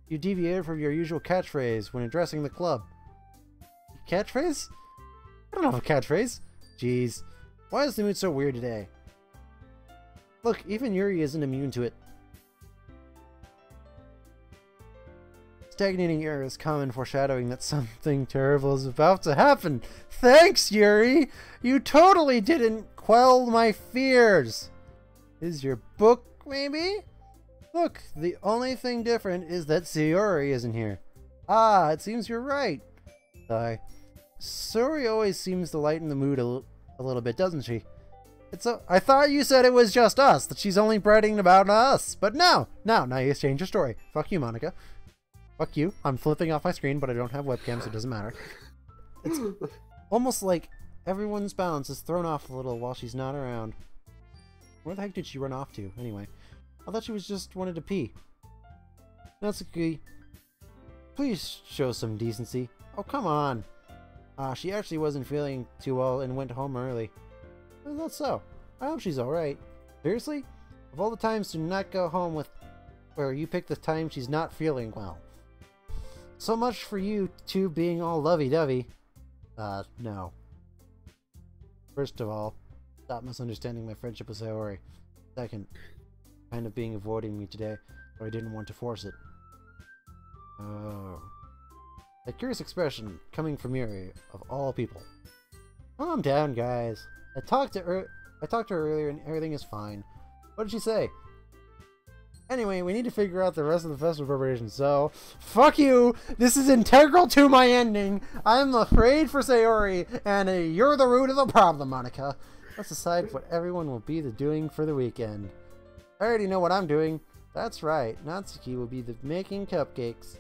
You deviated from your usual catchphrase when addressing the club. Catchphrase? I don't have a catchphrase. Jeez. Why is the mood so weird today? Look, even Yuri isn't immune to it. Stagnating air is common foreshadowing that something terrible is about to happen. Thanks, Yuri! You totally didn't quell my fears! Is your book, maybe? Look, the only thing different is that Sayori isn't here. Ah, it seems you're right. Sayori always seems to lighten the mood a little bit, doesn't she? I thought you said it was just us, that she's only writing about us. But no, now you change your story. Fuck you, Monica. Fuck you. I'm flipping off my screen, but I don't have webcam, so it doesn't matter. It's almost like everyone's balance is thrown off a little while she's not around. Where the heck did she run off to, anyway? I thought she was just wanted to pee. Natsuki, please show some decency. Oh, come on. She actually wasn't feeling too well and went home early. Well, that's so. I hope she's alright. Seriously? Of all the times to not go home with... where you picked the time she's not feeling well. So much for you two being all lovey-dovey. No. First of all, stop misunderstanding my friendship with Sayori. Second, kind of being avoiding me today, but I didn't want to force it. Oh. A curious expression coming from Yuri, of all people. Calm down, guys. I talked to her earlier and everything is fine. What did she say? Anyway, we need to figure out the rest of the festival preparations, so... Fuck you! This is integral to my ending! I'm afraid for Sayori, and you're the root of the problem, Monica. Let's decide what everyone will be doing for the weekend. I already know what I'm doing. That's right, Natsuki will be making cupcakes.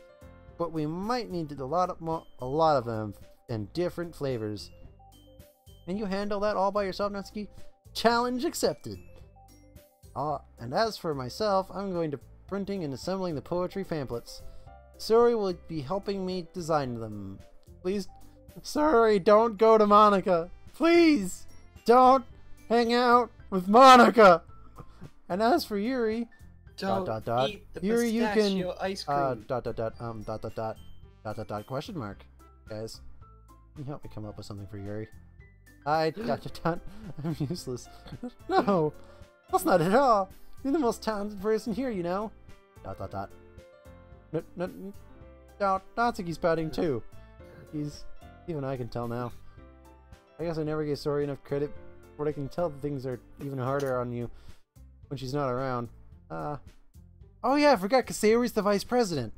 But we might need a lot of them, in different flavors. Can you handle that all by yourself, Natsuki? Challenge accepted! And as for myself, I'm going to printing and assembling the poetry pamphlets. Sayori will be helping me design them. Please, Sayori, don't go to Monica. Please, don't hang out with Monica. And as for Yuri, Don't eat the Yuri, you can ice cream. question mark. Guys, can you help me come up with something for Yuri? I'm useless. No. That's not at all. You're the most talented person here, you know. Natsuki's pouting too. Even I can tell now. I guess I never gave Sayori enough credit, but I can tell that things are even harder on you when she's not around. Oh yeah, I forgot, because Sayori's the vice president.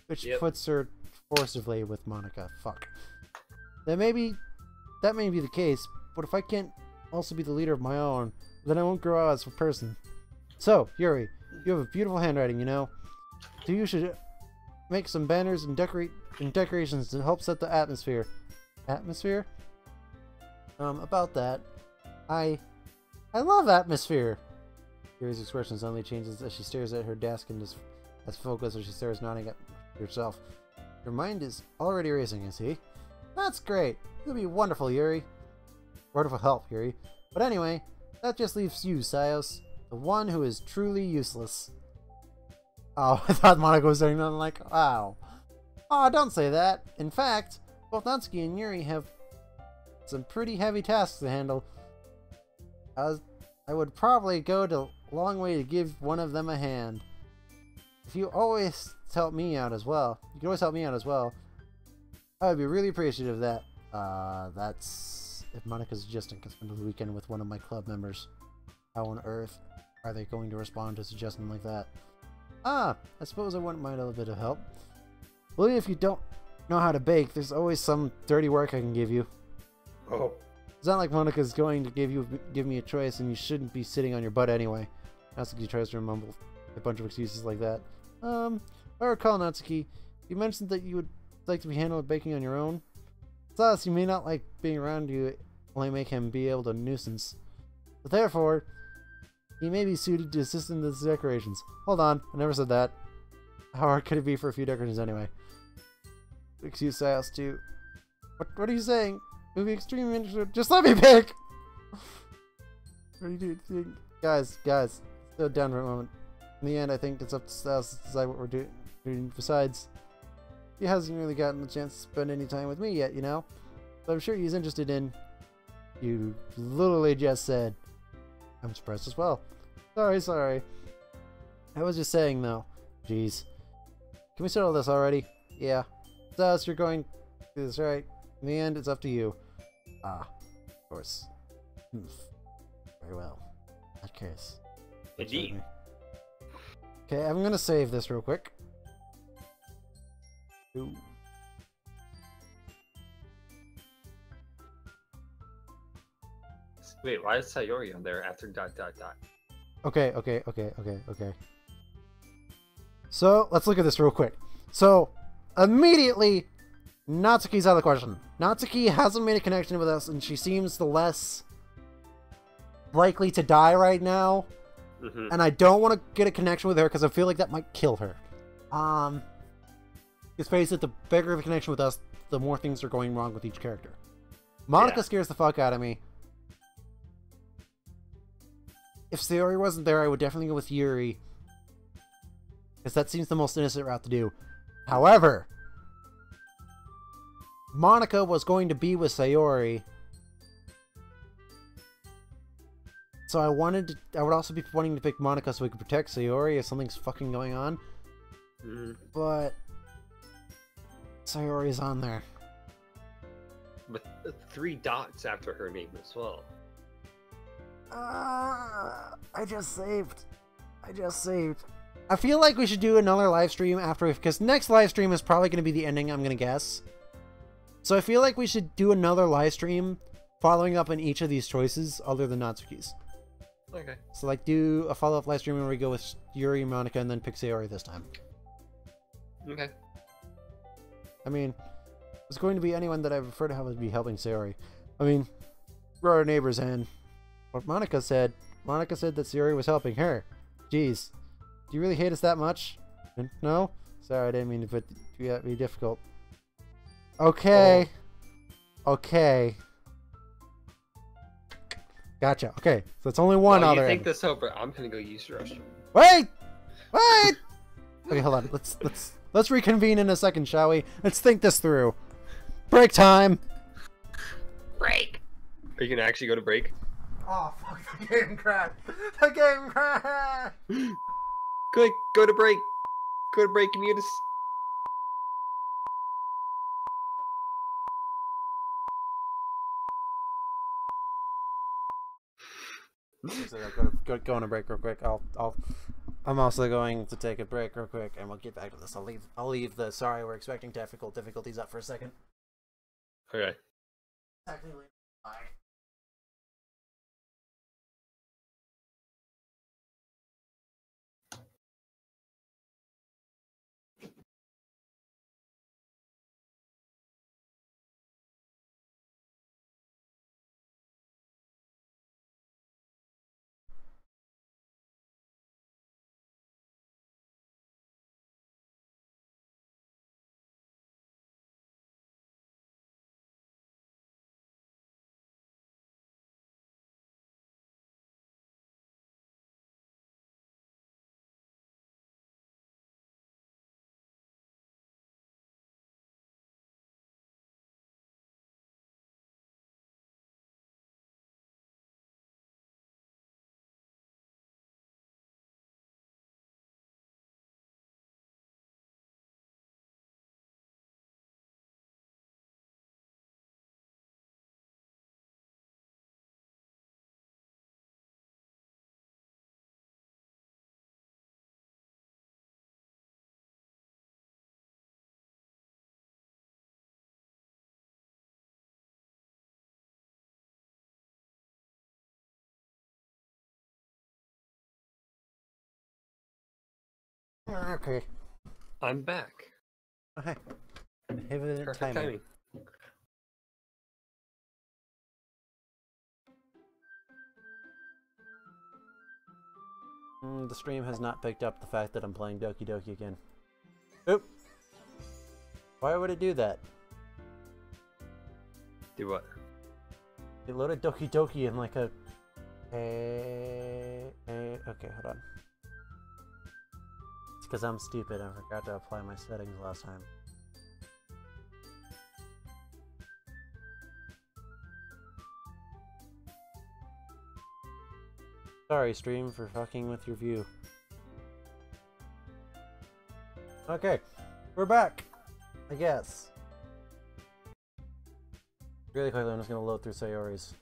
Which puts her forcibly with Monica. Fuck. That may be the case, but if I can't also be the leader of my own, then I won't grow out as a person. So, Yuri, you have a beautiful handwriting, you know. So you should make some banners and decorations to help set the atmosphere. Atmosphere? About that. I love atmosphere. Yuri's expression suddenly changes as she stares at her desk and is as focused as she stares, nodding at herself. Your mind is already racing, I see. That's great. You'll be wonderful, Yuri. Wonderful help, Yuri. But anyway, that just leaves you, Sayos, the one who is truly useless. Oh, I thought Monica was saying nothing like, wow. Oh, don't say that. In fact, both Natsuki and Yuri have some pretty heavy tasks to handle. I would probably go a long way to give one of them a hand. If you always help me out as well, you can always help me out as well. I would be really appreciative of that. That's... If Monica's suggesting I spend the weekend with one of my club members, how on earth are they going to respond to a suggestion like that? I suppose I wouldn't mind a little bit of help. Well, if you don't know how to bake, there's always some dirty work I can give you. Oh. It's not like Monica's going to give me a choice, and you shouldn't be sitting on your butt anyway. Natsuki tries to mumble a bunch of excuses like that. If I recall, Natsuki, you mentioned that you would like to be handled baking on your own. Thus, you may not like being around you, only make him be able to nuisance. But therefore, he may be suited to assist in the decorations. Hold on, I never said that. How hard could it be for a few decorations anyway? Excuse Sayos too. What are you saying? It would be extremely interesting. Just let me pick! What do you think? Guys, slow down for a moment. In the end, I think it's up to Sayos to decide what we're doing. Besides, he hasn't really gotten the chance to spend any time with me yet, you know? But I'm sure he's interested in... You literally just said. I'm surprised as well. Sorry. I was just saying, though. Jeez. Can we settle this already? Yeah. Thus, you're going to do this, right? In the end, it's up to you. Of course. Very well. In that case. Indeed. Okay, I'm gonna save this real quick. Ooh. Wait, why is Sayori on there after ... Okay. So, let's look at this real quick. So, immediately, Natsuki's out of the question. Natsuki hasn't made a connection with us, and she seems the less likely to die right now. Mm-hmm. And I don't want to get a connection with her, because I feel like that might kill her. Let's face it, the bigger the connection with us, the more things are going wrong with each character. Monica scares the fuck out of me. If Sayori wasn't there, I would definitely go with Yuri. Because that seems the most innocent route to do. However, Monica was going to be with Sayori. So I would also be wanting to pick Monica so we could protect Sayori if something's fucking going on. but Sayori's on there. With 3 dots after her name as well. I just saved. I feel like we should do another live stream after, because next live stream is probably going to be the ending, I'm going to guess. So I feel like we should do another live stream following up on each of these choices other than Natsuki's. Okay. So like do a follow-up live stream where we go with Yuri, Monica, and then pick Sayori this time. Okay. I mean, it's going to be anyone that I prefer to have be helping Sayori. I mean, we're our neighbors, and what Monica said that Sayori was helping her. Jeez. Do you really hate us that much? No? Sorry, I didn't mean to be difficult. Okay. Oh. Okay. Gotcha. Okay, so it's only one While other. you think this over, I'm gonna go use the restroom. Wait! Okay, hold on. Let's reconvene in a second, shall we? Let's think this through. Break time. Break. Are you gonna actually go to break? Oh fuck! The game crashed. The game crashed. Quick, go to break. Go to break, mute us. Go on a break real quick. I'm also going to take a break real quick, and we'll get back to this. I'll leave the sorry we're expecting technical difficulties up for a second. Okay. Technically, bye. Okay. I'm back. Okay. Pivot Perfect timing. The stream has not picked up the fact that I'm playing Doki Doki again. Oop! Why would it do that? Do what? It loaded Doki Doki in like a... Okay, hold on. It's because I'm stupid. I forgot to apply my settings last time. Sorry, stream, for fucking with your view. Okay, we're back, I guess. Really quickly, I'm just gonna load through Sayori's.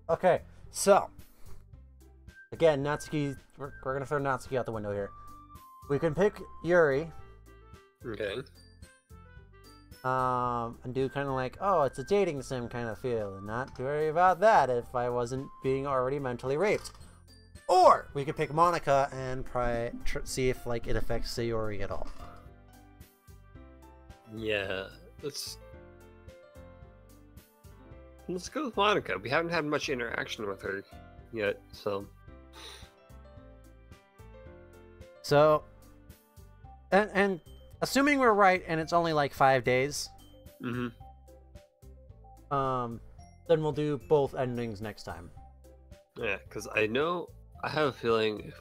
Okay, so again, Natsuki. We're gonna throw Natsuki out the window here. We can pick Yuri. Okay. And do kind of like, oh, it's a dating sim kind of feel, and not worry about that if I wasn't being already mentally raped. Or we could pick Monica and see if like it affects Sayori at all. Yeah, let's go with Monica. We haven't had much interaction with her yet, so. And assuming we're right and it's only like 5 days. Mm-hmm. Then we'll do both endings next time. Yeah, because I have a feeling if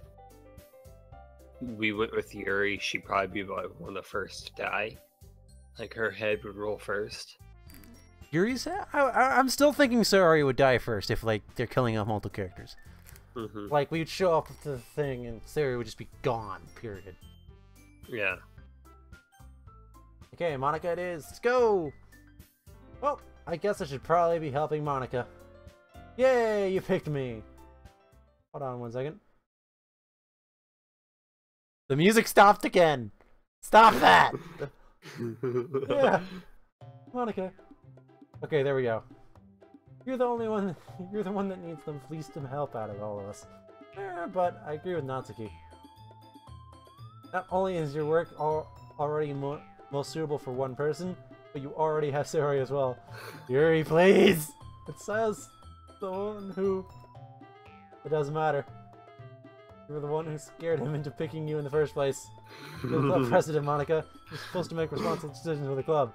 we went with Yuri, she'd probably be like one of the first to die. Like her head would roll first. Yuri's? I'm still thinking Sayori would die first if like they're killing off multiple characters. Like, we'd show up to the thing and Sayori would just be gone, period. Yeah. Okay, Monica it is. Let's go! Well, I guess I should probably be helping Monica. Yay, you picked me! Hold on 1 second. The music stopped again! Stop that! Yeah. Monica. Okay, there we go. You're the one that needs the least help out of all of us. But I agree with Natsuki. Not only is your work already most suitable for one person, but you already have Sayori as well. Yuri, please! It says the one who... It doesn't matter. You were the one who scared him into picking you in the first place. You're the club president, Monica. You're supposed to make responsible decisions for the club.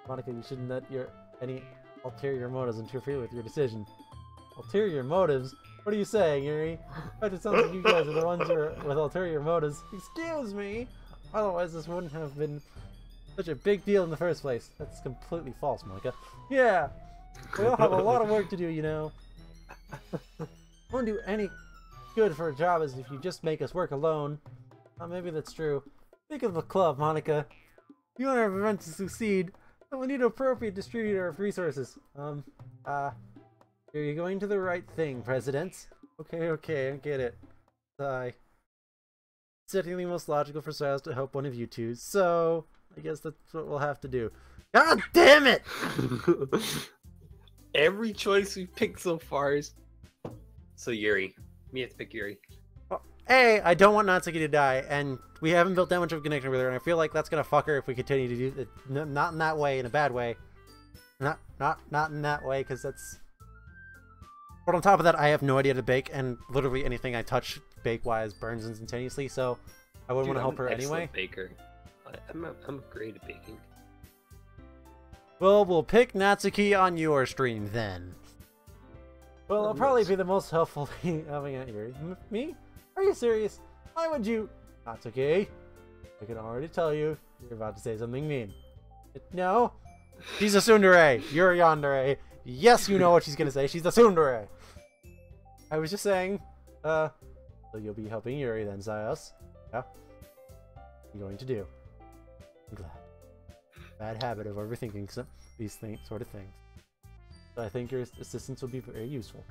Monica, you shouldn't let any ulterior motives interfere with your decision. Ulterior motives? What are you saying, Yuri? It sounds like you guys are the ones who are with ulterior motives. Excuse me! Otherwise this wouldn't have been such a big deal in the first place. That's completely false, Monica. Yeah! We all have a lot of work to do, you know. Won't do any good for a job as if you just make us work alone. Maybe that's true. Think of the club, Monica. If you want our event to succeed, then we need an appropriate distributor of resources. You're going to the right thing, President. Okay, I get it. Sigh. Certainly most logical for Styles to help one of you two, so I guess that's what we'll have to do. God damn it! Every choice we've picked so far is... So Yuri. Me have to pick Yuri. Well, A, I don't want Natsuki to die, and we haven't built that much of a connection with her, and I feel like that's gonna fuck her if we continue to do it. Not in that way, in a bad way. Not in that way, because that's... But on top of that, I have no idea to bake, and literally anything I touch bake-wise burns instantaneously, so I wouldn't want to help her anyway. Baker. I'm great at baking. Well, we'll pick Natsuki on your stream then. Well, I'll probably be the most helpful thing having at Yuri. Me? Are you serious? Why would you? Natsuki, I can already tell you, you're about to say something mean. No? She's a tsundere. You're a yandere. Yes, you know what she's gonna say. She's a tsundere. I was just saying, so you'll be helping Yuri then, Zayos. Yeah? I'm going to do. I'm glad. Bad habit of overthinking these sort of things. But I think your assistance will be very useful.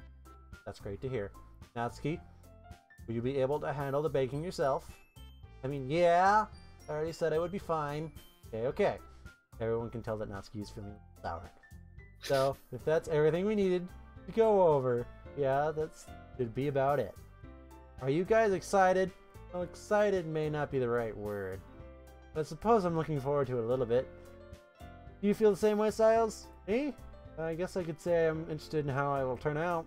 That's great to hear. Natsuki, will you be able to handle the baking yourself? I mean, yeah, I already said I would be fine. Okay. Everyone can tell that Natsuki is feeling sour. So, if that's everything we needed to go over, yeah, that should be about it. Are you guys excited? Well, excited may not be the right word, but I suppose I'm looking forward to it a little bit. Do you feel the same way, Styles? Me? I guess I could say I'm interested in how I will turn out.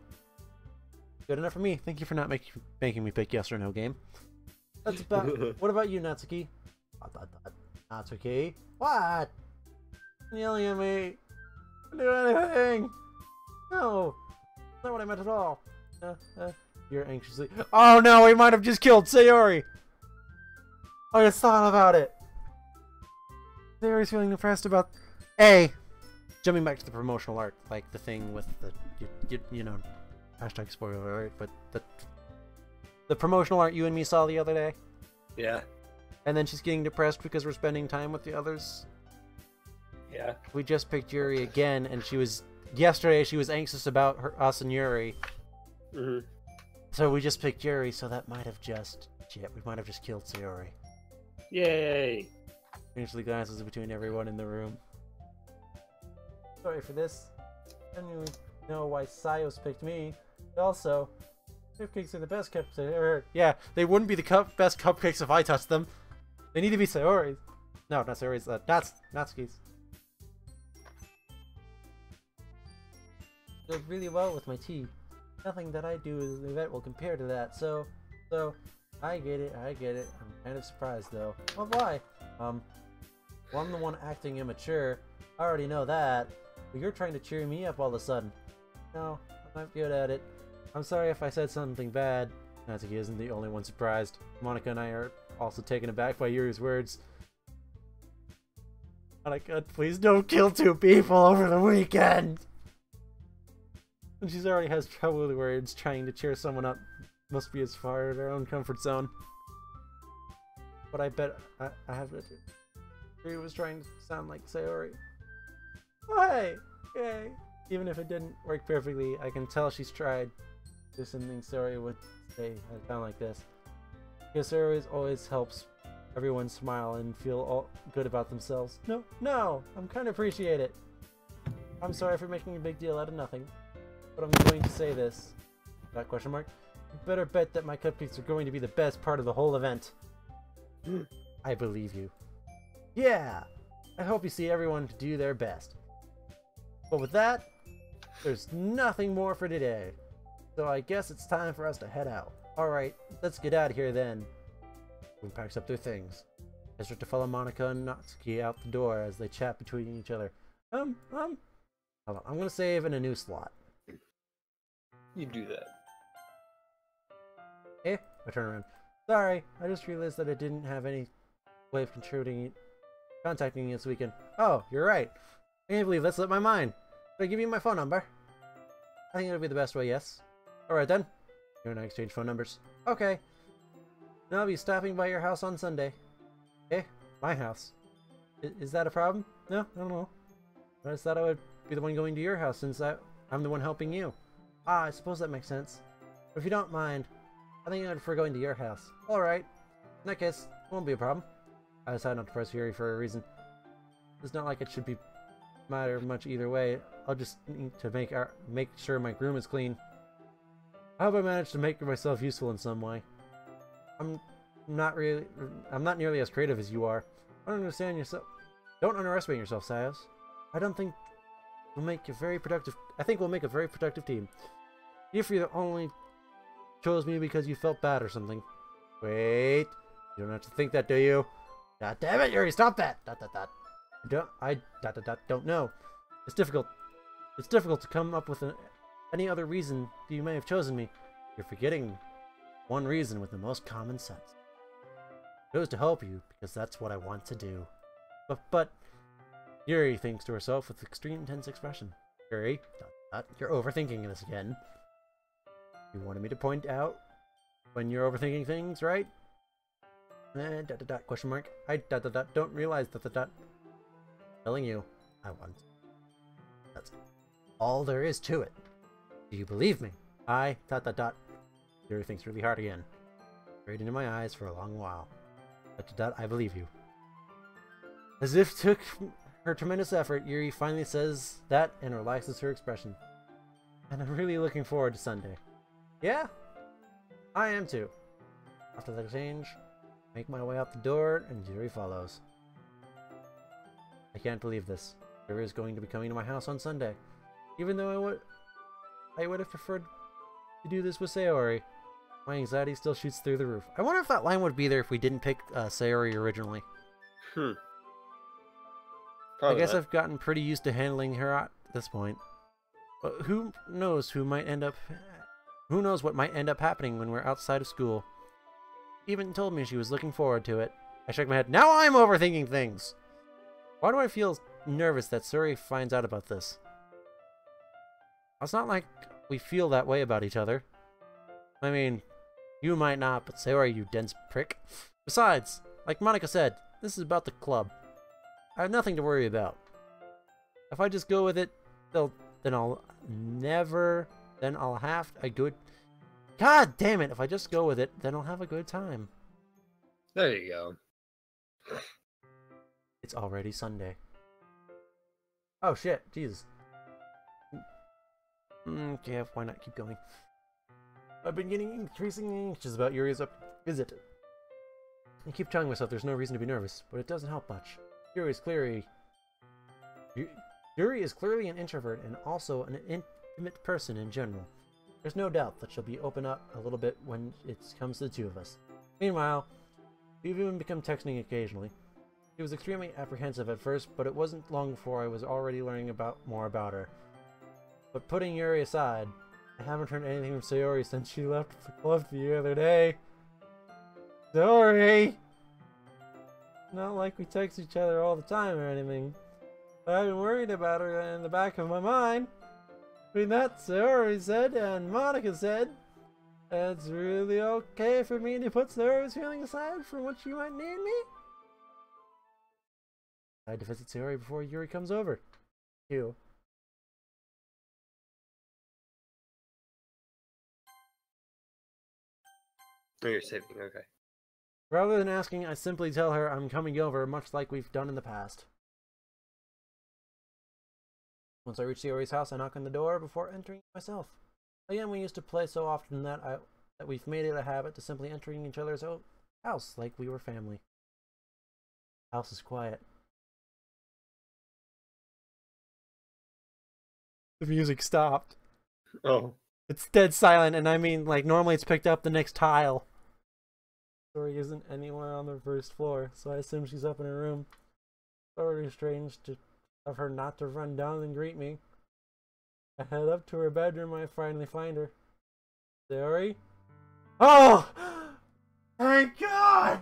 Good enough for me. Thank you for not making me pick yes or no game. That's about... What about you, Natsuki? Natsuki? What? You're yelling at me. Don't do anything. No. That's not what I meant at all. You're anxiously... Oh no, we might have just killed Sayori. I just thought about it. Sayori's feeling depressed about... Jumping back to the promotional art, like the thing with the, you know, hashtag spoiler alert, but the promotional art you and me saw the other day. Yeah. And then she's getting depressed because we're spending time with the others. Yeah. We just picked Yuri again, and yesterday she was anxious about us and Yuri. Mm-hmm. So we just picked Yuri, so that might have just... Shit, we might have just killed Sayori. Yay! Eventually glances between everyone in the room. Sorry for this. I didn't really know why Sayos picked me. But also, cupcakes are the best cupcakes I've ever heard. Yeah, they wouldn't be the best cupcakes if I touched them. They need to be Sayori's. No, not Sayori's. Natsuki's. Goes really well with my tea. Nothing that I do as an event will compare to that. So, I get it. I'm kind of surprised though. Well, why? Well, I'm the one acting immature. I already know that. But you're trying to cheer me up all of a sudden. No, I'm not good at it. I'm sorry if I said something bad. Natsuki isn't the only one surprised. Monica and I are also taken aback by Yuri's words. Monica, please don't kill 2 people over the weekend! And she's already has trouble with words trying to cheer someone up must be as far as their own comfort zone. But I bet I have to. Yuri was trying to sound like Sayori. Oh, hey! Yay! Even if it didn't work perfectly, I can tell she's tried. There's something Sayori would say I sound like this. Because Sayori always helps everyone smile and feel all good about themselves. No! I'm kind of appreciate it. I'm sorry for making a big deal out of nothing. But I'm going to say this. That question mark? You better bet that my cupcakes are going to be the best part of the whole event. I believe you. Yeah! I hope you see everyone do their best. But with that, there's nothing more for today. So I guess it's time for us to head out. Alright, let's get out of here then. Everyone packs up their things. I start to follow Monica and Natsuki out the door as they chat between each other. Hold on, I'm gonna save in a new slot. You do that. Eh? I turn around. Sorry, I just realized that I didn't have any way of contacting you this weekend. Oh, you're right. I can't believe that slipped my mind. Should I give you my phone number? I think it would be the best way, yes. Alright then. You and I exchange phone numbers. Okay. Now I'll be stopping by your house on Sunday. Eh? My house. Is that a problem? No, I don't know. I just thought I would be the one going to your house since I'm the one helping you. Ah, I suppose that makes sense. But if you don't mind, I think I'd prefer going to your house. Alright. In that case, it won't be a problem. I decided not to press Yuri for a reason. It's not like it should matter much either way. I'll just need to make sure my room is clean. I hope I managed to make myself useful in some way. I'm not nearly as creative as you are. Don't underestimate yourself, Sayos. I think we'll make a very productive team. If you're the only chose me because you felt bad or something. Wait, you don't have to think that, do you? God damn it, Yuri, stop that! Don't know. It's difficult to come up with any other reason that you may have chosen me. You're forgetting one reason with the most common sense. I chose to help you because that's what I want to do. But Yuri thinks to herself with extreme tense expression. Yuri, you're overthinking this again. You wanted me to point out when you're overthinking things, right? Question mark. I don't realize telling you I want. That's all there is to it. Do you believe me? Yuri thinks really hard again. Straight into my eyes for a long while. I believe you. As if took her tremendous effort, Yuri finally says that and relaxes her expression. And I'm really looking forward to Sunday. Yeah? I am too. After the exchange, I make my way out the door and Yuri follows. I can't believe this. Yuri is going to be coming to my house on Sunday. Even though I would have preferred to do this with Sayori. My anxiety still shoots through the roof. I wonder if that line would be there if we didn't pick Sayori originally. Probably I guess not. I've gotten pretty used to handling her at this point. But who knows what might end up happening when we're outside of school. Even told me she was looking forward to it. I shook my head. Now I'm overthinking things! Why do I feel nervous that Sayori finds out about this? It's not like we feel that way about each other. I mean, you might not, but Sayori, you dense prick. Besides, like Monica said, this is about the club. I have nothing to worry about. If I just go with it, then I'll have a good... God damn it, if I just go with it, then I'll have a good time. There you go. It's already Sunday. Oh shit, Jesus. Okay, why not keep going? I've been getting increasingly anxious about Yuri's visit. I keep telling myself there's no reason to be nervous, but it doesn't help much. Yuri is clearly an introvert and also an intimate person in general. There's no doubt that she'll be open up a little bit when it comes to the two of us. Meanwhile, we've even become texting occasionally. She was extremely apprehensive at first, but it wasn't long before I was already learning more about her. But putting Yuri aside, I haven't heard anything from Sayori since she left the club the other day. Sayori! Not like we text each other all the time or anything. But I've been worried about her in the back of my mind. Between that, Sayori said, and Monica said, It's really okay for me to put Sayori's feeling aside for what she might need me? I had to visit Sayori before Yuri comes over. You. Oh, you're saving, okay. Rather than asking, I simply tell her I'm coming over, much like we've done in the past. Once I reach Sayori's house, I knock on the door before entering myself. Again, we used to play so often that we've made it a habit to simply entering each other's house like we were family. House is quiet. The music stopped. Oh. It's dead silent, and I mean, like, normally it's picked up the next tile. Sayori isn't anywhere on the first floor, so I assume she's up in her room. It's already strange of her not to run down and greet me. I head up to her bedroom. I finally find her. Sayori? Oh! Thank God!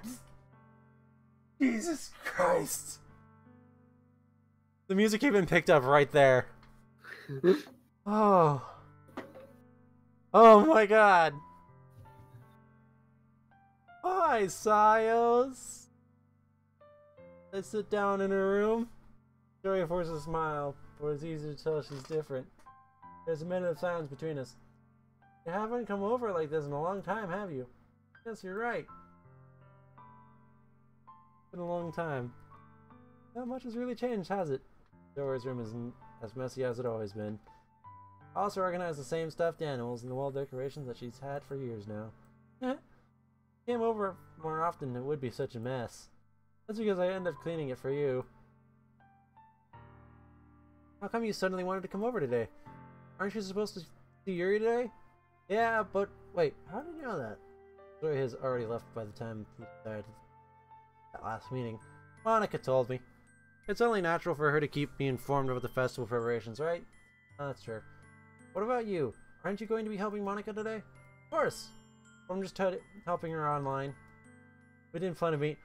Jesus Christ! The music even picked up right there. Oh. Oh my God. Hi, Sayos. I sit down in her room. Sayori forces a smile, but it's easy to tell she's different. There's a minute of silence between us. You haven't come over like this in a long time, have you? Yes, you're right. It's been a long time. Not much has really changed, has it? Sayori's room isn't as messy as it always been. I also organize the same stuffed animals and the wall decorations that she's had for years now. Came over more often, it would be such a mess. That's because I end up cleaning it for you. How come you suddenly wanted to come over today? Aren't you supposed to see Yuri today? Yeah, but wait, how did you know that? Yuri has already left by the time we decided that last meeting. Monica told me. It's only natural for her to keep me informed about the festival preparations, right? Oh, that's true. What about you? Aren't you going to be helping Monica today? Of course! I'm just helping her online. We didn't plan to meet.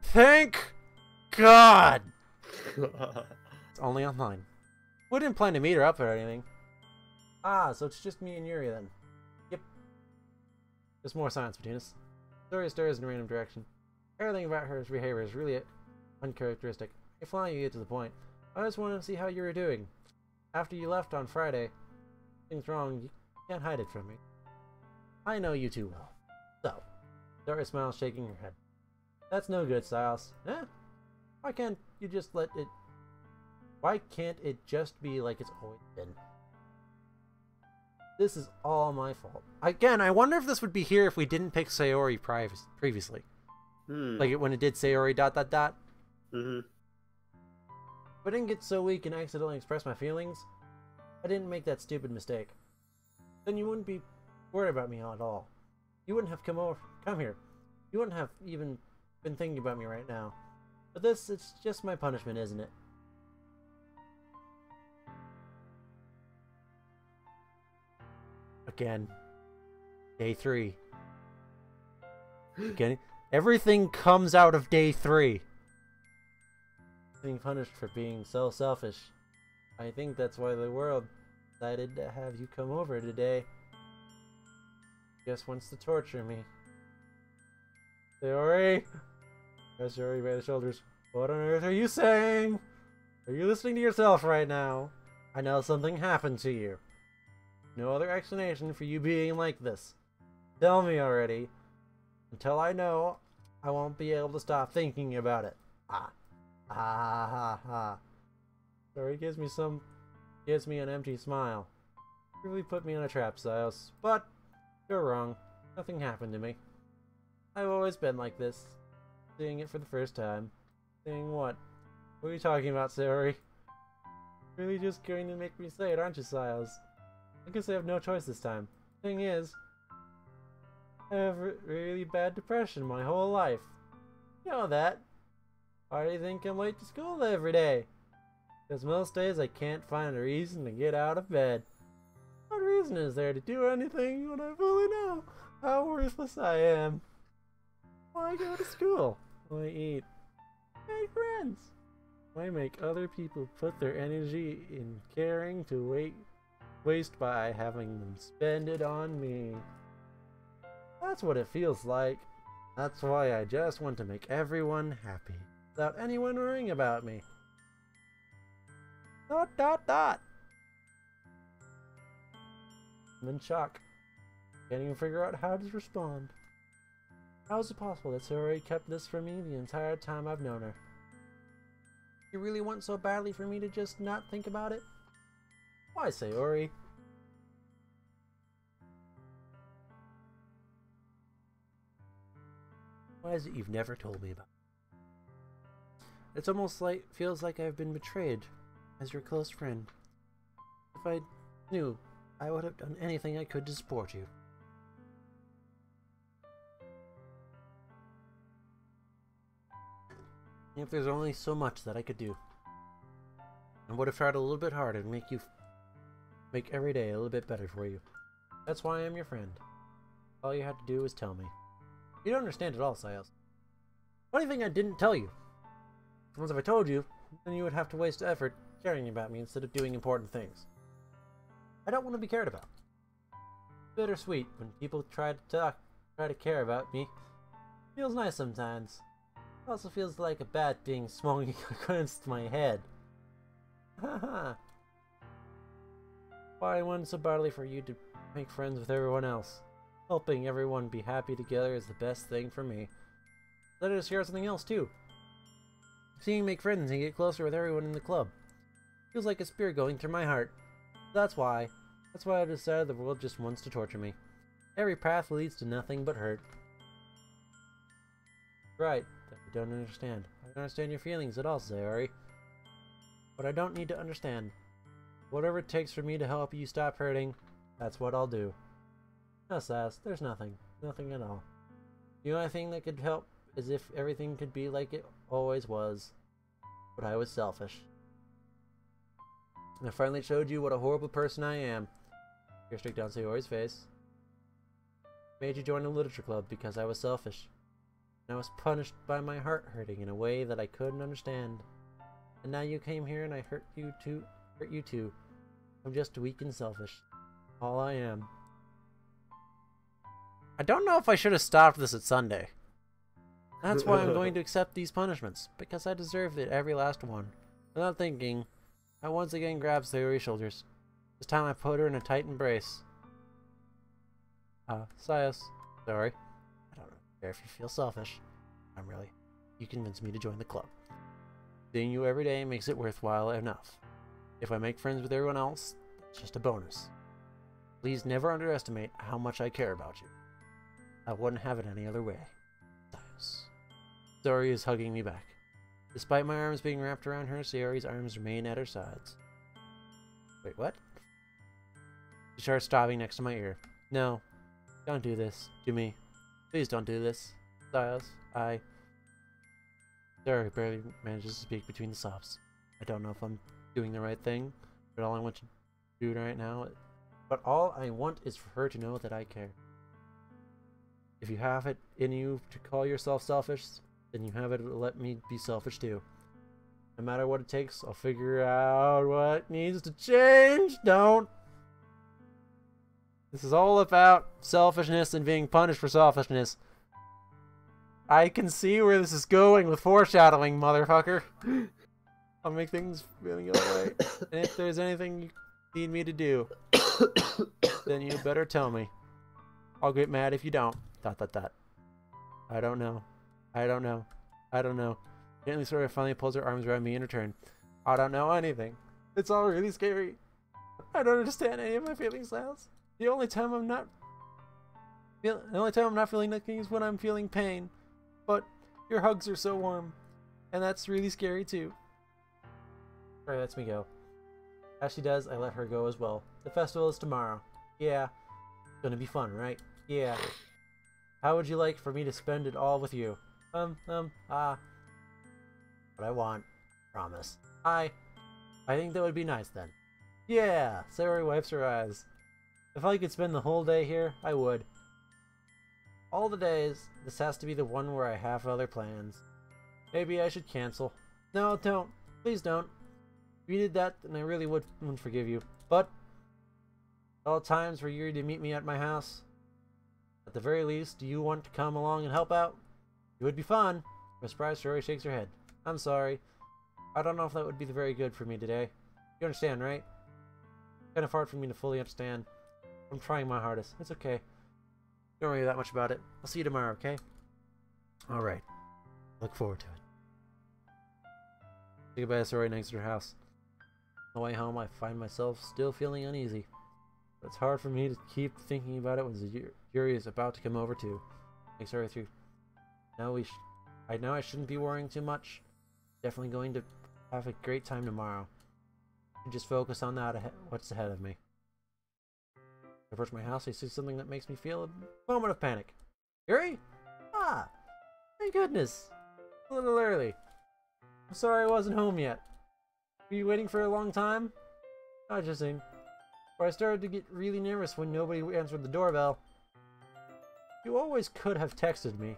Thank God! It's only online. We didn't plan to meet her up or anything. Ah, so it's just me and Yuri then. Yep. There's more silence between us. Sayori stares in a random direction. Everything about her behavior is really uncharacteristic. I finally get to the point. I just want to see how you were doing. After you left on Friday, things wrong, you can't hide it from me. I know you too well. So, Sayori smiles, shaking her head. That's no good, Styles. Eh? Why can't you just let it... Why can't it just be like it's always been? This is all my fault. Again, I wonder if this would be here if we didn't pick Sayori previously. Like when it did Sayori ... Mm-hmm. If I didn't get so weak and accidentally express my feelings, I didn't make that stupid mistake. Then you wouldn't be worried about me at all. You wouldn't have come here. You wouldn't have even been thinking about me right now. But this, it's just my punishment, isn't it? Again. Day 3. Again. Everything comes out of day 3. Being punished for being so selfish. I think that's why the world decided to have you come over today. Just wants to torture me. Sayori! Press Sayori by the shoulders. What on earth are you saying? Are you listening to yourself right now? I know something happened to you. No other explanation for you being like this. Tell me already. Until I know, I won't be able to stop thinking about it. Sayori gives me an empty smile. You really put me on a trap, Siles. But you're wrong. Nothing happened to me. I've always been like this. Seeing it for the first time. Seeing what? What are you talking about, Sayori? You're really just going to make me say it, aren't you, Siles? I guess I have no choice this time. Thing is, I have really bad depression my whole life. You know that. Why do you think I'm late to school every day? Because most days I can't find a reason to get out of bed. What reason is there to do anything when I fully know how worthless I am? Why go to school? Why eat? Make friends? Why make other people put their energy in caring to waste by having them spend it on me? That's what it feels like. That's why I just want to make everyone happy, without anyone worrying about me. ... I'm in shock. Can't even figure out how to respond. How is it possible that Sayori kept this from me the entire time I've known her? You really want so badly for me to just not think about it? Why, Sayori? Why is it you've never told me about? It's almost like feels like I've been betrayed as your close friend. If I knew, I would have done anything I could to support you. If there's only so much that I could do, I would have tried a little bit harder to make every day a little bit better for you. That's why I'm your friend. All you had to do was tell me. You don't understand at all, Sayos. Funny thing I didn't tell you. Once if I told you, then you would have to waste effort caring about me instead of doing important things. I don't want to be cared about. Bittersweet when people try to care about me. Feels nice sometimes. It also feels like a bat being swung against my head. Haha. Why I wanted so badly for you to make friends with everyone else. Helping everyone be happy together is the best thing for me. Let us hear something else too. Seeing you make friends and get closer with everyone in the club. Feels like a spear going through my heart. That's why I decided the world just wants to torture me. Every path leads to nothing but hurt. Right, I don't understand. I don't understand your feelings at all, Sayori. But I don't need to understand. Whatever it takes for me to help you stop hurting, that's what I'll do. No, Sass, there's nothing. Nothing at all. The only thing that could help is if everything could be like it always was. But I was selfish. And I finally showed you what a horrible person I am. Here, straight down Sayori's face. Made you join a literature club because I was selfish. And I was punished by my heart hurting in a way that I couldn't understand. And now you came here and I hurt you too. I'm just weak and selfish. All I am. I don't know if I should have stopped this at Sunday. That's why I'm going to accept these punishments, because I deserved it, every last one. Without thinking, I once again grabbed Sayori's shoulders. This time I put her in a tight embrace. Sayos, sorry. I don't care if you feel selfish. You convinced me to join the club. Seeing you every day makes it worthwhile enough. If I make friends with everyone else, it's just a bonus. Please never underestimate how much I care about you. I wouldn't have it any other way. Sayos. Sayori is hugging me back. Despite my arms being wrapped around her, Sayori's arms remain at her sides. Wait, what? She starts sobbing next to my ear. No, don't do this to me. Please don't do this. Sayos, Sayori barely manages to speak between the sobs. I don't know if I'm doing the right thing, but all I want to do right now, all I want is for her to know that I care. If you have it in you to call yourself selfish, then you have it to let me be selfish too. No matter what it takes, I'll figure out what needs to change. Don't. This is all about selfishness and being punished for selfishness. I can see where this is going with foreshadowing, motherfucker. I'll make things feeling alright. And if there's anything you need me to do, then you better tell me. I'll get mad if you don't. ... I don't know. Gently Sayori finally pulls her arms around me in return. I don't know anything. It's all really scary. I don't understand any of my feelings, Laz. The only time I'm not feeling nothing is when I'm feeling pain. But your hugs are so warm. And that's really scary too. Alright, lets me go. As she does, I let her go as well. The festival is tomorrow. Yeah. It's gonna be fun, right? Yeah. How would you like for me to spend it all with you? What I want. Promise. I think that would be nice then. Yeah! Sayori wipes her eyes. If I could spend the whole day here, I would. All the days, this has to be the one where I have other plans. Maybe I should cancel. No, don't. Please don't. If you did that, then I really wouldn't forgive you. But all times for you to meet me at my house, At the very least, do you want to come along and help out? It would be fun. I'm surprised Rory shakes her head. I'm sorry. I don't know if that would be very good for me today. You understand, right? Kind of hard for me to fully understand. I'm trying my hardest. It's okay. Don't worry that much about it. I'll see you tomorrow, okay? Alright. Look forward to it. Say goodbye to Rory and exit her house. On the way home, I find myself still feeling uneasy. But it's hard for me to keep thinking about it when Yuri is about to come over too. Thanks, Rory, through. I know I shouldn't be worrying too much. Definitely going to have a great time tomorrow. Just focus on that what's ahead of me. I approach my house, I see something that makes me feel a moment of panic. Yuri? Ah! Thank goodness! A little early. I'm sorry I wasn't home yet. Were you waiting for a long time? Not interesting. Or I started to get really nervous when nobody answered the doorbell. You always could have texted me.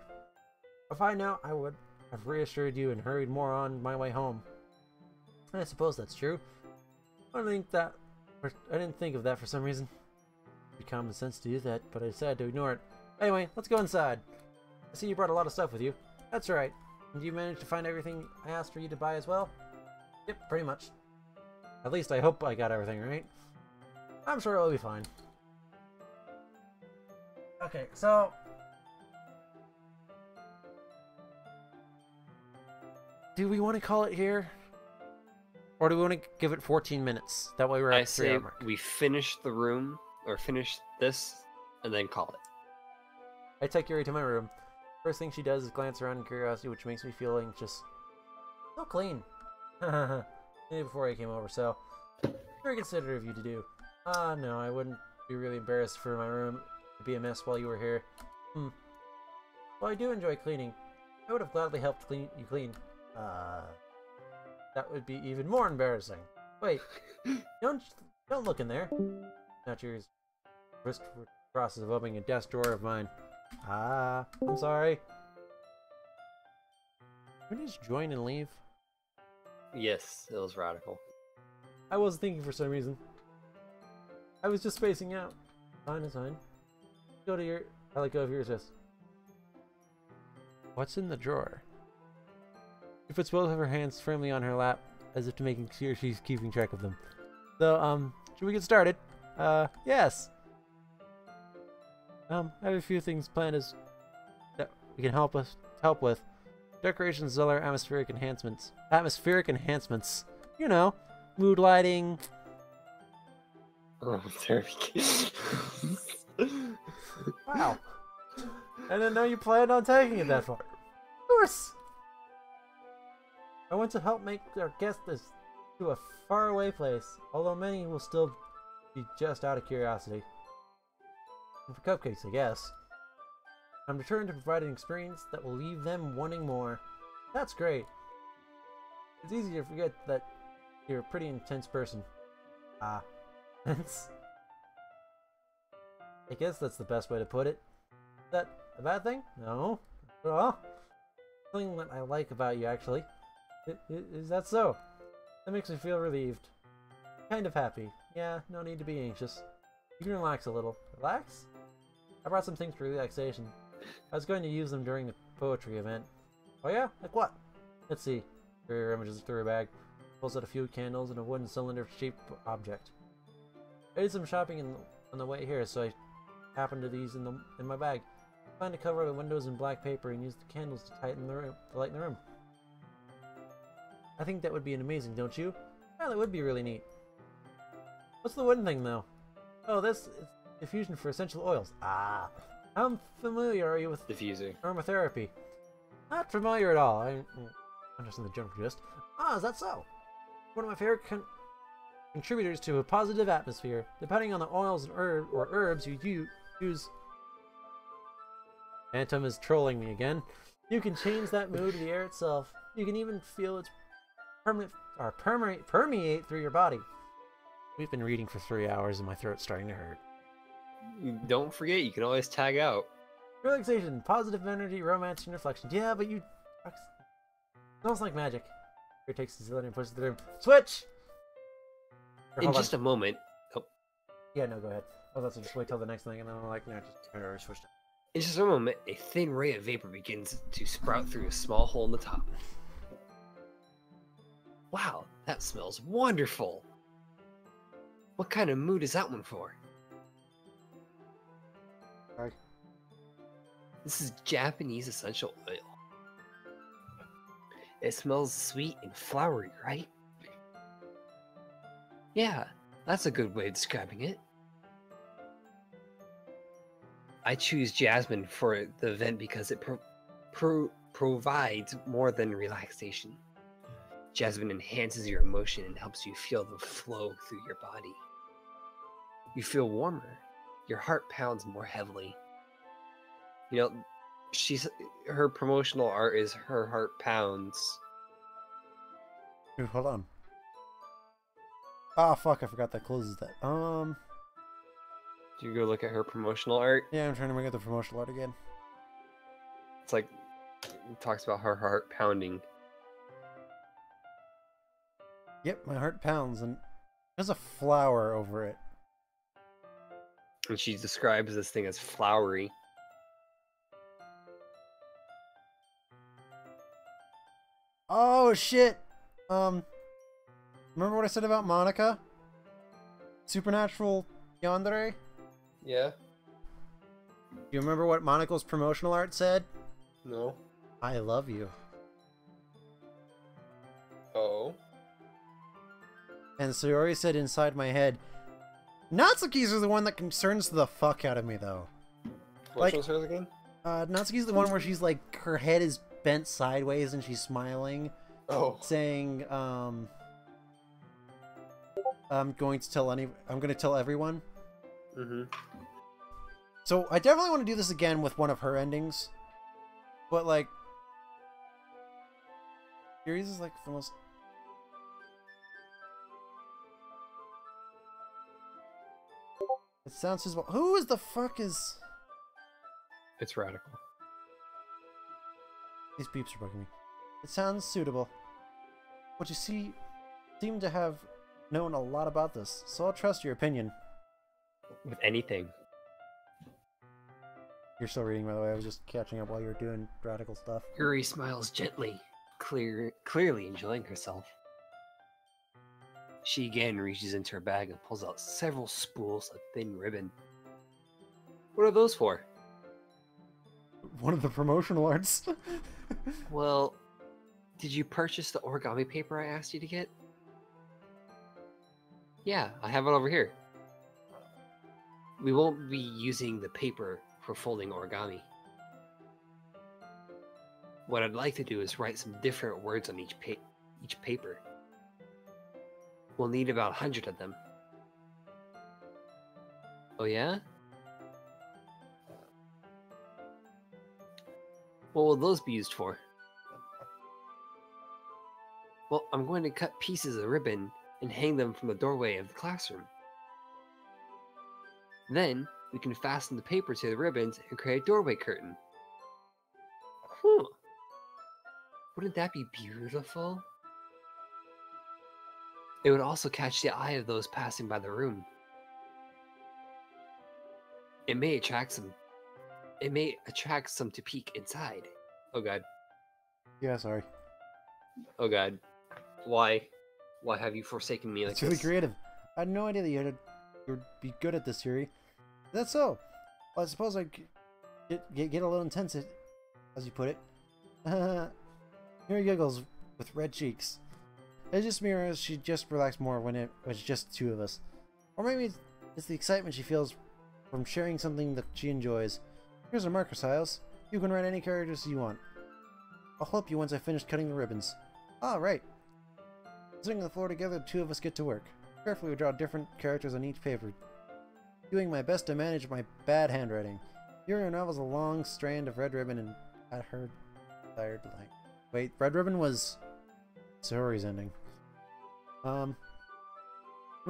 If I know, I would have reassured you and hurried more on my way home. I suppose that's true. I didn't think of that for some reason. It'd be common sense to do that, but I decided to ignore it. Anyway, let's go inside. I see you brought a lot of stuff with you. That's right. And you managed to find everything I asked for you to buy as well? Yep, pretty much. At least I hope I got everything right. I'm sure it'll be fine. Okay, so... do we want to call it here? Or do we want to give it 14 minutes? That way we're at the 3-hour mark. We finish the room, or finish this, and then call it. I take Yuri to my room. First thing she does is glance around in curiosity, which makes me feel anxious. So clean. Maybe before I came over, so... very considerate of you to do. No, I wouldn't be really embarrassed for my room to be a mess while you were here. Well, I do enjoy cleaning. I would have gladly helped you clean. That would be even more embarrassing. Wait, don't look in there. Not yours. Wrist process of opening a desk drawer of mine. I'm sorry. Can we just join and leave? Yes, it was radical. I wasn't thinking for some reason. I was just spacing out. Fine, it's fine. Go to your... I let go of yours, yes. What's in the drawer? She puts both of her hands firmly on her lap, as if to making sure she's keeping track of them. So, should we get started? Yes. I have a few things planned that we can help with. Decorations, other atmospheric enhancements. You know, mood lighting. Oh, there we go. Wow. I didn't know you planned on taking it that far. Of course. I want to help make our guests to a faraway place, although many will still be just out of curiosity. And for cupcakes, I guess. I'm determined to provide an experience that will leave them wanting more. That's great. It's easy to forget that you're a pretty intense person. I guess that's the best way to put it. Is that a bad thing? No. Not at all. Something that I like about you, actually. Is that so? That makes me feel relieved. Kind of happy. Yeah, no need to be anxious. You can relax a little. Relax? I brought some things for relaxation. I was going to use them during the poetry event. Oh yeah? Like what? Let's see. Her images through her bag. Pulls out a few candles and a wooden cylinder-shaped object. I did some shopping on the way here, so I happened to these in my bag. I plan to cover the windows in black paper and use the candles to lighten the room. I think that would be amazing, don't you? Yeah, that would be really neat. What's the wooden thing, though? Oh, this is diffusion for essential oils. How familiar are you with diffuser aromatherapy? Not familiar at all. I understand the general gist. Is that so? One of my favorite contributors to a positive atmosphere. Depending on the oils and herbs you use. Phantom is trolling me again. You can change that mood of the air itself. You can even feel its permeate through your body. We've been reading for 3 hours and my throat's starting to hurt. Don't forget, you can always tag out. Relaxation, positive energy, romance, and reflection. Yeah, but you... smells like magic. Here takes the cylinder and pushes it through. Switch! In just a moment. Oh. Yeah, no, go ahead. Oh, that's just wait till the next thing, and then I'm like, no, just switch it. In just a moment, a thin ray of vapor begins to sprout through a small hole in the top. Wow, that smells wonderful! What kind of mood is that one for? Sorry. This is Japanese essential oil. It smells sweet and flowery, right? Yeah, that's a good way of describing it. I choose jasmine for the event because it provides more than relaxation. Jasmine enhances your emotion and helps you feel the flow through your body. You feel warmer. Your heart pounds more heavily. You know, her promotional art is her heart pounds. Dude, hold on. Ah, fuck, I forgot that closes that. Do you go look at her promotional art? Yeah, I'm trying to bring up the promotional art again. It's like, it talks about her heart pounding. Yep, my heart pounds, and there's a flower over it. And she describes this thing as flowery. Oh, shit! Remember what I said about Monica? Supernatural Yandere? Yeah? Do you remember what Monica's promotional art said? No. I love you. Oh. And Sayori said inside my head, Natsuki's is the one that concerns the fuck out of me, though. Which one's hers again? Natsuki's the one where she's like, her head is bent sideways and she's smiling. Oh. Saying, I'm going to tell everyone. Mm-hmm. So I definitely want to do this again with one of her endings. But like, Yuri's is like the most... It sounds suitable. Who is the fuck is... It's radical. These beeps are bugging me. It sounds suitable. But you seem to have known a lot about this, so I'll trust your opinion. With anything. You're still reading, by the way. I was just catching up while you were doing radical stuff. Yuri smiles gently, clearly enjoying herself. She again reaches into her bag and pulls out several spools of thin ribbon. What are those for? One of the promotional arts. Well, did you purchase the origami paper I asked you to get? Yeah, I have it over here. We won't be using the paper for folding origami. What I'd like to do is write some different words on each paper. We'll need about 100 of them. Oh yeah? What will those be used for? Well, I'm going to cut pieces of ribbon and hang them from the doorway of the classroom. Then, we can fasten the paper to the ribbons and create a doorway curtain. Huh. Wouldn't that be beautiful? It would also catch the eye of those passing by the room. It may attract some to peek inside. Oh god. Yeah, sorry. Oh god. Why? Why have you forsaken me like It's really this? creative. I had no idea that you'd be good at this, Yuri. That's so. Well, I suppose I get a little intense, as you put it. Yuri giggles with red cheeks. It's just me, or she just relaxed more when it was just the two of us. Or maybe it's the excitement she feels from sharing something that she enjoys. Here's a marker, Siles. You can write any characters you want. I'll help you once I finish cutting the ribbons. Ah, right. Sitting on the floor together, the two of us get to work. Carefully we draw different characters on each paper, doing my best to manage my bad handwriting. Yuri unravels a long strand of red ribbon and at her desired length. Wait, red ribbon was Sayori's ending. When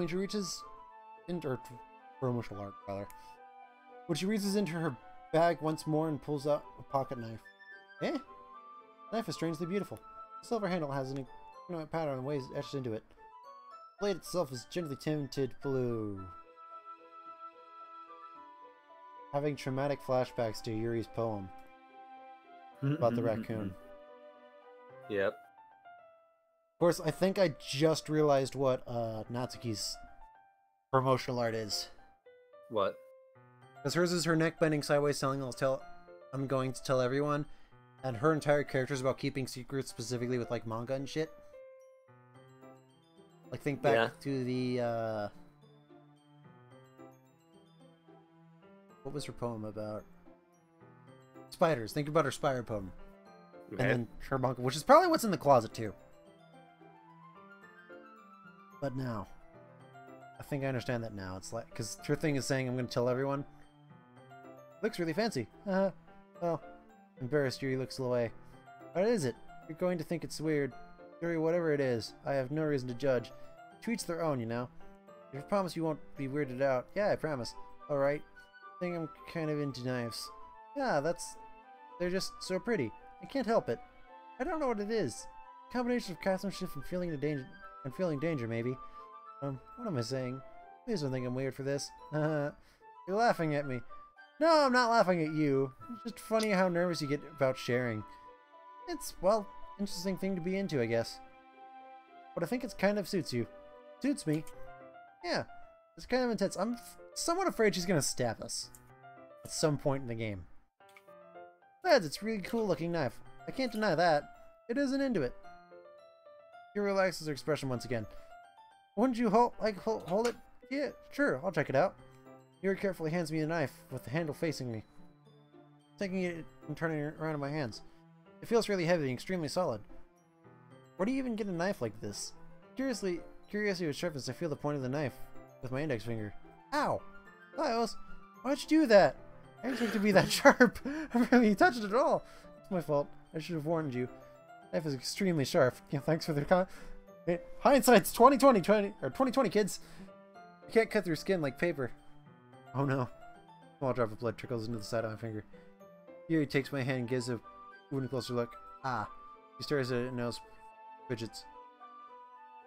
she reaches into promotional art, rather. When she reaches into her bag once more and pulls out a pocket knife. Eh? The knife is strangely beautiful. The silver handle has an ornament pattern and ways etched into it. The blade itself is gently tinted blue. having traumatic flashbacks to Yuri's poem about the raccoon. Yep. Of course, I think I just realized what Natsuki's promotional art is. What? Because hers is her neck bending sideways, telling I'm going to tell everyone, and her entire character is about keeping secrets, specifically with like manga and shit. Like think back to the what was her poem about? Spiders. Think about her spider poem. Okay. And then her manga, which is probably what's in the closet too. But now, I think I understand that now. It's like, because her thing is saying, I'm going to tell everyone. Looks really fancy. Well, embarrassed, Yuri looks away. What is it? You're going to think it's weird. Yuri, whatever it is, I have no reason to judge. To each their own, you know. If you promise you won't be weirded out. Yeah, I promise. Alright. I think I'm kind of into knives. Yeah, they're just so pretty. I can't help it. I don't know what it is. A combination of craftsmanship and feeling danger, maybe. What am I saying? Please don't think I'm weird for this. You're laughing at me. No, I'm not laughing at you. It's just funny how nervous you get about sharing. It's, well, interesting thing to be into, I guess. But I think it kind of suits you. Suits me. Yeah, it's kind of intense. I'm somewhat afraid she's gonna stab us at some point in the game. Lads, it's a really cool looking knife. I can't deny that. It isn't into it. He relaxes her expression once again. Wouldn't you hold it? Yeah, sure, I'll check it out. Yuri carefully hands me the knife with the handle facing me. Taking it and turning it around in my hands. It feels really heavy and extremely solid. Where do you even get a knife like this? Curiosity with sharpness, I feel the point of the knife with my index finger. Ow! Lyos, why'd you do that? I didn't expect it to be that sharp. I really touched it at all. It's my fault. I should have warned you. Knife is extremely sharp. Yeah, thanks for the hindsight's 2020, kids. You can't cut through skin like paper. Oh no. A small drop of blood trickles into the side of my finger. Yuri takes my hand and gives a wound a closer look. Ah. He stares at it and nose fidgets.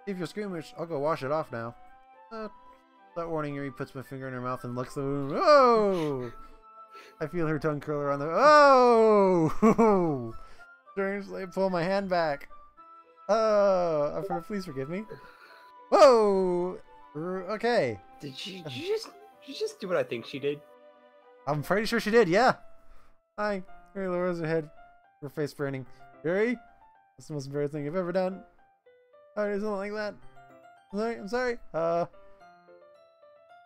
If you're squeamish, I'll go wash it off now. Without warning, Yuri puts my finger in her mouth and licks the wound. Oh! I feel her tongue curl around the... Oh! Strangely, I pull my hand back. Oh! Please forgive me. Whoa! Okay. Did she just do what I think she did? I'm pretty sure she did, yeah. Hi. Yuri lowers her head, her face burning. Yuri? That's the most embarrassing thing I've ever done. I do something like that. I'm sorry.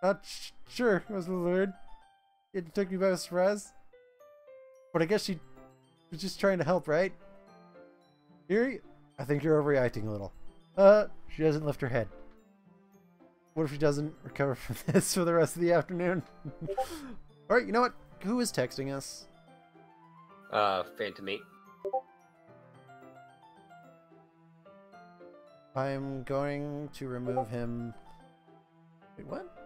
Not sure. It was a little weird. It took me by surprise. But I guess she was just trying to help, right? Yuri, I think you're overreacting a little. She doesn't lift her head. What if she doesn't recover from this for the rest of the afternoon? Alright, you know what? Who is texting us? Phantom 8. I'm going to remove him. Wait, what?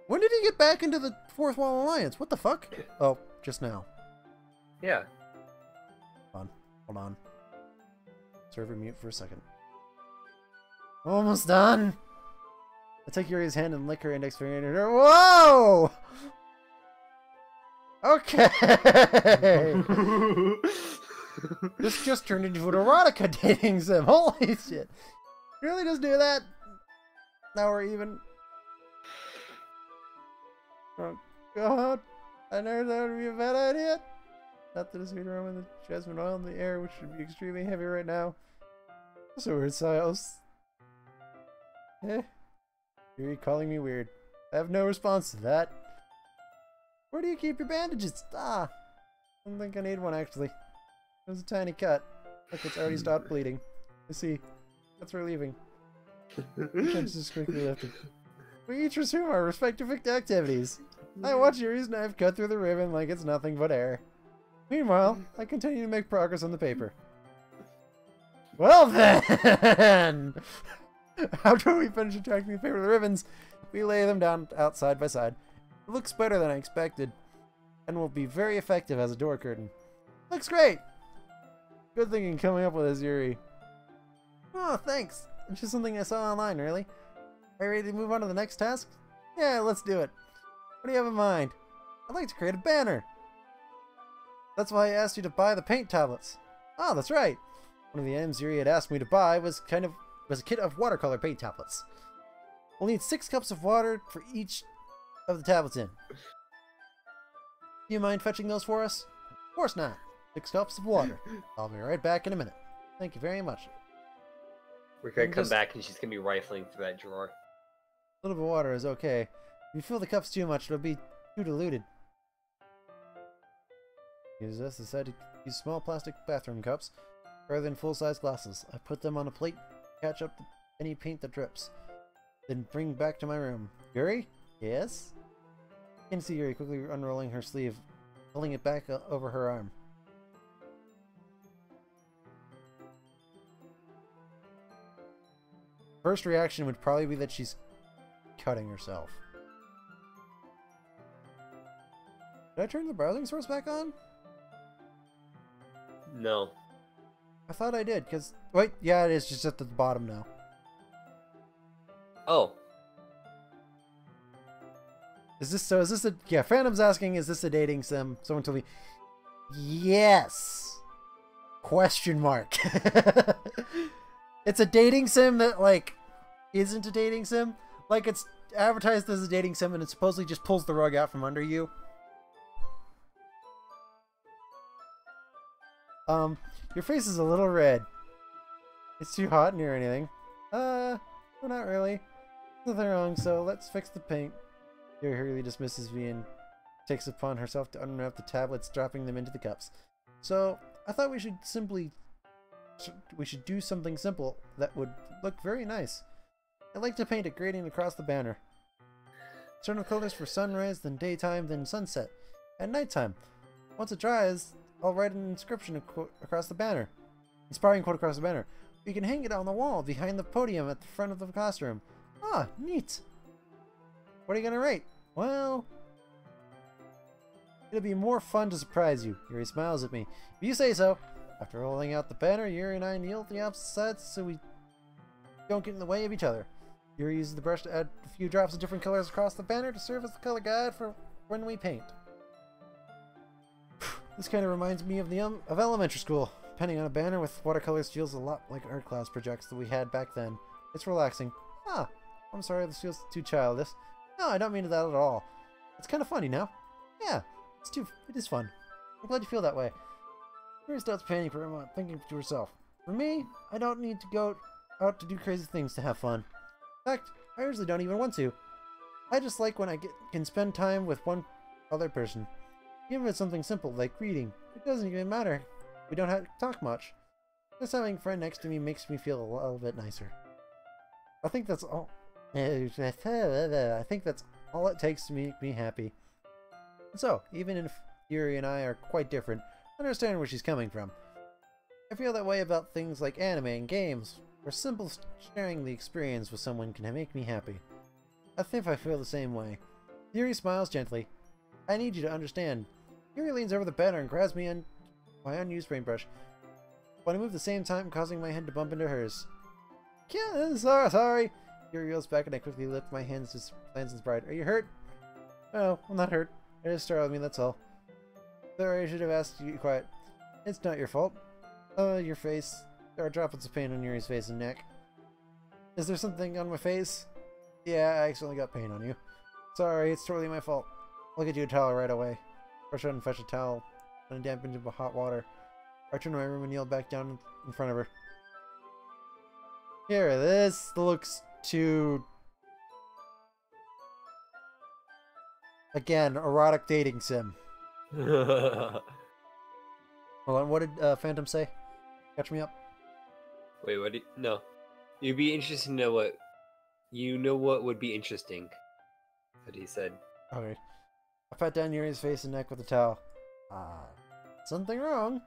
When did he get back into the Fourth Wall Alliance? What the fuck? Oh, just now. Yeah. Hold on. Server mute for a second. Almost done. I take Yuri's hand and lick her index finger in her. Whoa! Okay. This just turned into an erotica dating sim. Holy shit! You really just do that? Now we're even. Oh god! I never thought it would be a bad idea. Not that a sweet aroma of the jasmine oil in the air, which should be extremely heavy right now. So weird, Siles. Eh? You're calling me weird. I have no response to that. Where do you keep your bandages? I don't think I need one actually. It was a tiny cut. Look, it's already stopped bleeding. I see. That's relieving. Tension is quickly lifted. We each resume our respective activities. I watch Yuri's knife cut through the ribbon like it's nothing but air. Meanwhile, I continue to make progress on the paper. Well then! After we finish attracting the paper with the ribbons, we lay them down out side by side. It looks better than I expected, and will be very effective as a door curtain. Looks great! Good thinking coming up with this, Yuri. Oh, thanks. It's just something I saw online, really. Are you ready to move on to the next task? Yeah, let's do it. What do you have in mind? I'd like to create a banner. That's why I asked you to buy the paint tablets. Oh, that's right. One of the items Yuri had asked me to buy was a kit of watercolor paint tablets. We'll need 6 cups of water for each of the tablets in. Do you mind fetching those for us? Of course not. 6 cups of water. I'll be right back in a minute. Thank you very much. We're gonna come back and she's gonna be rifling through that drawer. A little bit of water is okay. If you fill the cups too much, it'll be too diluted. Use this. Decided to use small plastic bathroom cups rather than full-size glasses. I put them on a plate, catch up any paint that drips, then bring back to my room. Yuri? Yes? You can see Yuri quickly unrolling her sleeve, pulling it back over her arm. First reaction would probably be that she's cutting herself. Did I turn the browsing source back on? No. I thought I did, because... Wait, yeah, it is just at the bottom now. Oh. Is this a... Yeah, Phantom's asking, is this a dating sim? Someone told me... Yes! Question mark. It's a dating sim that, like, isn't a dating sim. Like, it's advertised as a dating sim and it supposedly just pulls the rug out from under you. Your face is a little red. It's too hot near anything. Well, not really. Nothing wrong, so let's fix the paint. Yuri hurriedly dismisses me and takes upon herself to unwrap the tablets, dropping them into the cups. So, I thought we should do something simple that would look very nice. I'd like to paint a gradient across the banner. Certain colors for sunrise, then daytime, then sunset. At nighttime. Once it dries, I'll write an inscription across the banner. Inspiring quote across the banner. We can hang it on the wall behind the podium at the front of the classroom. Ah, neat. What are you gonna write? Well, it'll be more fun to surprise you. Yuri smiles at me. If you say so. After rolling out the banner, Yuri and I kneel at the opposite sides so we don't get in the way of each other. Yuri uses the brush to add a few drops of different colors across the banner to serve as the color guide for when we paint. This kind of reminds me of of elementary school. Painting on a banner with watercolors feels a lot like art class projects that we had back then. It's relaxing. Ah, I'm sorry, this feels too childish. No, I don't mean that at all. It's kind of funny now. Yeah, it is fun. I'm glad you feel that way. Yuri starts painting for a moment, thinking to herself. For me, I don't need to go out to do crazy things to have fun. In fact, I usually don't even want to. I just like when I can spend time with one other person. Even if it's something simple like reading. It doesn't even matter. We don't have to talk much. Just having a friend next to me makes me feel a little bit nicer. I think that's all. I think that's all it takes to make me happy. And so, even if Yuri and I are quite different, I understand where she's coming from. I feel that way about things like anime and games, where simple sharing the experience with someone can make me happy. I think I feel the same way. Yuri smiles gently. I need you to understand. Yuri leans over the banner and grabs me on my unused paintbrush. But I move at the same time, causing my head to bump into hers. Yeah, sorry. Yuri reels back and I quickly lift my hands to Lanson's bride. Are you hurt? No, I'm not hurt. It just startled me, that's all. Sorry, I should have asked you quiet. It's not your fault. Your face. There are droplets of paint on Yuri's face and neck. Is there something on my face? Yeah, I accidentally got paint on you. Sorry, it's totally my fault. I'll get you a towel right away. Rush out and fetch a towel and damp into hot water. I turn to my room and kneel back down in front of her. Here, this looks too... Again, erotic dating sim. Hold on, what did Phantom say? Catch me up. Wait, what? No. You'd be interested to know what... You know what would be interesting. What he said. Okay. I pat down Yuri's face and neck with a towel. Something wrong?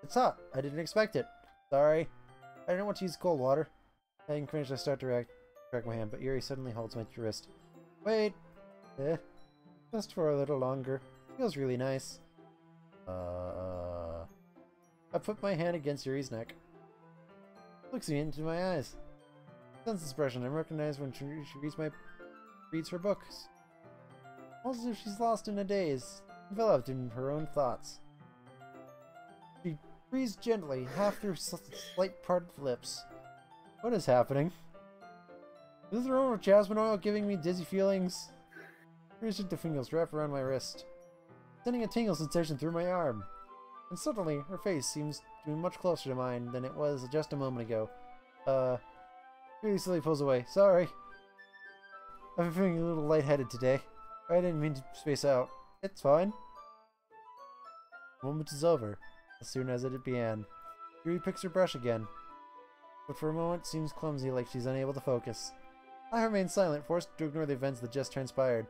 It's hot. I didn't expect it. Sorry. I didn't want to use cold water. Having finished, I start to track my hand, but Yuri suddenly holds my wrist. Wait. Just for a little longer. Feels really nice. I put my hand against Yuri's neck. Looks me into my eyes. Sense expression. I recognize when she reads her books. almost as if she's lost in a daze, enveloped in her own thoughts. She breathes gently, half through slight parted lips. What is happening? Is the aroma of jasmine oil giving me dizzy feelings? Rigid the fingers wrap around my wrist, sending a tingle sensation through my arm. And suddenly, her face seems to be much closer to mine than it was just a moment ago. Really silly pulls away. Sorry. I've been feeling a little lightheaded today. I didn't mean to space out. It's fine. The moment is over, as soon as it began. Yuri picks her brush again, but for a moment seems clumsy, like she's unable to focus. I remain silent, forced to ignore the events that just transpired.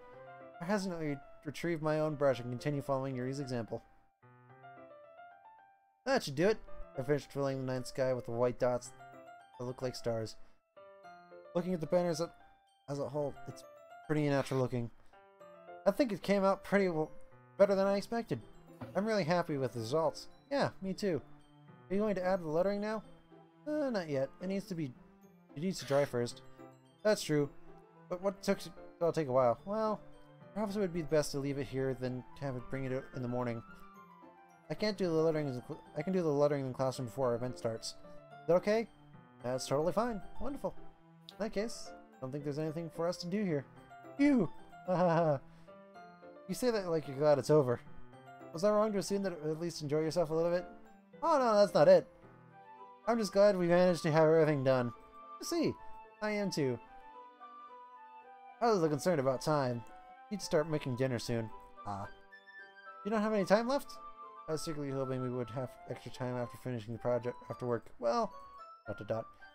I hesitantly retrieve my own brush and continue following Yuri's example. That should do it. I finished filling the night sky with the white dots that look like stars. Looking at the banners as a whole, it's pretty natural looking. I think it came out pretty well, better than I expected. I'm really happy with the results. Yeah, me too. Are you going to add the lettering now? Not yet. It needs to dry first. That's true. But it'll take a while. Well, perhaps it would be best to leave it here than to have it bring it in the morning. I can do the lettering in the classroom before our event starts. Is that okay? That's totally fine. Wonderful. In that case, I don't think there's anything for us to do here. Phew! You say that like you're glad it's over. Was I wrong to assume that at least enjoy yourself a little bit? Oh no, that's not it. I'm just glad we managed to have everything done. You see, I am too. I was a little concerned about time. Need to start making dinner soon. You don't have any time left? I was secretly hoping we would have extra time after finishing the project after work. Well, ...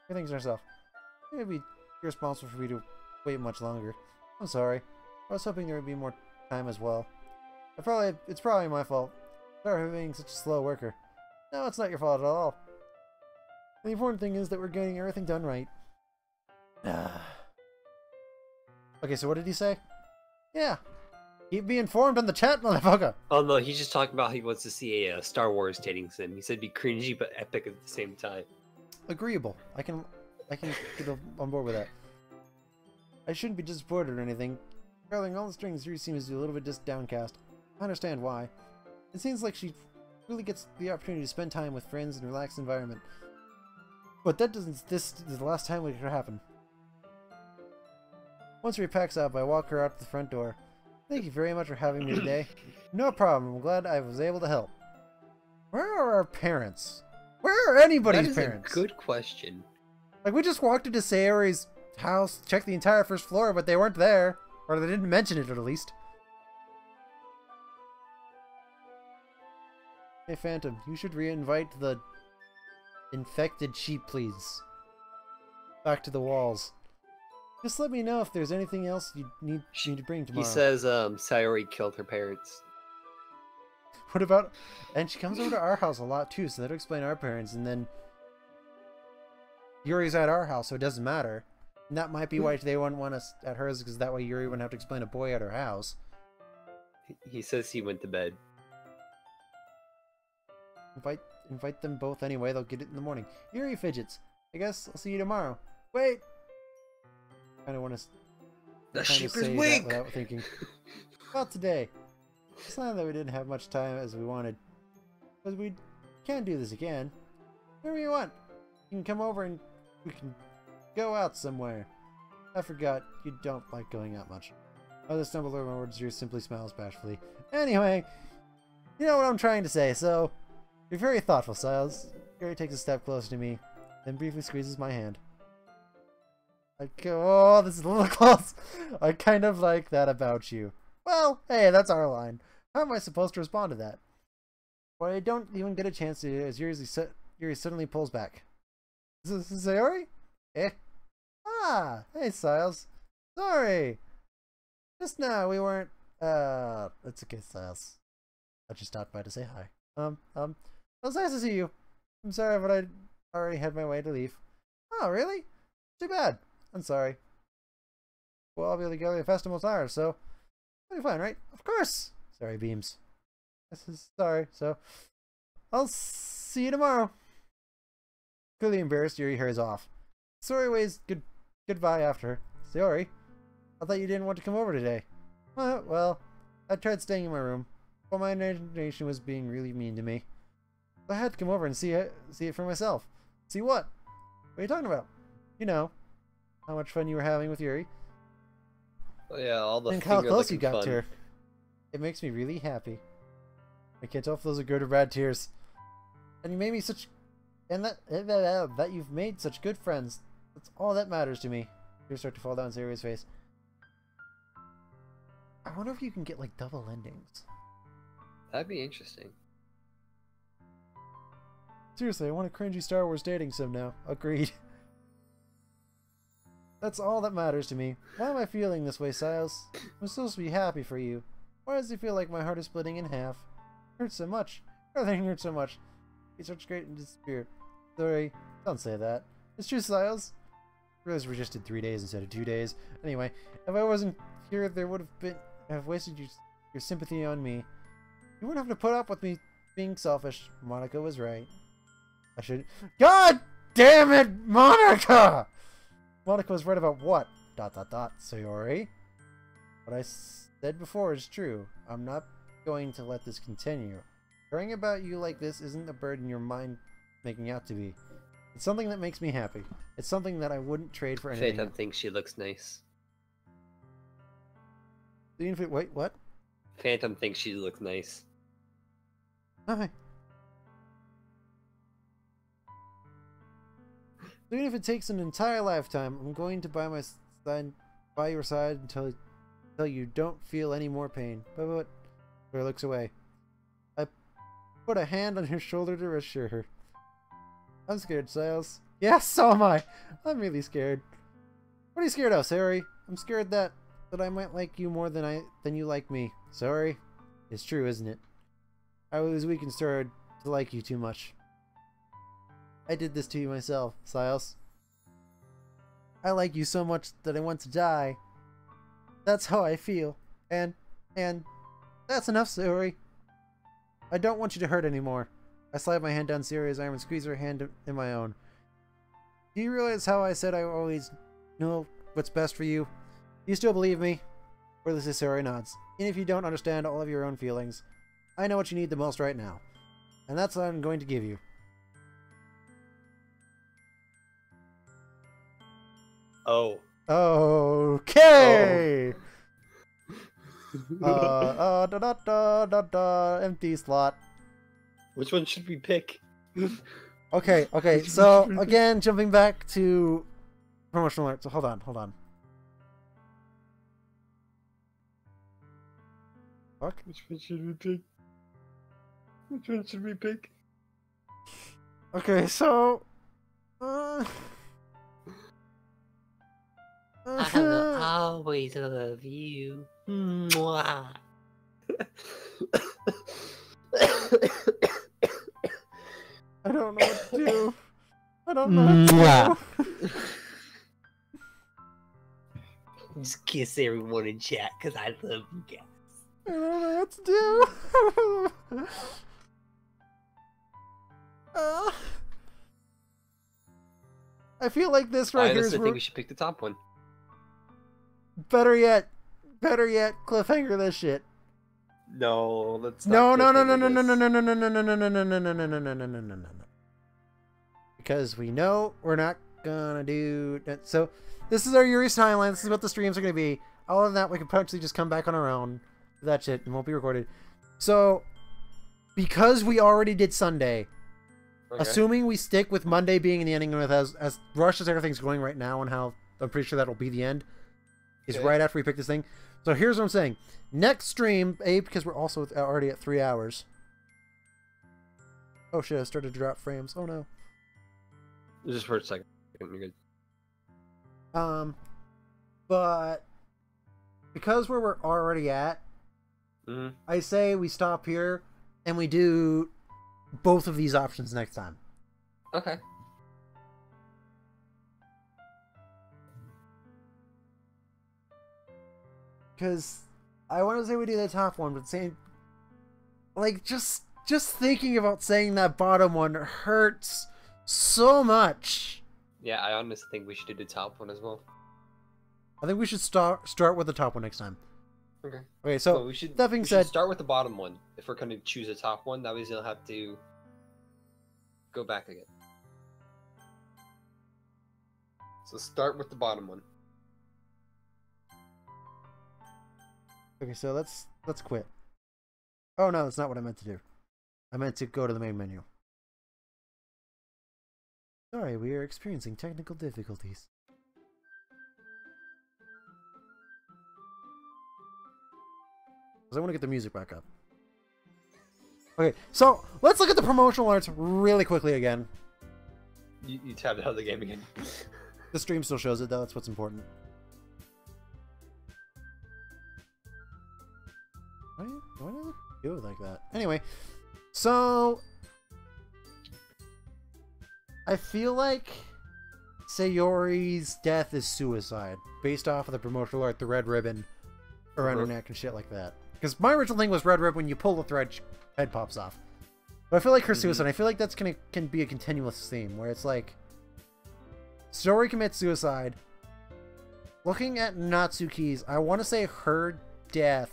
Everything's ourselves. It would be irresponsible for me to wait much longer. I'm sorry. I was hoping there would be more time as well. It's probably my fault. Sorry for being such a slow worker. No, it's not your fault at all. The important thing is that we're getting everything done right. Okay, so what did he say? Yeah. Keep me informed on the chat, motherfucker! Oh no, he's just talking about how he wants to see a Star Wars dating sim. He said be cringy but epic at the same time. Agreeable. I can get on board with that. I shouldn't be disappointed or anything. Carrying all the strings, Yuri seems to be a little bit just downcast. I understand why. It seems like she really gets the opportunity to spend time with friends in a relaxed environment. But this is the last time it could happen. Once Yuri packs up, I walk her out the front door. Thank you very much for having me today. No problem. I'm glad I was able to help. Where are our parents? Where are anybody's parents? That is a good question. Like, we just walked into Sayori's house, checked the entire first floor, but they weren't there. Or they didn't mention it, at least. Hey, Phantom, you should re-invite the infected sheep, please. Back to the walls. Just let me know if there's anything else you need me to bring tomorrow. He says Sayori killed her parents. What about... And she comes over to our house a lot, too, so that'll explain our parents, and then... Yuri's at our house, so it doesn't matter. And that might be why they wouldn't want us at hers, because that way Yuri wouldn't have to explain a boy at her house. He says he went to bed. Invite them both anyway, they'll get it in the morning. Yuri fidgets. I guess I'll see you tomorrow. Wait! I kind of want to... The sheep is weak! Without thinking. Well, today. It's not that we didn't have much time as we wanted. But we can do this again. Whenever you want. You can come over and we can go out somewhere. I forgot you don't like going out much. Oh, the stumble over my words, Yuri simply smiles bashfully. Anyway, you know what I'm trying to say, so... You're very thoughtful, Siles. Yuri takes a step closer to me, then briefly squeezes my hand. Oh, this is a little close. I kind of like that about you. Well, hey, that's our line. How am I supposed to respond to that? Well, I don't even get a chance to, as Yuri suddenly pulls back. Is this Sayori? Eh? Ah, hey, Siles. Sorry. Just now, we weren't, it's okay, Siles. I just stopped by to say hi. It was nice to see you. I'm sorry, but I already had my way to leave. Oh, really? Too bad. I'm sorry. Well, I'll be able to go to the festival tomorrow, so it'll be fine, right? Of course. Sorry, Beams. This is sorry, so I'll see you tomorrow. Clearly embarrassed, Yuri hurries off. Sayori waves goodbye after her. Sayori, I thought you didn't want to come over today. Well, I tried staying in my room, but my imagination was being really mean to me. So I had to come over and see it for myself. See what? What are you talking about? You know, how much fun you were having with Yuri. Oh, yeah, all the And how close you got fun. to her. It makes me really happy. I can't tell if those are good or bad tears. And you made me such... And that you've made such good friends. That's all that matters to me. Tears start to fall down Sayori's face. I wonder if you can get, like, double endings. That'd be interesting. Seriously, I want a cringy Star Wars dating sim now. Agreed. That's all that matters to me. Why am I feeling this way, Siles? I'm supposed to be happy for you. Why does it feel like my heart is splitting in half? It hurts so much. Everything hurts so much. He starts great and disappeared. Sorry, don't say that. It's true, Siles. I realized we just did 3 days instead of 2 days. Anyway, if I wasn't here, there would have wasted your sympathy on me. You wouldn't have to put up with me being selfish. Monica was right. I should... God damn it, Monica! Monica was right about what? ... Sayori? What I said before is true. I'm not going to let this continue. Caring about you like this isn't a burden your mind making out to be. It's something that makes me happy. It's something that I wouldn't trade for anything. Phantom thinks she looks nice. Wait, what? Phantom thinks she looks nice. Hi. Even if it takes an entire lifetime, I'm going to by your side until you don't feel any more pain. But Claire looks away. I put a hand on her shoulder to reassure her. I'm scared, Siles. Yeah, so am I. I'm really scared. What are you scared of, Sayori? I'm scared that I might like you more than you like me. Sorry. It's true, isn't it? I was weak and started to like you too much. I did this to you myself, Siles. I like you so much that I want to die. That's how I feel. And that's enough, Sayori. I don't want you to hurt anymore. I slide my hand down Sayori's arm and squeeze her hand in my own. Do you realize how I said I always know what's best for you? Do you still believe me? Wordlessly, Sayori nods. Even if you don't understand all of your own feelings, I know what you need the most right now. And that's what I'm going to give you. Oh. Okay. Empty slot. Which one should we pick? Okay. So again, jumping back to promotional art. So hold on. Fuck. Which one should we pick? Which one should we pick? Okay, so. I will always love you. Mwah. I don't know what to do. I don't know what to do. Just kiss everyone in chat because I love you guys. I don't know what to do. I feel like this right here is I think we should pick the top one. better yet, cliffhanger this shit. No, let's No. not. Because we know we're not gonna do that. So this is our Yuri's timeline. This is what the streams are gonna be. Other than that, we could potentially just come back on our own. That shit and won't be recorded. So because we already did Sunday, assuming we stick with Monday being in the ending with as rushed as everything's going right now, and how I'm pretty sure that'll be the end, is right after we pick this thing. So here's what I'm saying. Next stream, because we're also already at 3 hours. Oh shit, I started to drop frames. Oh no. Just for a second. You're good. But because where we're already at, I say we stop here and we do both of these options next time. Okay. Because I want to say we do the top one, but saying, like, just thinking about saying that bottom one hurts so much. Yeah, I honestly think we should do the top one as well. I think we should start with the top one next time. Okay. Okay, so Well, we should, that being we should said, start with the bottom one. If we're gonna choose a top one, that way you'll have to go back again. So start with the bottom one. okay, so let's quit. Oh no, that's not what I meant to do. I meant to go to the main menu. Sorry, we are experiencing technical difficulties. Because I want to get the music back up. Okay, so let's look at the promotional arts really quickly again. You tabbed out of the game again. The stream still shows it though, that's what's important. Why do I never do it like that? Anyway, so I feel like Sayori's death is suicide, based off of the promotional art, the red ribbon around her neck and shit like that. Because my original thing was red ribbon, when you pull the thread, head pops off. But I feel like her suicide, I feel like that's can be a continuous theme, where it's like, Sayori commits suicide. Looking at Natsuki's, I want to say her death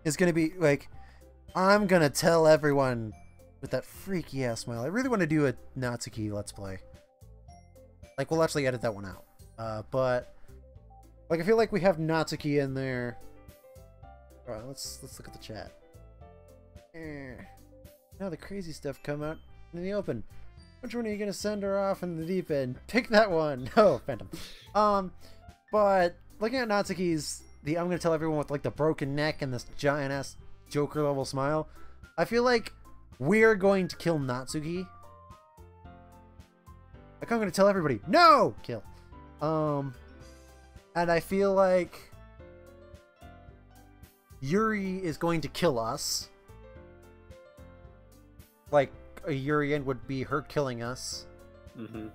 is going to be like, I'm going to tell everyone with that freaky ass smile. I really want to do a Natsuki Let's Play. Like, we'll actually edit that one out. But, like, I feel like we have Natsuki in there. Alright, let's look at the chat. Now the crazy stuff come out in the open. Which one are you going to send her off in the deep end? Pick that one! No, Phantom. But, looking at Natsuki's, I'm going to tell everyone with, like, the broken neck and this giant-ass Joker-level smile, I feel like we're going to kill Natsuki. Like, I'm going to tell everybody, no! Kill. And I feel like Yuri is going to kill us. Like, a Yuri end would be her killing us. Mm-hmm.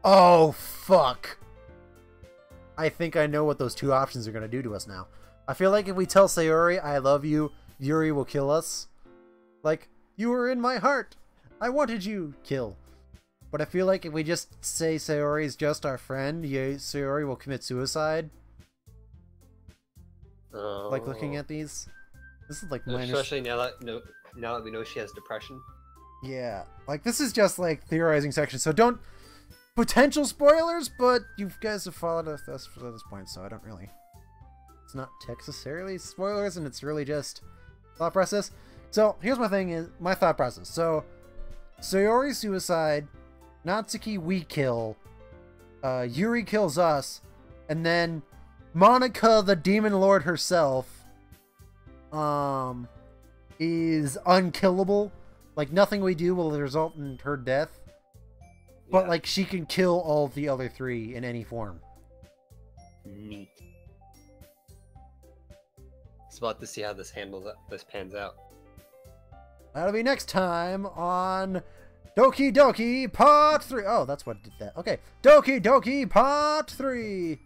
Oh, fuck. I think I know what those two options are going to do to us now. I feel like if we tell Sayori, I love you, Yuri will kill us. Like, you were in my heart. I wanted you. Kill. But I feel like if we just say Sayori is just our friend, Sayori will commit suicide. Oh. Like, looking at these. This is like minus... Especially now that we know she has depression. Yeah. Like, this is just, like, theorizing section. So don't... Potential spoilers, but you guys have followed us to this point, so I don't really... It's not necessarily spoilers, and it's really just thought process. So, here's my thought process. So, Sayori suicide, Natsuki we kill, Yuri kills us, and then Monica, the Demon Lord herself, is unkillable. Like, nothing we do will result in her death. But, like, she can kill all the other three in any form. Neat. It's about to see how this pans out. That'll be next time on Doki Doki Part 3. Oh, that's what did that. Okay. Doki Doki Part 3.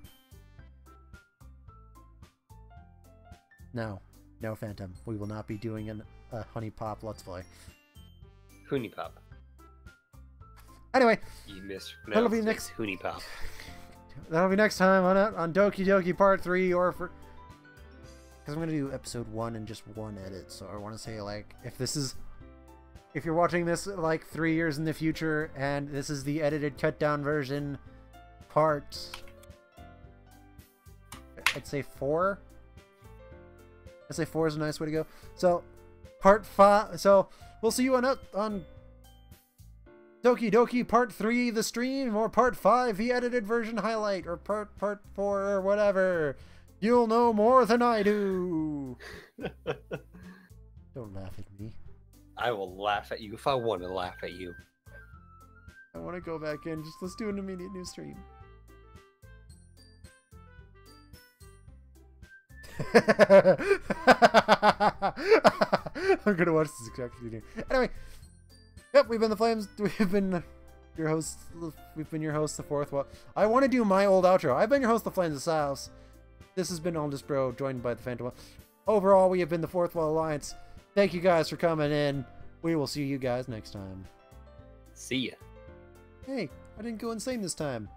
No. No, Phantom. We will not be doing a Honey Pop Let's Play. Hoonie Pop. Anyway. You missed. That'll be next. Hoonie Pop. That'll be next time on Doki Doki Part 3, or for... Because I'm going to do episode 1 in just one edit, so I want to say, like, if you're watching this, like, 3 years in the future, and this is the edited, cut-down version, part... I'd say 4? I'd say 4 is a nice way to go. So, part 5... So, we'll see you on Doki Doki Part 3, the stream, or Part 5, the edited version highlight, or Part 4, or whatever. You'll know more than I do. Don't laugh at me. I will laugh at you if I want to laugh at you. I want to go back in. Let's do an immediate new stream. I'm gonna watch this exactly new. Anyway, yep, we've been the Flames. We've been your hosts. We've been your hosts, the fourth. Well, I want to do my old outro. I've been your host, the Flames of Siles. This has been Eldest Bro, joined by the Phantom. Overall, we have been the Fourth Wall Alliance. Thank you guys for coming in. We will see you guys next time. See ya. Hey, I didn't go insane this time.